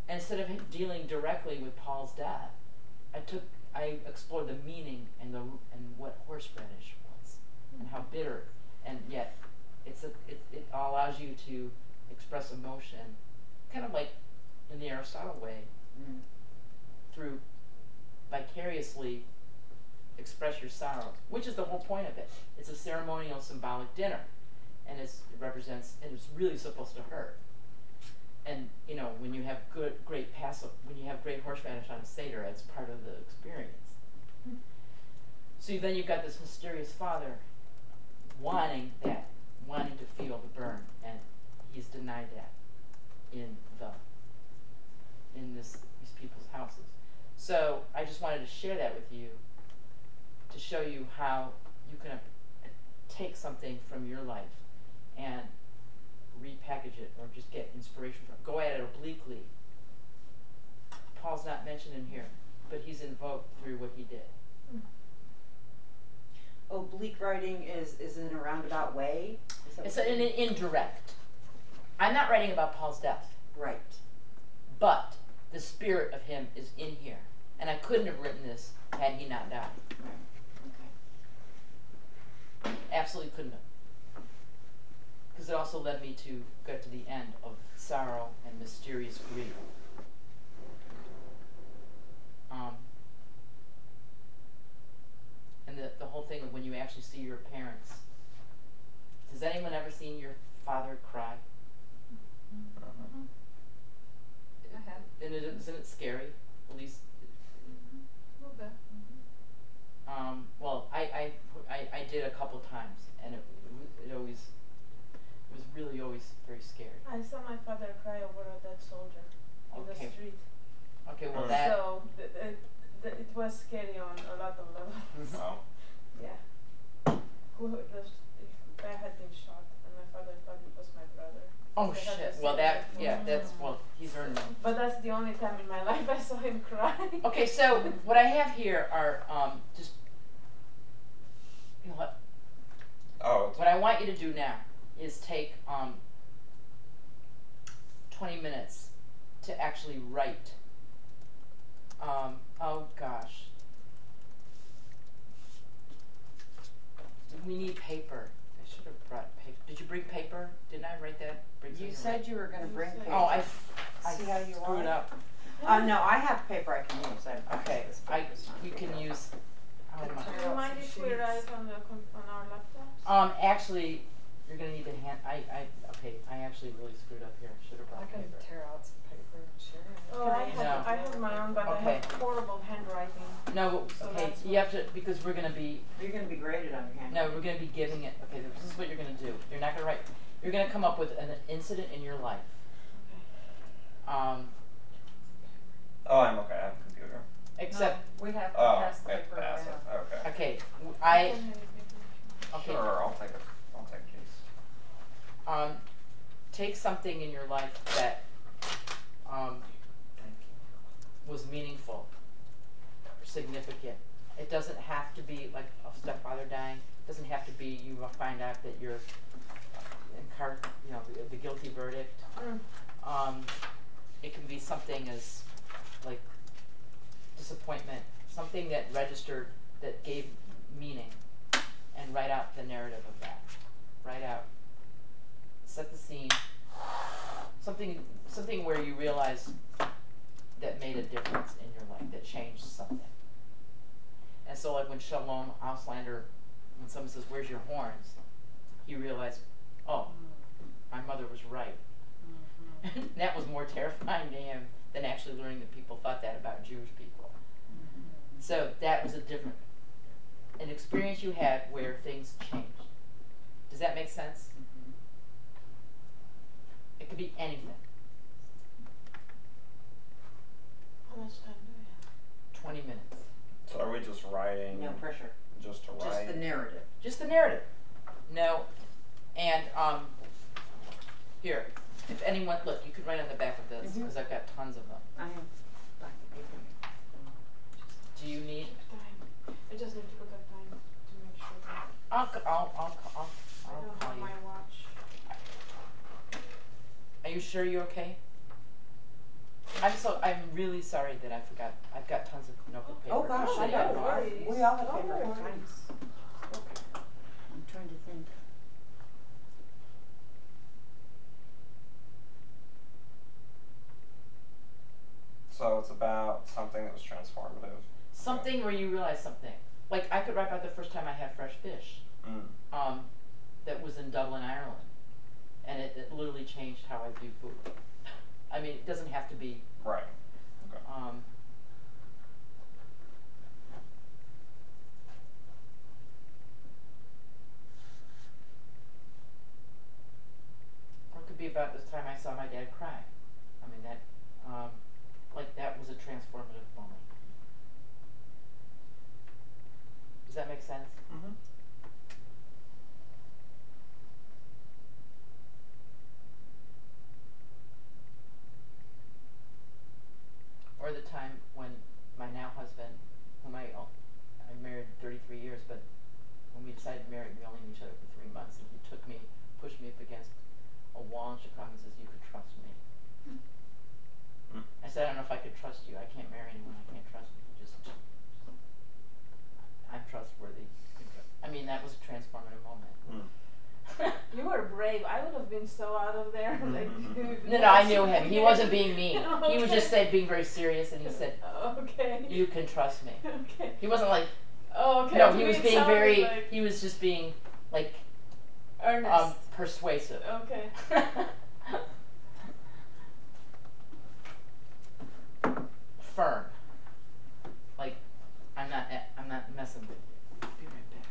and instead of dealing directly with Paul's death, I explored the meaning and what horseradish was, and how bitter, and yet it allows you to express emotion, kind of like in the Aristotle way, through vicariously express your sorrows, which is the whole point of it. It's a ceremonial, symbolic dinner, and it represents, and it's really supposed to hurt. And you know, when you have great horseradish on a Seder, it's part of the experience. So then you've got this mysterious father wanting to feel the burn, and he's denied that in these people's houses. So I just wanted to share that with you, to show you how you can take something from your life and repackage it, or just get inspiration from it. Go at it obliquely. Paul's not mentioned in here, but he's invoked through what he did. Oblique writing is in a roundabout way? It's an indirect. I'm not writing about Paul's death. Right. But the spirit of him is in here. And I couldn't have written this had he not died. Right. Okay. Absolutely couldn't have. Because it also led me to get to the end of sorrow and mysterious grief. And the whole thing of when you actually see your parents. Has anyone ever seen your father cry? I have. And isn't it scary? At least. A little bit. Well, I did a couple times, and it was really always very scary. I saw my father cry over a dead soldier in the street. Okay, well that. So it was scary on a lot of levels. Wow. Yeah. The guy had been shot, and my father thought it was my brother. Oh They had shit! the Well, same that's he's earned it. But that's the only time in my life I saw him cry. Okay, so what I have here are just, you know what? Oh. What I want you to do now is take 20 minutes to actually write. Oh gosh. We need paper. I should have brought paper. Did you bring paper? Didn't I write that? You said you were going to bring paper. Oh, I See how you screwed are? up. No, I have paper I can use. Okay, you can use. Oh my. Do you mind if we write on our laptops? Actually, you're gonna need to hand. Okay, Okay, I actually really screwed up here. Should have I brought can paper. tear out some paper and share it. Oh, I have my own, but I Okay. have horrible handwriting. No, So okay, that's you have to, because we're gonna be, You're going to be graded on your hand. no, we're gonna be giving it, okay, this is what you're gonna do. You're not gonna write, you're gonna come up with an incident in your life. Oh, I'm okay. I have a computer. Except, We have to Oh, pass the okay, paper pass it. around. Okay. okay, I can have your paper. okay, Sure, I'll take a piece. take something in your life that, was meaningful, significant. It doesn't have to be like a stepfather dying. It doesn't have to be you find out that you're the guilty verdict. It can be something as like disappointment, something that registered, that gave meaning, and write out the narrative of that. Write out, set the scene. Something where you realize that made a difference in your life, that changed something. And so like when Shalom Auslander, when someone says, "Where's your horns?" you realize, oh, my mother was right. And that was more terrifying to him than actually learning that people thought that about Jewish people. So that was an experience you had where things changed. Does that make sense? It could be anything. How much time do we have? 20 minutes. So are we just writing? No pressure. Just to Just write. the narrative. Just the narrative. No. And here, if anyone, look, you could write on the back of this because I've got tons of them. I have black paper. Do you need? Time. I just need to look at time to make sure that I'll I call don't have you. my watch. Are you sure you're okay? I'm really sorry that I forgot. I've got tons of notebook paper. Oh gosh, I sitting on know. the bar. We all have No paper. worries. I'm trying to think. So it's about something that was transformative. Something where you realize something. Like I could write about the first time I had fresh fish. That was in Dublin, Ireland, and it literally changed how I view food. I mean, it doesn't have to be. Right. Okay. Or it could be about the time I saw my dad cry. I mean, that, that was a transformative moment. Does that make sense? Mm-hmm. Or the time when my now husband, whom I married 33 years, but when we decided to marry, we only knew each other for 3 months, and he pushed me up against a wall in Chicago and says, "You could trust me." I said, "I don't know if I could trust you. I can't marry anyone. I can't trust you. I'm trustworthy." I mean, that was a transformative moment. You were brave. I would have been so out of there. Like, No, I knew him. He wasn't being mean. Okay. He was just being very serious, and he said, Okay. "You can trust me." Okay. He wasn't like, Okay. no, he was It being sounded very, like he was just being like, earnest. persuasive. Okay. Firm. Like, I'm not messing with you. I'll be right back.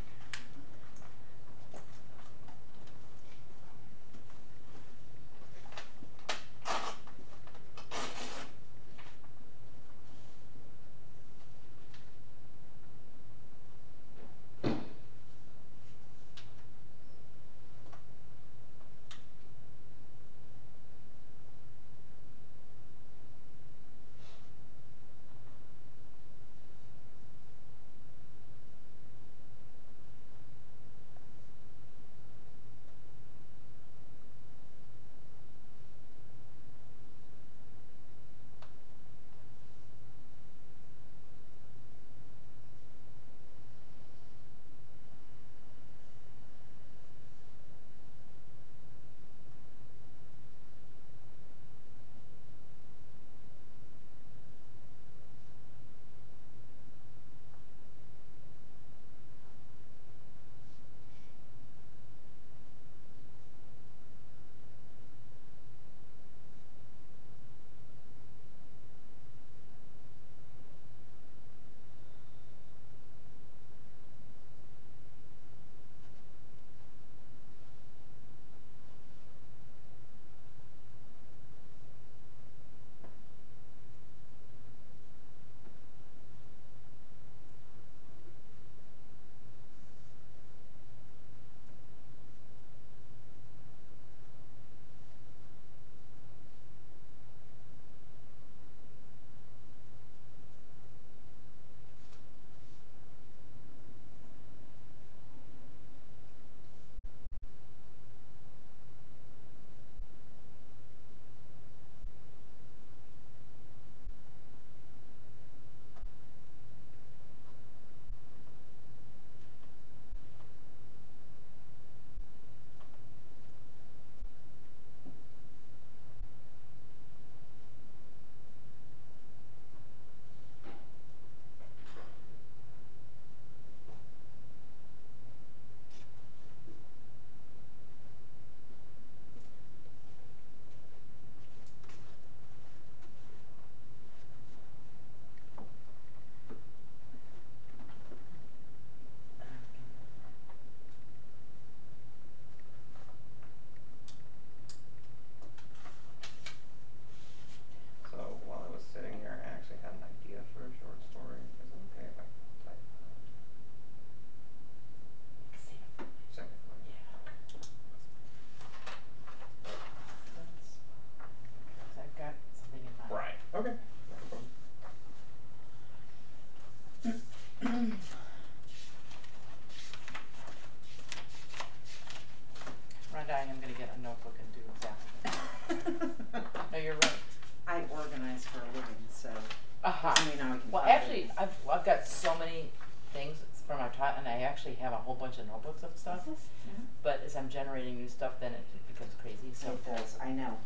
things from our and I actually have a whole bunch of notebooks of stuff. Yeah. But as I'm generating new stuff, then it becomes crazy. So It does. I know.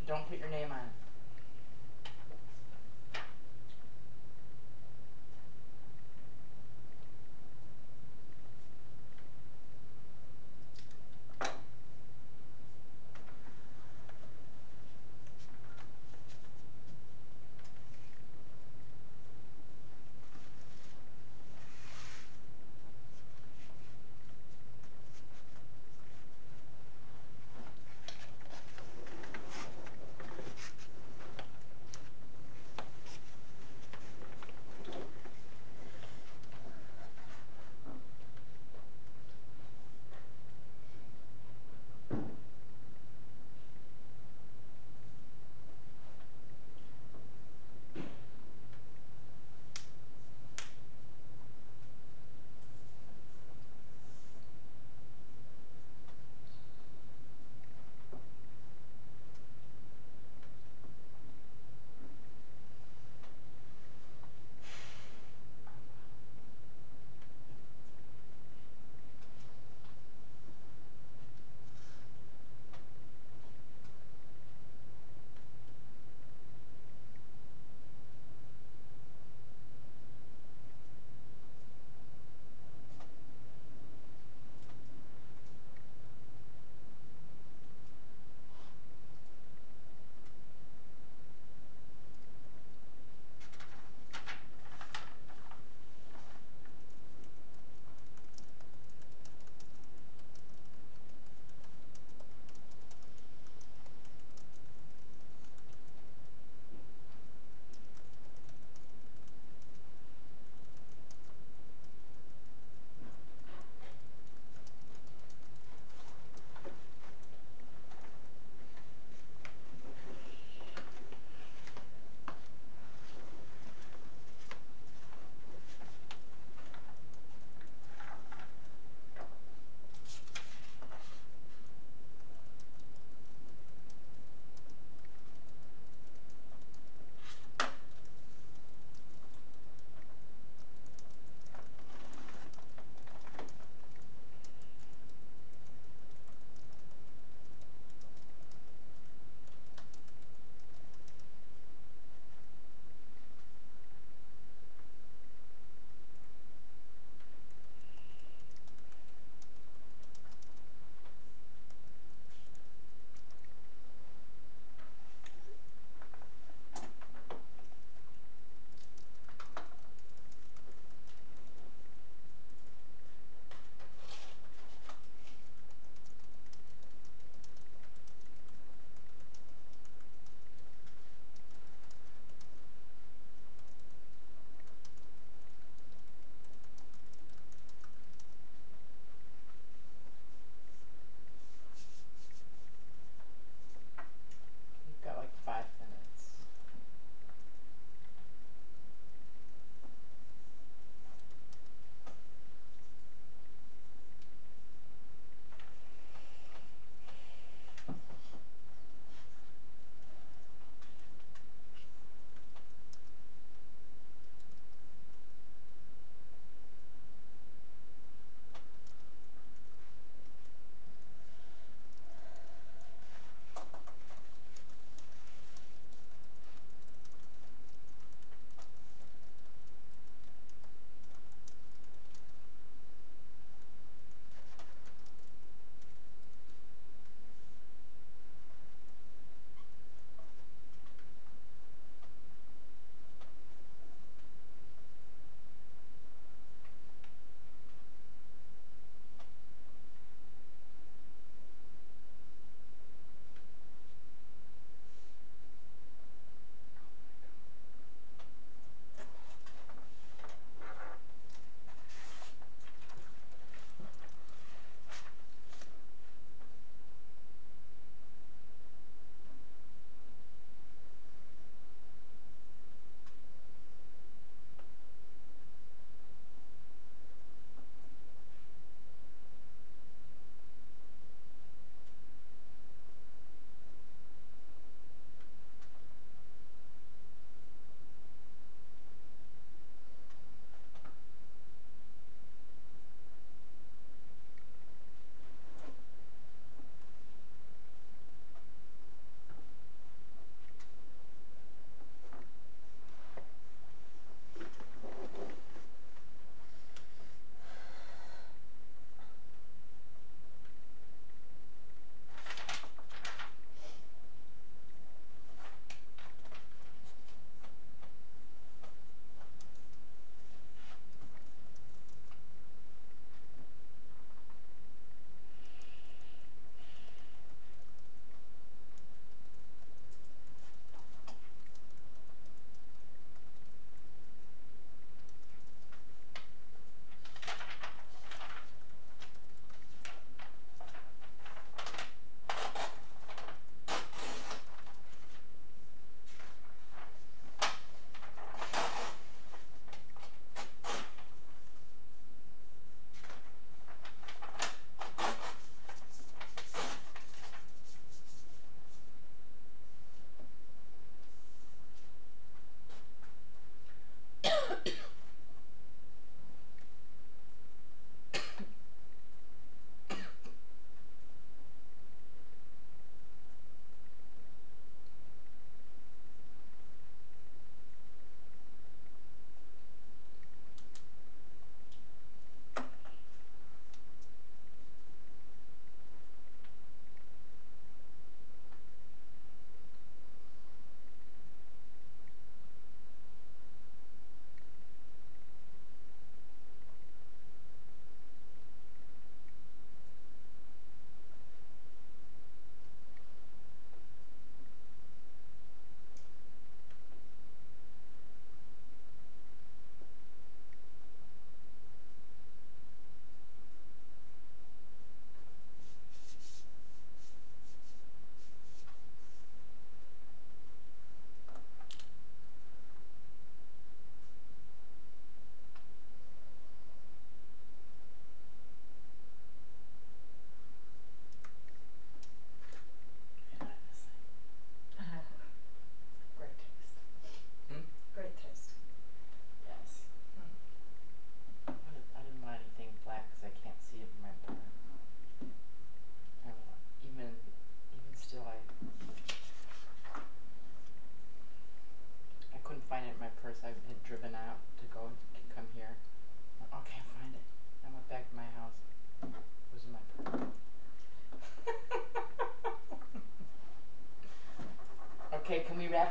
Don't put your name on it.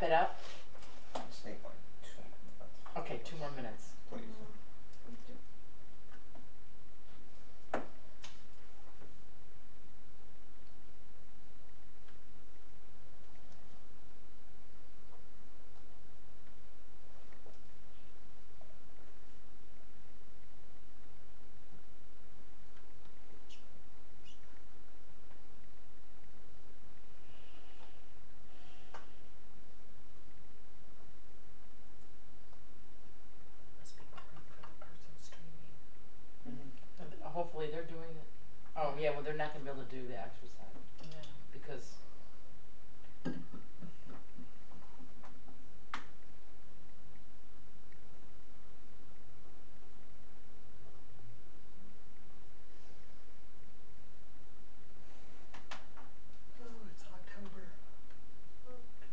it up? I just need like 2 minutes. Okay, 2 more minutes. Please. Must be boring for the person streaming. Hopefully they're doing it. Oh yeah, well they're not gonna be able to do the exercise Yeah. because Oh, it's October.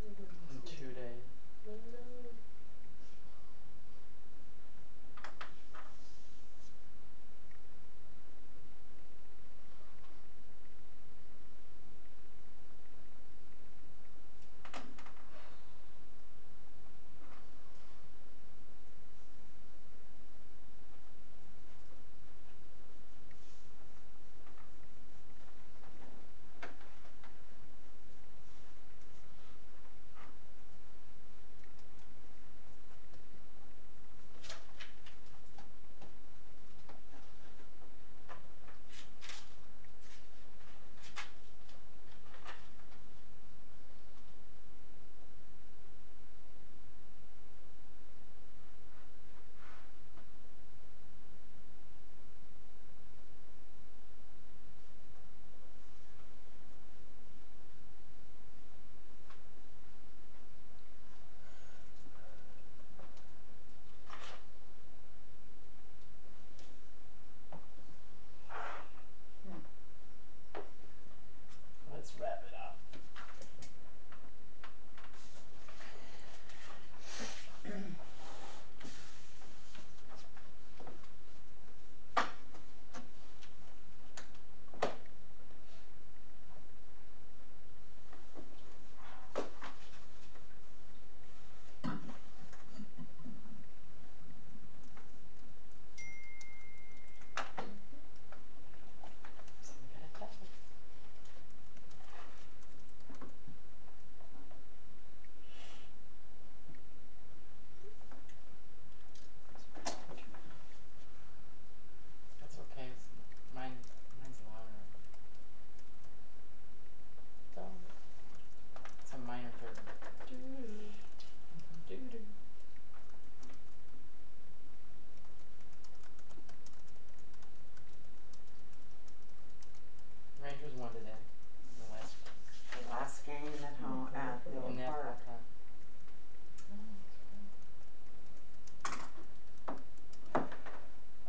in 2 days. Let's wrap it up. Someone got a text. That's okay. Mine's louder. It's a minor third. Doo-doo. Rangers won today. In the last The last game at home at the in old that park.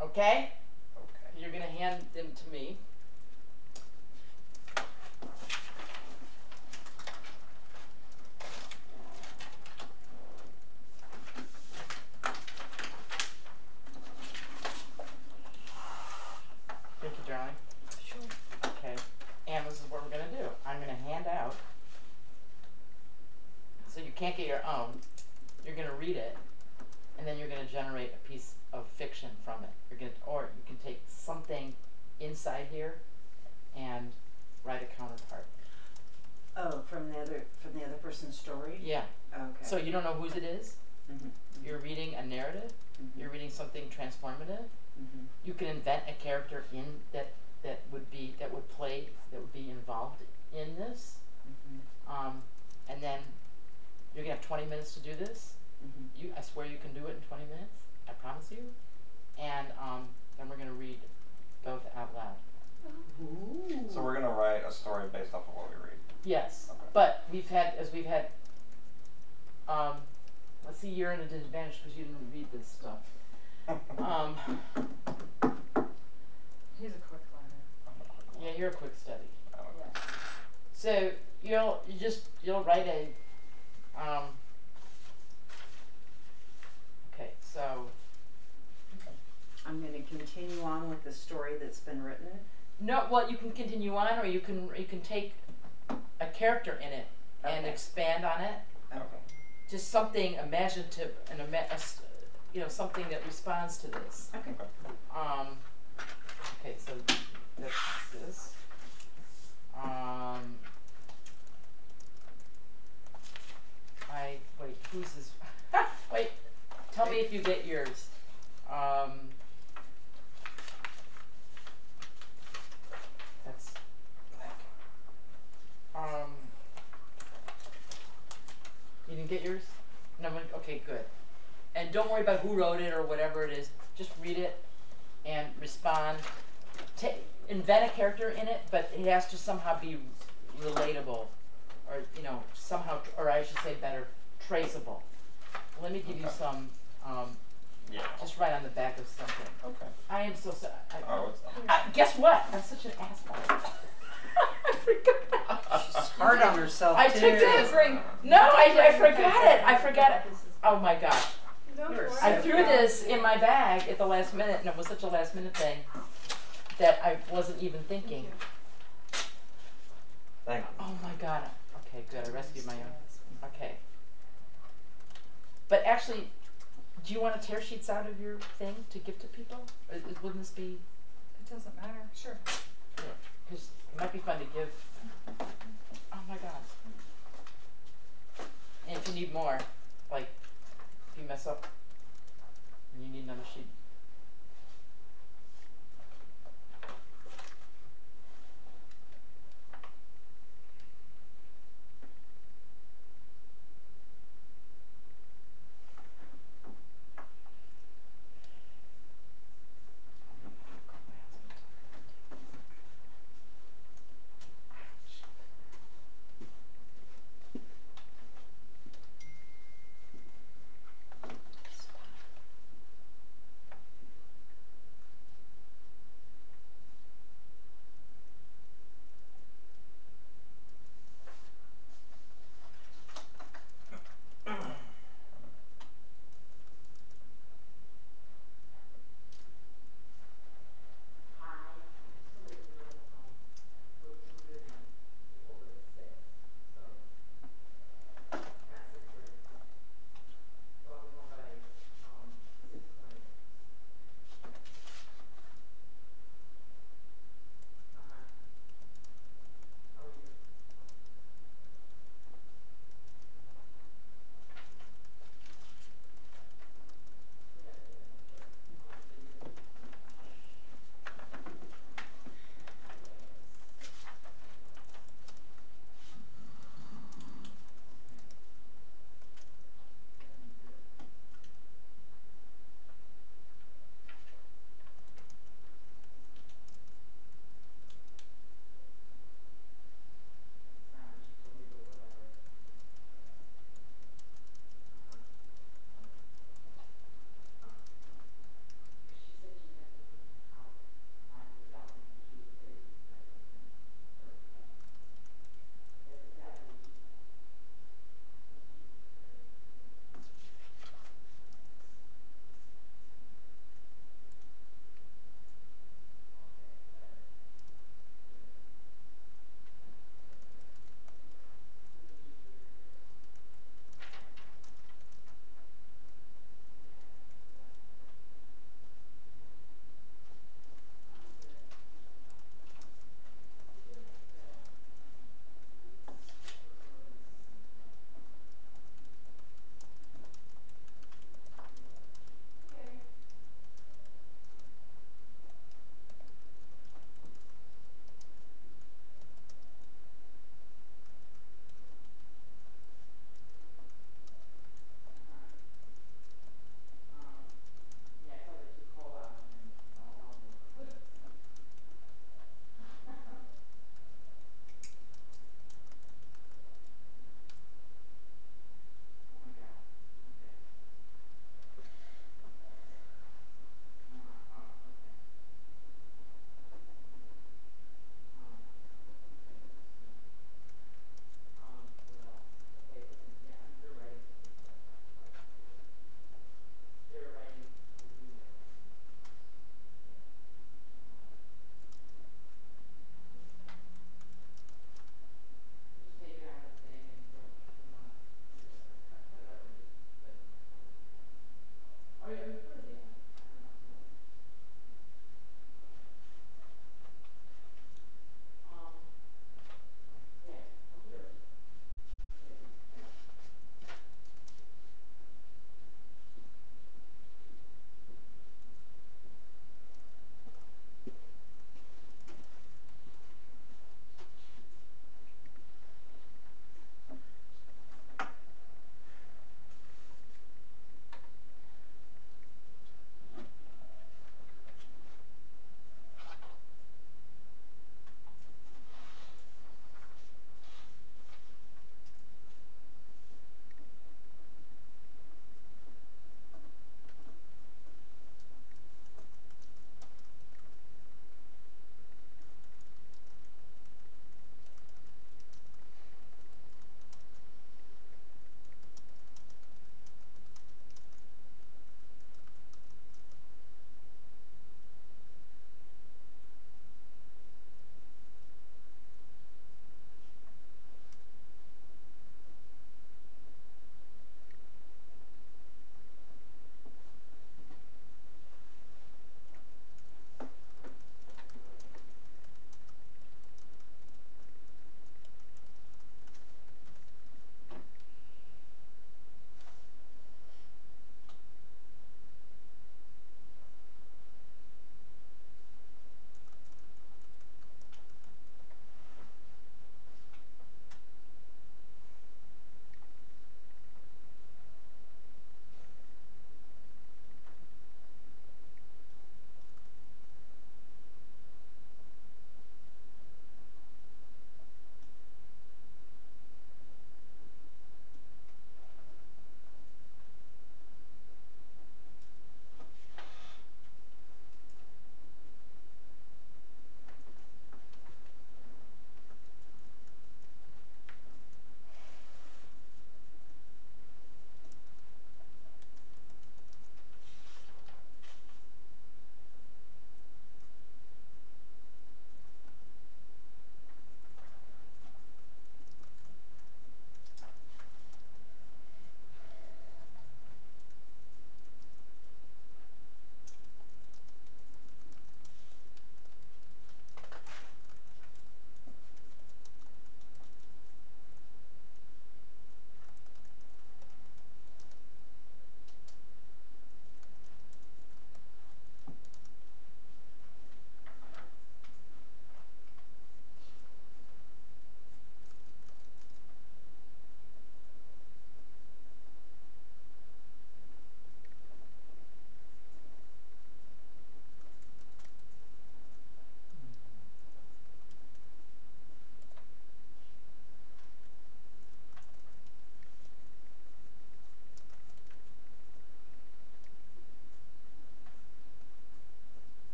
Okay? Okay. You're gonna hand them to me. Thank you, darling. Sure. Okay. And this is what we're gonna do. I'm gonna hand out. So you can't get your own. You're gonna read it, and then you're gonna generate a piece of fiction from it. Or you can take something inside here and write a counterpart. Oh, from the other person's story? Yeah. Okay. So you don't know whose it is. Mhm. You're reading a narrative. Mhm. You're reading something transformative. Mhm. You can invent a character in that would be involved in this. Mhm. And then you're gonna have 20 minutes to do this. Mhm. I swear you can do it in 20 minutes. I promise you. And then we're gonna read both out loud. Ooh. So we're gonna write a story based off of what we read. Yes. Okay. But we've had let's see, you're in a disadvantage because you didn't read this stuff. He's a quick learner. Yeah, you're a quick study. Okay. So you'll write a okay, so I'm going to continue on with the story that's been written. no, well, you can continue on, or you can take a character in it and Okay. expand on it. Okay. just something imaginative and something that responds to this. Okay. Okay, so that's this. Wait, who's this? Wait, tell me if you get yours. That's you didn't get yours? No, okay, good. And don't worry about who wrote it or whatever it is. Just read it and respond. Invent a character in it, but it has to somehow be relatable, or somehow, or I should say better, traceable. Let me give you some. Yeah. Just write on the back of something. Okay. I am so sorry. It's Guess what? I'm such an asshole. I forgot. She's hard on herself I too. took this. No, I forgot it. I forgot it. Oh my gosh. Don't worry. I threw this in my bag at the last minute, and it was such a last minute thing that I wasn't even thinking. Thank you. Oh my god. Okay, good. I rescued my own. Okay. But actually, do you want to tear sheets out of your thing to give to people? Or wouldn't this be? It doesn't matter. Sure. Because it might be fun to give. Oh my god. And if you need more, like if you mess up and you need another sheet.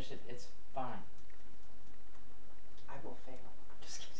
finish it, it's fine. I will fail. Just kidding.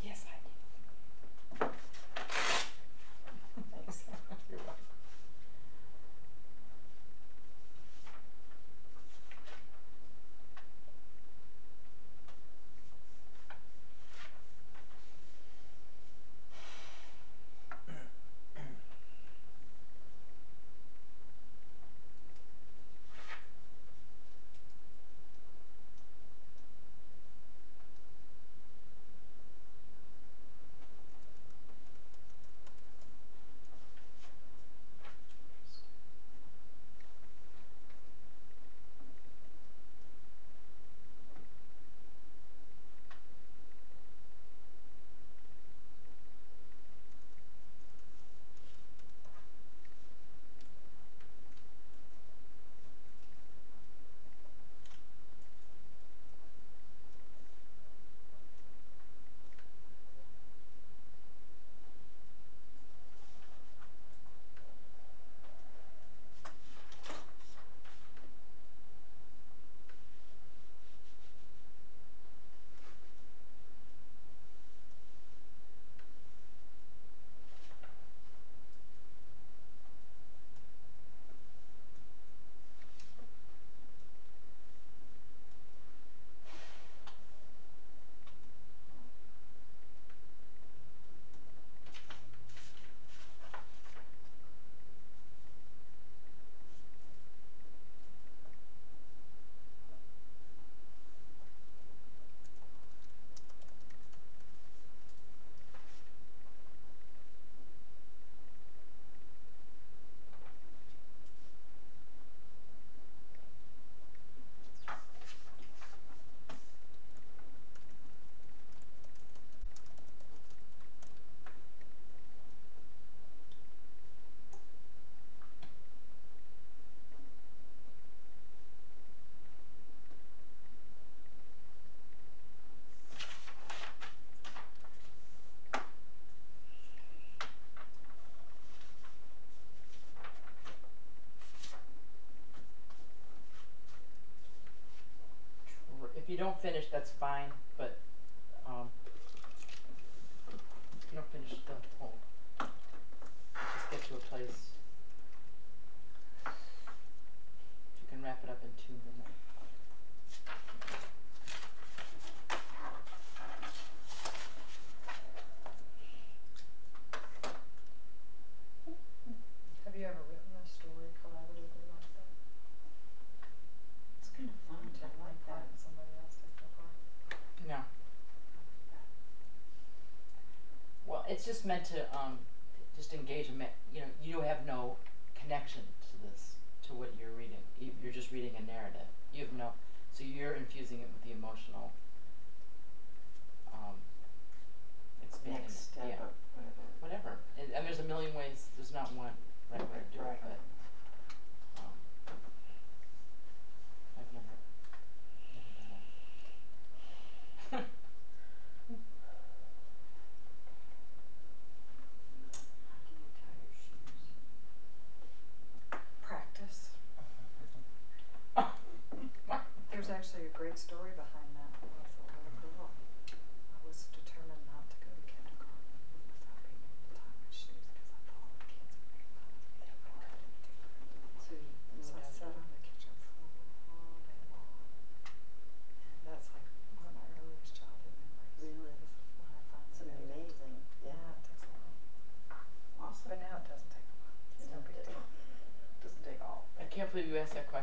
Yes, I do. Thanks. You're welcome. If you don't finish, that's fine, but if you don't finish the poem, just get to a place. You can wrap it up in 2 minutes. Have you ever written a story collaboratively like that? It's kind of fun to Take like one part that. and somebody else take the part? No. Well, it's just meant to just engage a you have no connection to this, to what you're reading. You're just reading a narrative. You have no, so you're infusing it with the emotional expanding Next it. step Yeah. of Whatever. And there's a million ways. There's not one right way to do Right. it, but I've never done it. How do you tie your shoes?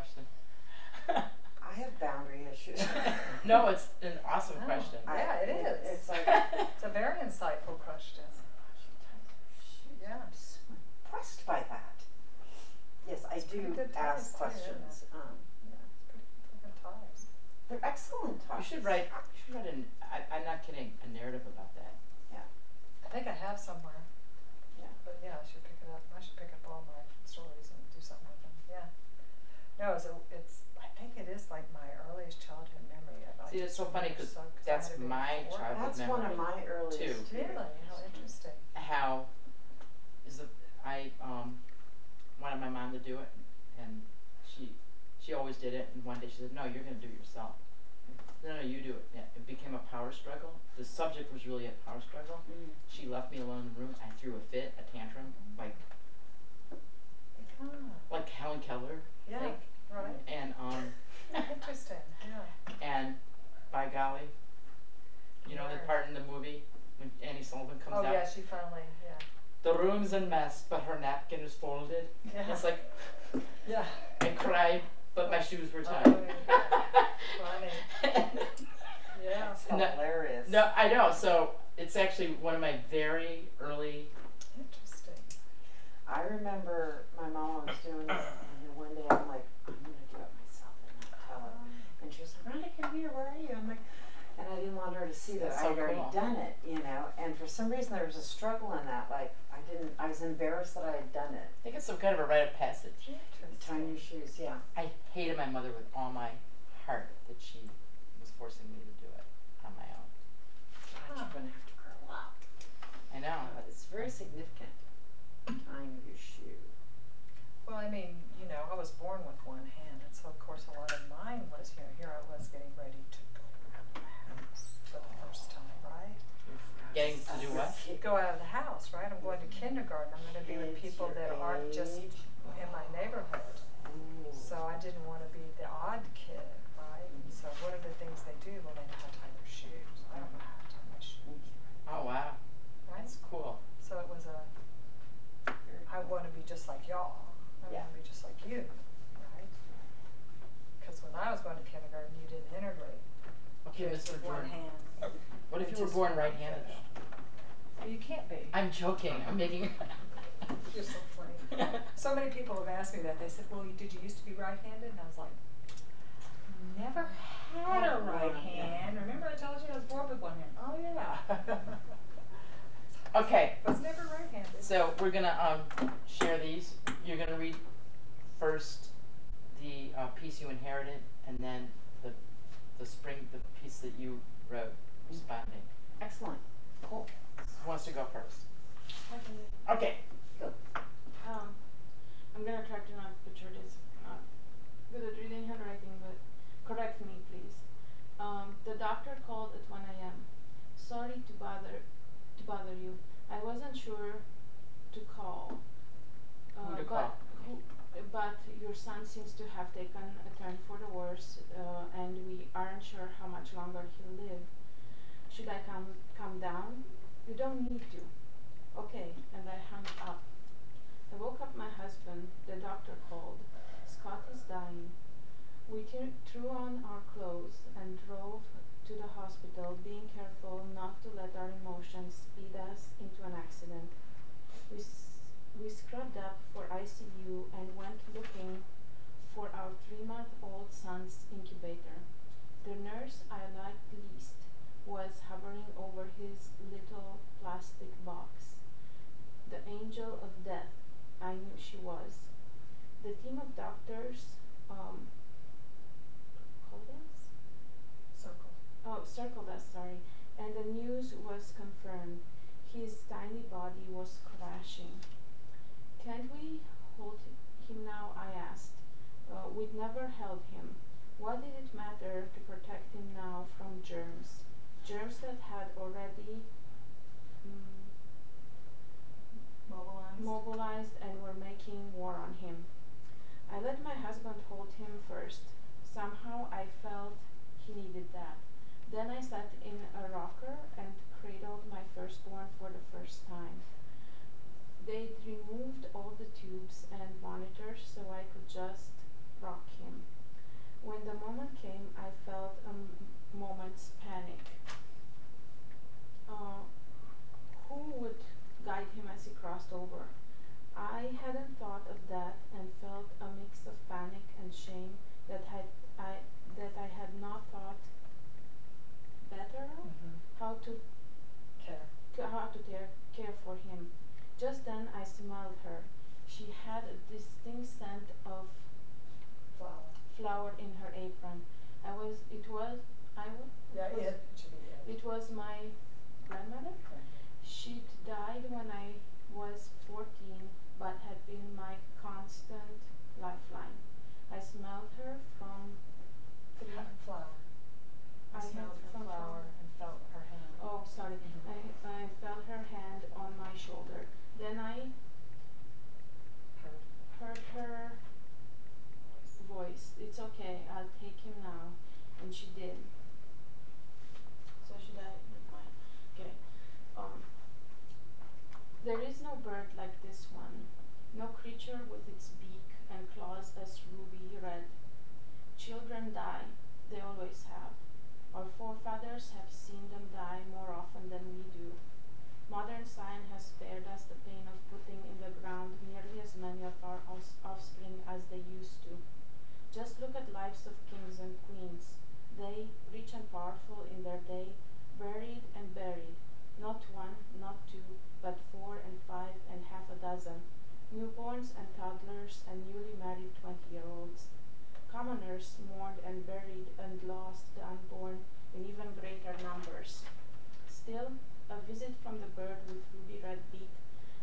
question. I have boundary issues. No, it's an awesome Oh, question. yeah, it is. It's like, It's a very insightful question. Yeah. I'm so impressed by that. Yes, I It's pretty do good ties, ask too, isn't it? questions. Yeah. It's pretty good ties. They're excellent You talks. should write. I'm not kidding. A narrative about that. I think I have somewhere. Yeah. But yeah, I should pick it up. I should pick up all my stories and do something with them. Yeah. No, I think it is like my earliest childhood memory. See, it's so funny because that's my childhood That's memory. one of my earliest too. Really? How interesting. How is it? I wanted my mom to do it, and she always did it. And one day she said, "No, you're going to do it yourself." No, you do it. Yeah, it became a power struggle. The subject was really a power struggle. She left me alone in the room. I threw a fit, a tantrum, like Helen Keller. Yeah. Like, Right. and Interesting. Yeah. and by golly, you know the Word. part in the movie when Annie Sullivan comes Oh out. yeah, she finally. Yeah. The room's a mess, but her napkin is folded. Yeah. It's like Yeah. I cried, but my shoes were tied. Oh, yeah. Funny. Yeah. That's No. hilarious. No, I know. So it's actually one of my very early. Interesting. I remember my mom was doing it, and one day I'm like, I'm going to do it myself and not tell her. And she was like, Rhonda, come here, where are you? I'm like, and I didn't want her to see that That's I'd so already cool. done it, you know. And for some reason there was a struggle in that. Like, I was embarrassed that I had done it. I think it's some kind of a rite of passage. Tying your shoes, yeah. I hated my mother with all my heart that she was forcing me to do it on my own. God, you're going to have to grow up. I know. But it's very significant. Tying your shoe. Well, I mean, you know, I was born with one hand, and so of course a lot of mine was, you know, here I was getting ready to go out of the house for the first time, right? Getting to do what? Go out of the house, right? I'm going to kindergarten. I'm going to be with people that aren't just in my neighborhood. So I didn't want to be the odd kid, right? And so what are the things they do? Well, they know how to tie their shoes. I don't know how to tie my shoes, Oh wow, right? that's cool. So it was I want to be just like y'all. I want to be just like you, right? Because when I was going to kindergarten, you didn't integrate. Okay, Kids Mr. with one Jordan. hand. What if Which you were is born one right-handed? Well, you can't be. I'm joking. I'm making. You're so funny. So many people have asked me that. They said, well, did you used to be right-handed? And I was like, never had a right hand. Remember I told you I was born with one hand? Oh, yeah. Okay. Was never right-handed. So we're gonna share these. You're gonna read first the piece you inherited, and then the piece that you wrote responding. Excellent. Cool. Who wants to go first? Okay. Go. I'm gonna try to not butcher this. Not good at reading handwriting, but correct me, please. The doctor called at 1 a.m. Sorry to bother you. I wasn't sure to call. Who to call? But your son seems to have taken a turn for the worse, and we aren't sure how much longer he'll live. Should I come down? You don't need to. Okay, and I hung up. I woke up my husband. The doctor called. Scott is dying. We threw on our clothes and drove to the hospital, being careful not to let our emotions speed us into an accident. We scrubbed up for ICU and went looking for our 3-month-old son's incubator. The nurse I liked least was hovering over his little plastic box. The angel of death, I knew she was. The team of doctors, circled us, and the news was confirmed. His tiny body was crashing. Can't we hold him now? I asked. We'd never held him. What did it matter to protect him now from germs? Germs that had already mobilized and were making war on him. I let my husband hold him first. Somehow I felt he needed that. Then I sat in a rocker and cradled my firstborn for the first time. They'd removed all the tubes and monitors so I could just rock him. When the moment came, I felt a moment's panic. Who would guide him as he crossed over? I hadn't thought of that and felt a mix of panic and shame that I had not thought better of how to care for him. Just then I smelled her. She had a distinct scent of flower in her apron. It was my grandmother. She'd died when I was 14, but had been my constant lifeline. I smelled her from flower. I smelled her flower and felt her hand. Oh, sorry. I felt her hand on my shoulder. Then I heard her voice. It's okay, I'll take him now. And she did. So should I? Okay. There is no bird like this one. No creature with its beak and claws as ruby red. Children die. They always have. Our forefathers have seen them die more often than we do. Modern science has spared us the pain of putting in the ground nearly as many of our offspring as they used to. Just look at lives of kings and queens. They, rich and powerful in their day, buried and buried. Not one, not two, but 4 and 5 and half a dozen. Newborns and toddlers and newly married 20-year-olds. Commoners mourned and buried and lost the unborn in even greater numbers. Still, a visit from the bird with ruby red beak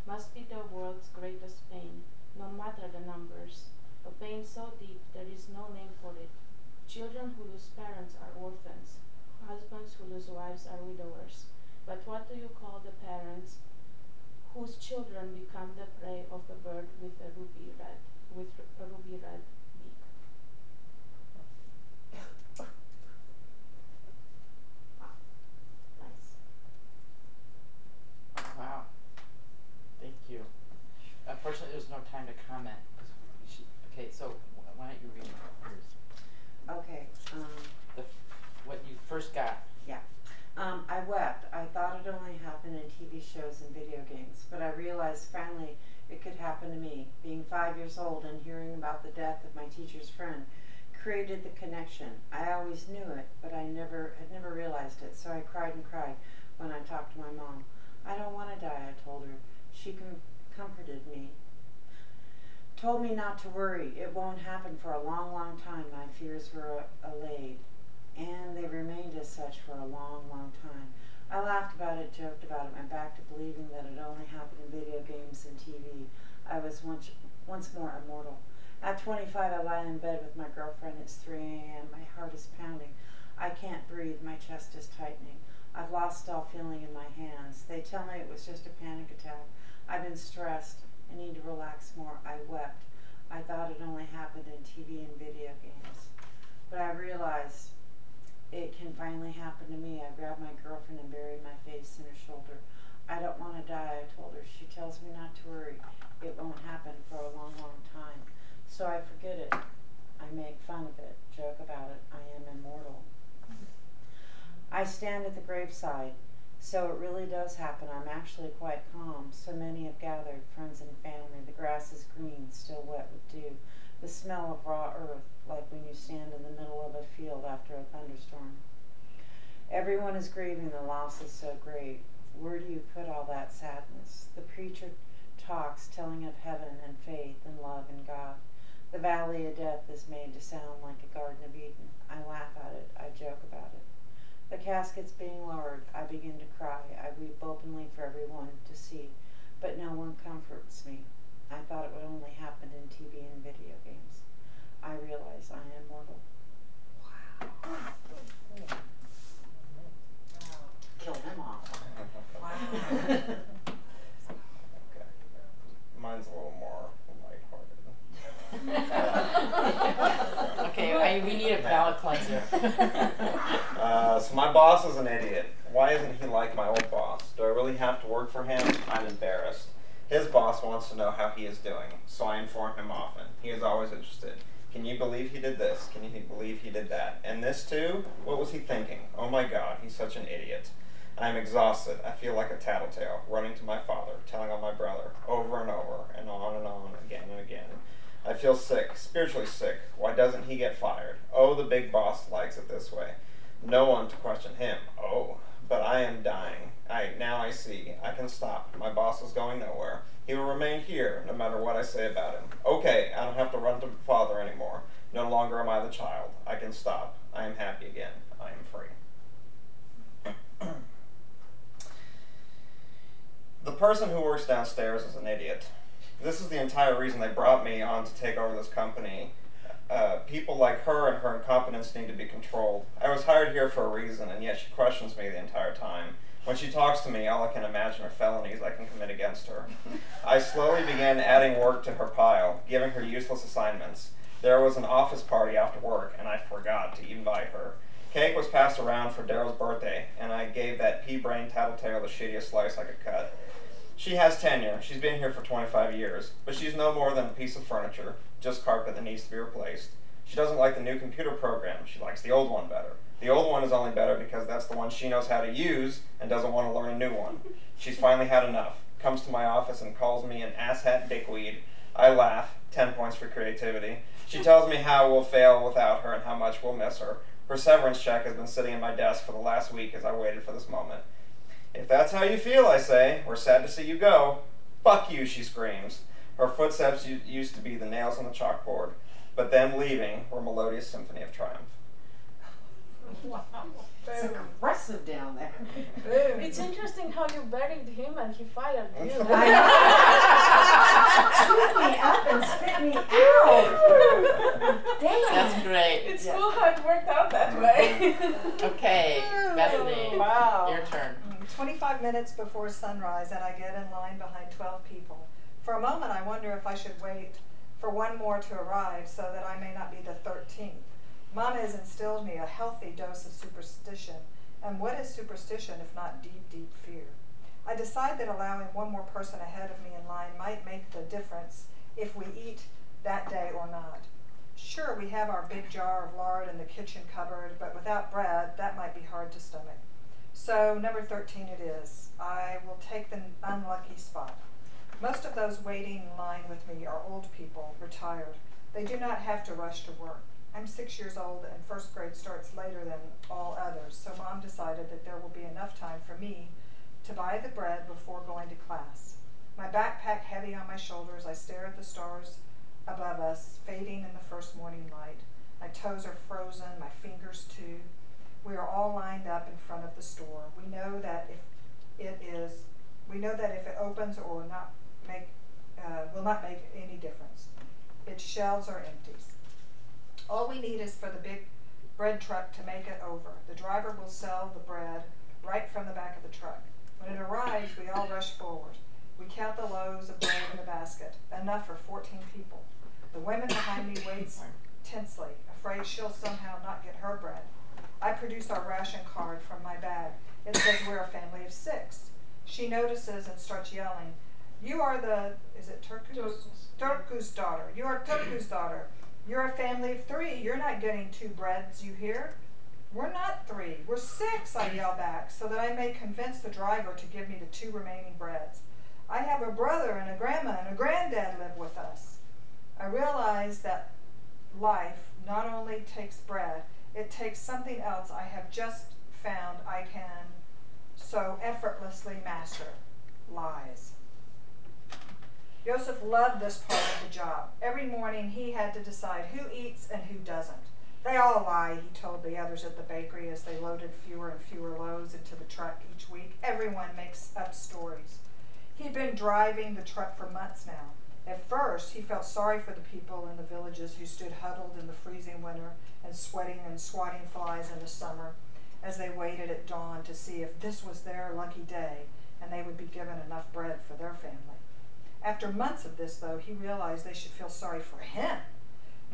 must be the world's greatest pain, no matter the numbers. A pain so deep there is no name for it. Children who lose parents are orphans. Husbands who lose wives are widowers. But what do you call the parents whose children become the prey of a bird with a ruby red beak? Wow. Nice. Wow. Thank you. Unfortunately, there's no time to comment. Okay, so why don't you read yours? Okay. What you first got. Yeah. I wept. I thought it only happened in TV shows and video games, but I realized finally it could happen to me. Being 5 years old and hearing about the death of my teacher's friend created the connection. I always knew it, but I had never realized it, so I cried and cried when I talked to my mom. I don't want to die, I told her. She comforted me. Told me not to worry. It won't happen for a long, long time. My fears were allayed. And they remained as such for a long, long time. I laughed about it, joked about it, went back to believing that it only happened in video games and TV. I was once more immortal. At 25, I lie in bed with my girlfriend. It's 3 a.m. My heart is pounding. I can't breathe. My chest is tightening. I've lost all feeling in my hands. They tell me it was just a panic attack. I've been stressed. I need to relax more. I wept. I thought it only happened in TV and video games. But I realized it can finally happen to me. I grabbed my girlfriend and buried my face in her shoulder. I don't want to die, I told her. She tells me not to worry. It won't happen for a long, long time. So I forget it. I make fun of it, joke about it. I am immortal. I stand at the graveside. So it really does happen. I'm actually quite calm. So many have gathered, friends and family. The grass is green, still wet with dew. The smell of raw earth, like when you stand in the middle of a field after a thunderstorm. Everyone is grieving. The loss is so great. Where do you put all that sadness? The preacher talks, telling of heaven and faith and love and God. The valley of death is made to sound like a Garden of Eden. I laugh at it. I joke about it. The casket's being lowered. I begin to cry. I weep openly for everyone to see, but no one comforts me. I thought it would only happen in TV and video games. I realize I am mortal. Wow. Kill them off. Wow. Okay. Mine's a little more lighthearted. Okay, we need a palate cleanser. So my boss is an idiot. Why isn't he like my old boss? Do I really have to work for him? I'm embarrassed. His boss wants to know how he is doing, so I inform him often. He is always interested. Can you believe he did this? Can you believe he did that? And this too? What was he thinking? Oh my God, he's such an idiot. I'm exhausted. I feel like a tattletale, running to my father, telling on my brother, over and over, and on, again and again. I feel sick, spiritually sick. Why doesn't he get fired? Oh, the big boss likes it this way. No one to question him. Oh, but I am dying. Now I see. I can stop. My boss is going nowhere. He will remain here, no matter what I say about him. Okay, I don't have to run to father anymore. No longer am I the child. I can stop. I am happy again. I am free. The person who works downstairs is an idiot. This is the entire reason they brought me on to take over this company. People like her and her incompetence need to be controlled. I was hired here for a reason, and yet she questions me the entire time. When she talks to me, all I can imagine are felonies I can commit against her. I slowly began adding work to her pile, giving her useless assignments. There was an office party after work, and I forgot to invite her. Cake was passed around for Daryl's birthday, and I gave that pea-brained tattletale the shittiest slice I could cut. She has tenure. She's been here for 25 years, but she's no more than a piece of furniture, just carpet that needs to be replaced. She doesn't like the new computer program. She likes the old one better. The old one is only better because that's the one she knows how to use and doesn't want to learn a new one. She's finally had enough. Comes to my office and calls me an asshat dickweed. I laugh. 10 points for creativity. She tells me how we'll fail without her and how much we'll miss her. Her severance check has been sitting in my desk for the last week as I waited for this moment. If that's how you feel, I say, we're sad to see you go. Fuck you, she screams. Her footsteps used to be the nails on the chalkboard, but them leaving were a melodious symphony of triumph. Wow. It's aggressive down there. Boom. It's interesting how you buried him and he fired you. Took me up and spit me out. Damn. That's great. It's cool how it worked out that way. Okay, Bethany, Wow. your turn. 25 minutes before sunrise, and I get in line behind 12 people. For a moment, I wonder if I should wait for one more to arrive so that I may not be the 13th. Mama has instilled me a healthy dose of superstition. And what is superstition if not deep, deep fear? I decide that allowing one more person ahead of me in line might make the difference if we eat that day or not. Sure, we have our big jar of lard in the kitchen cupboard, but without bread, that might be hard to stomach. So, number 13 it is. I will take the unlucky spot. Most of those waiting in line with me are old people, retired. They do not have to rush to work. I'm 6 years old and first grade starts later than all others, so Mom decided that there will be enough time for me to buy the bread before going to class. My backpack heavy on my shoulders, I stare at the stars above us, fading in the first morning light. My toes are frozen, my fingers too. We are all lined up in front of the store. We know that if it opens or will not make any difference. Its shelves are empty. All we need is for the big bread truck to make it over. The driver will sell the bread right from the back of the truck. When it arrives, we all rush forward. We count the loaves of bread in the basket, enough for 14 people. The woman behind me waits tensely, afraid she'll somehow not get her bread. I produce our ration card from my bag. It says we're a family of 6. She notices and starts yelling, "You are the, is it Turku's? Turku's daughter. You are Turku's daughter. You're a family of 3. You're not getting 2 breads, you hear?" "We're not 3. We're 6, I yell back, so that I may convince the driver to give me the 2 remaining breads. I have a brother and a grandma and a granddad live with us. I realize that life not only takes bread, it takes something else I have just found I can so effortlessly master: lies. Joseph loved this part of the job. Every morning he had to decide who eats and who doesn't. "They all lie," he told the others at the bakery as they loaded fewer and fewer loaves into the truck each week. "Everyone makes up stories." He'd been driving the truck for months now. At first, he felt sorry for the people in the villages who stood huddled in the freezing winter and sweating and swatting flies in the summer as they waited at dawn to see if this was their lucky day and they would be given enough bread for their family. After months of this, though, he realized they should feel sorry for him.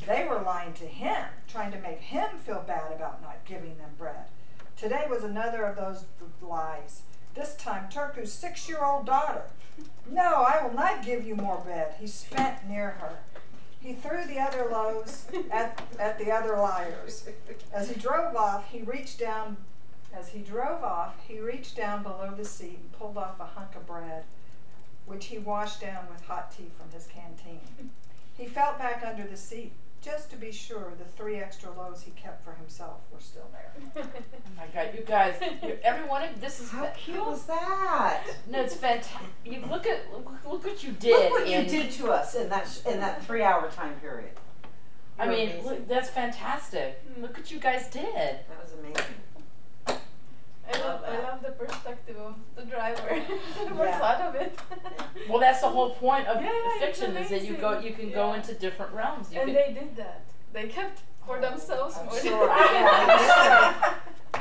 They were lying to him, trying to make him feel bad about not giving them bread. Today was another of those lies. This time, Turku's 6-year-old daughter. "No, I will not give you more bread." He spat near her. He threw the other loaves at the other liars. As he drove off, he reached down below the seat and pulled off a hunk of bread, which he washed down with hot tea from his canteen. He felt back under the seat just to be sure the 3 extra loaves he kept for himself were still there. Oh my God, you guys, everyone, this is How cute was that? No, it's fantastic. You look what you did. Look what you did to us in that 3-hour time period. I mean, look, that's fantastic. Look what you guys did. That was amazing. I love the perspective of the driver. I never Yeah. thought of it. Well, that's the whole point of Yeah, it's fiction is that you can go into different realms. You And can, they did that. They kept for themselves. I'm more. sure. Yeah,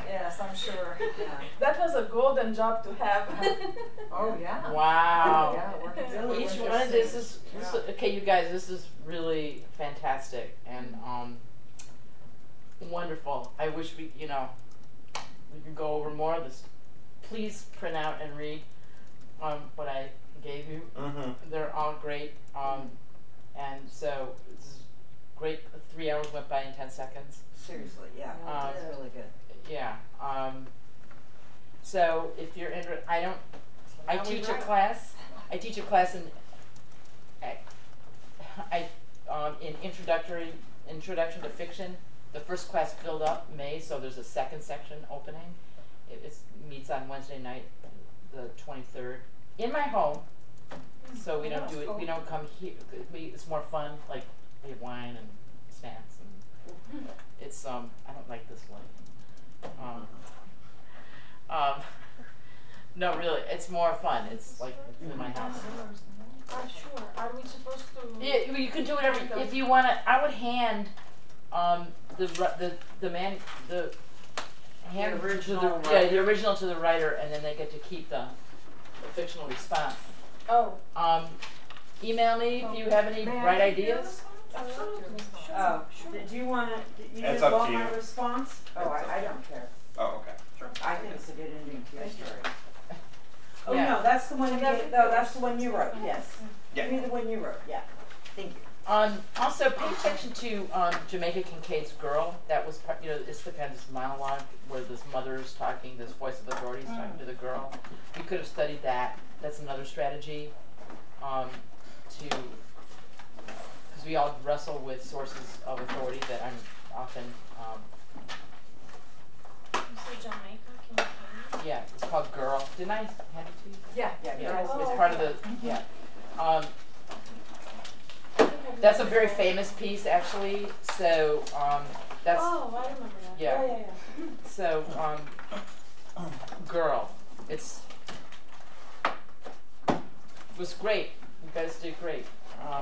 yes, I'm sure. Yeah. That was a golden job to have. Oh yeah. wow. Yeah, we're really Each one of interesting. this is okay, you guys. This is really fantastic and wonderful. I wish we could go over more of this. Please print out and read what I gave you. Mm-hmm. They're all great. And so it's great. 3 hours went by in 10 seconds. Seriously, yeah. That's really good. Yeah. So if you're interested, I teach a class. I teach a class in introduction to fiction. The first class filled up May, so there's a second section opening. It meets on Wednesday night, the 23rd, in my home. So we don't do it. We don't come here. It's more fun. Like we have wine and snacks, and it's I don't like this one. No, really, it's more fun. It's like in my house. Sure. Are we supposed to? Yeah, you can do whatever if you want to. I would hand the original the original to the writer, and then they get to keep the fictional response. Oh. Email me if you have any bright ideas. Absolutely. Sure. Oh, did you want to? You It's just up want to you. my response? Oh, I don't care. Oh, okay. Sure. I think it's a good ending to your story. Oh Yeah. no, that's the one you gave. No, that's the one you wrote. Yes. Yeah. Give me the one you wrote. Yeah. Thank you. Also, pay attention to Jamaica Kincaid's Girl. That was part, it's the kind of this monologue where this mother is talking, this voice of authority is talking to the girl. You could have studied that. That's another strategy because we all wrestle with sources of authority that I'm often. You said Jamaica, Kincaid? Yeah, it's called Girl. Didn't I hand it to you? Yeah. Yeah, Oh, it's part of the that's a very famous piece, actually. So that's Oh, I remember that. Yeah. Yeah. so Girl. It was great. You guys did great.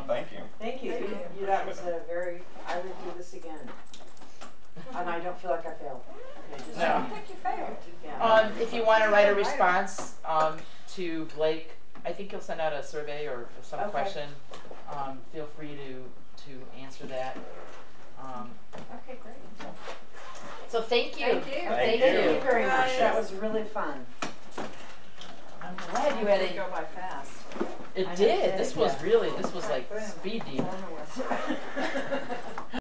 Thank you. Thank you. Thank you. That was a very. I would do this again, and I don't feel like I failed. Okay, just No. I don't think you failed. Yeah. If you want to write a response to Blake, I think he'll send out a survey or some Okay. question. Feel free to answer that. Okay, great. So thank you. Thank you. Thank Thank you. Thank you very much. Nice. That was really fun. I'm glad you had It a. go by fast. It I did. did, This was yeah. really. This was like Boom. speed deep. Over with.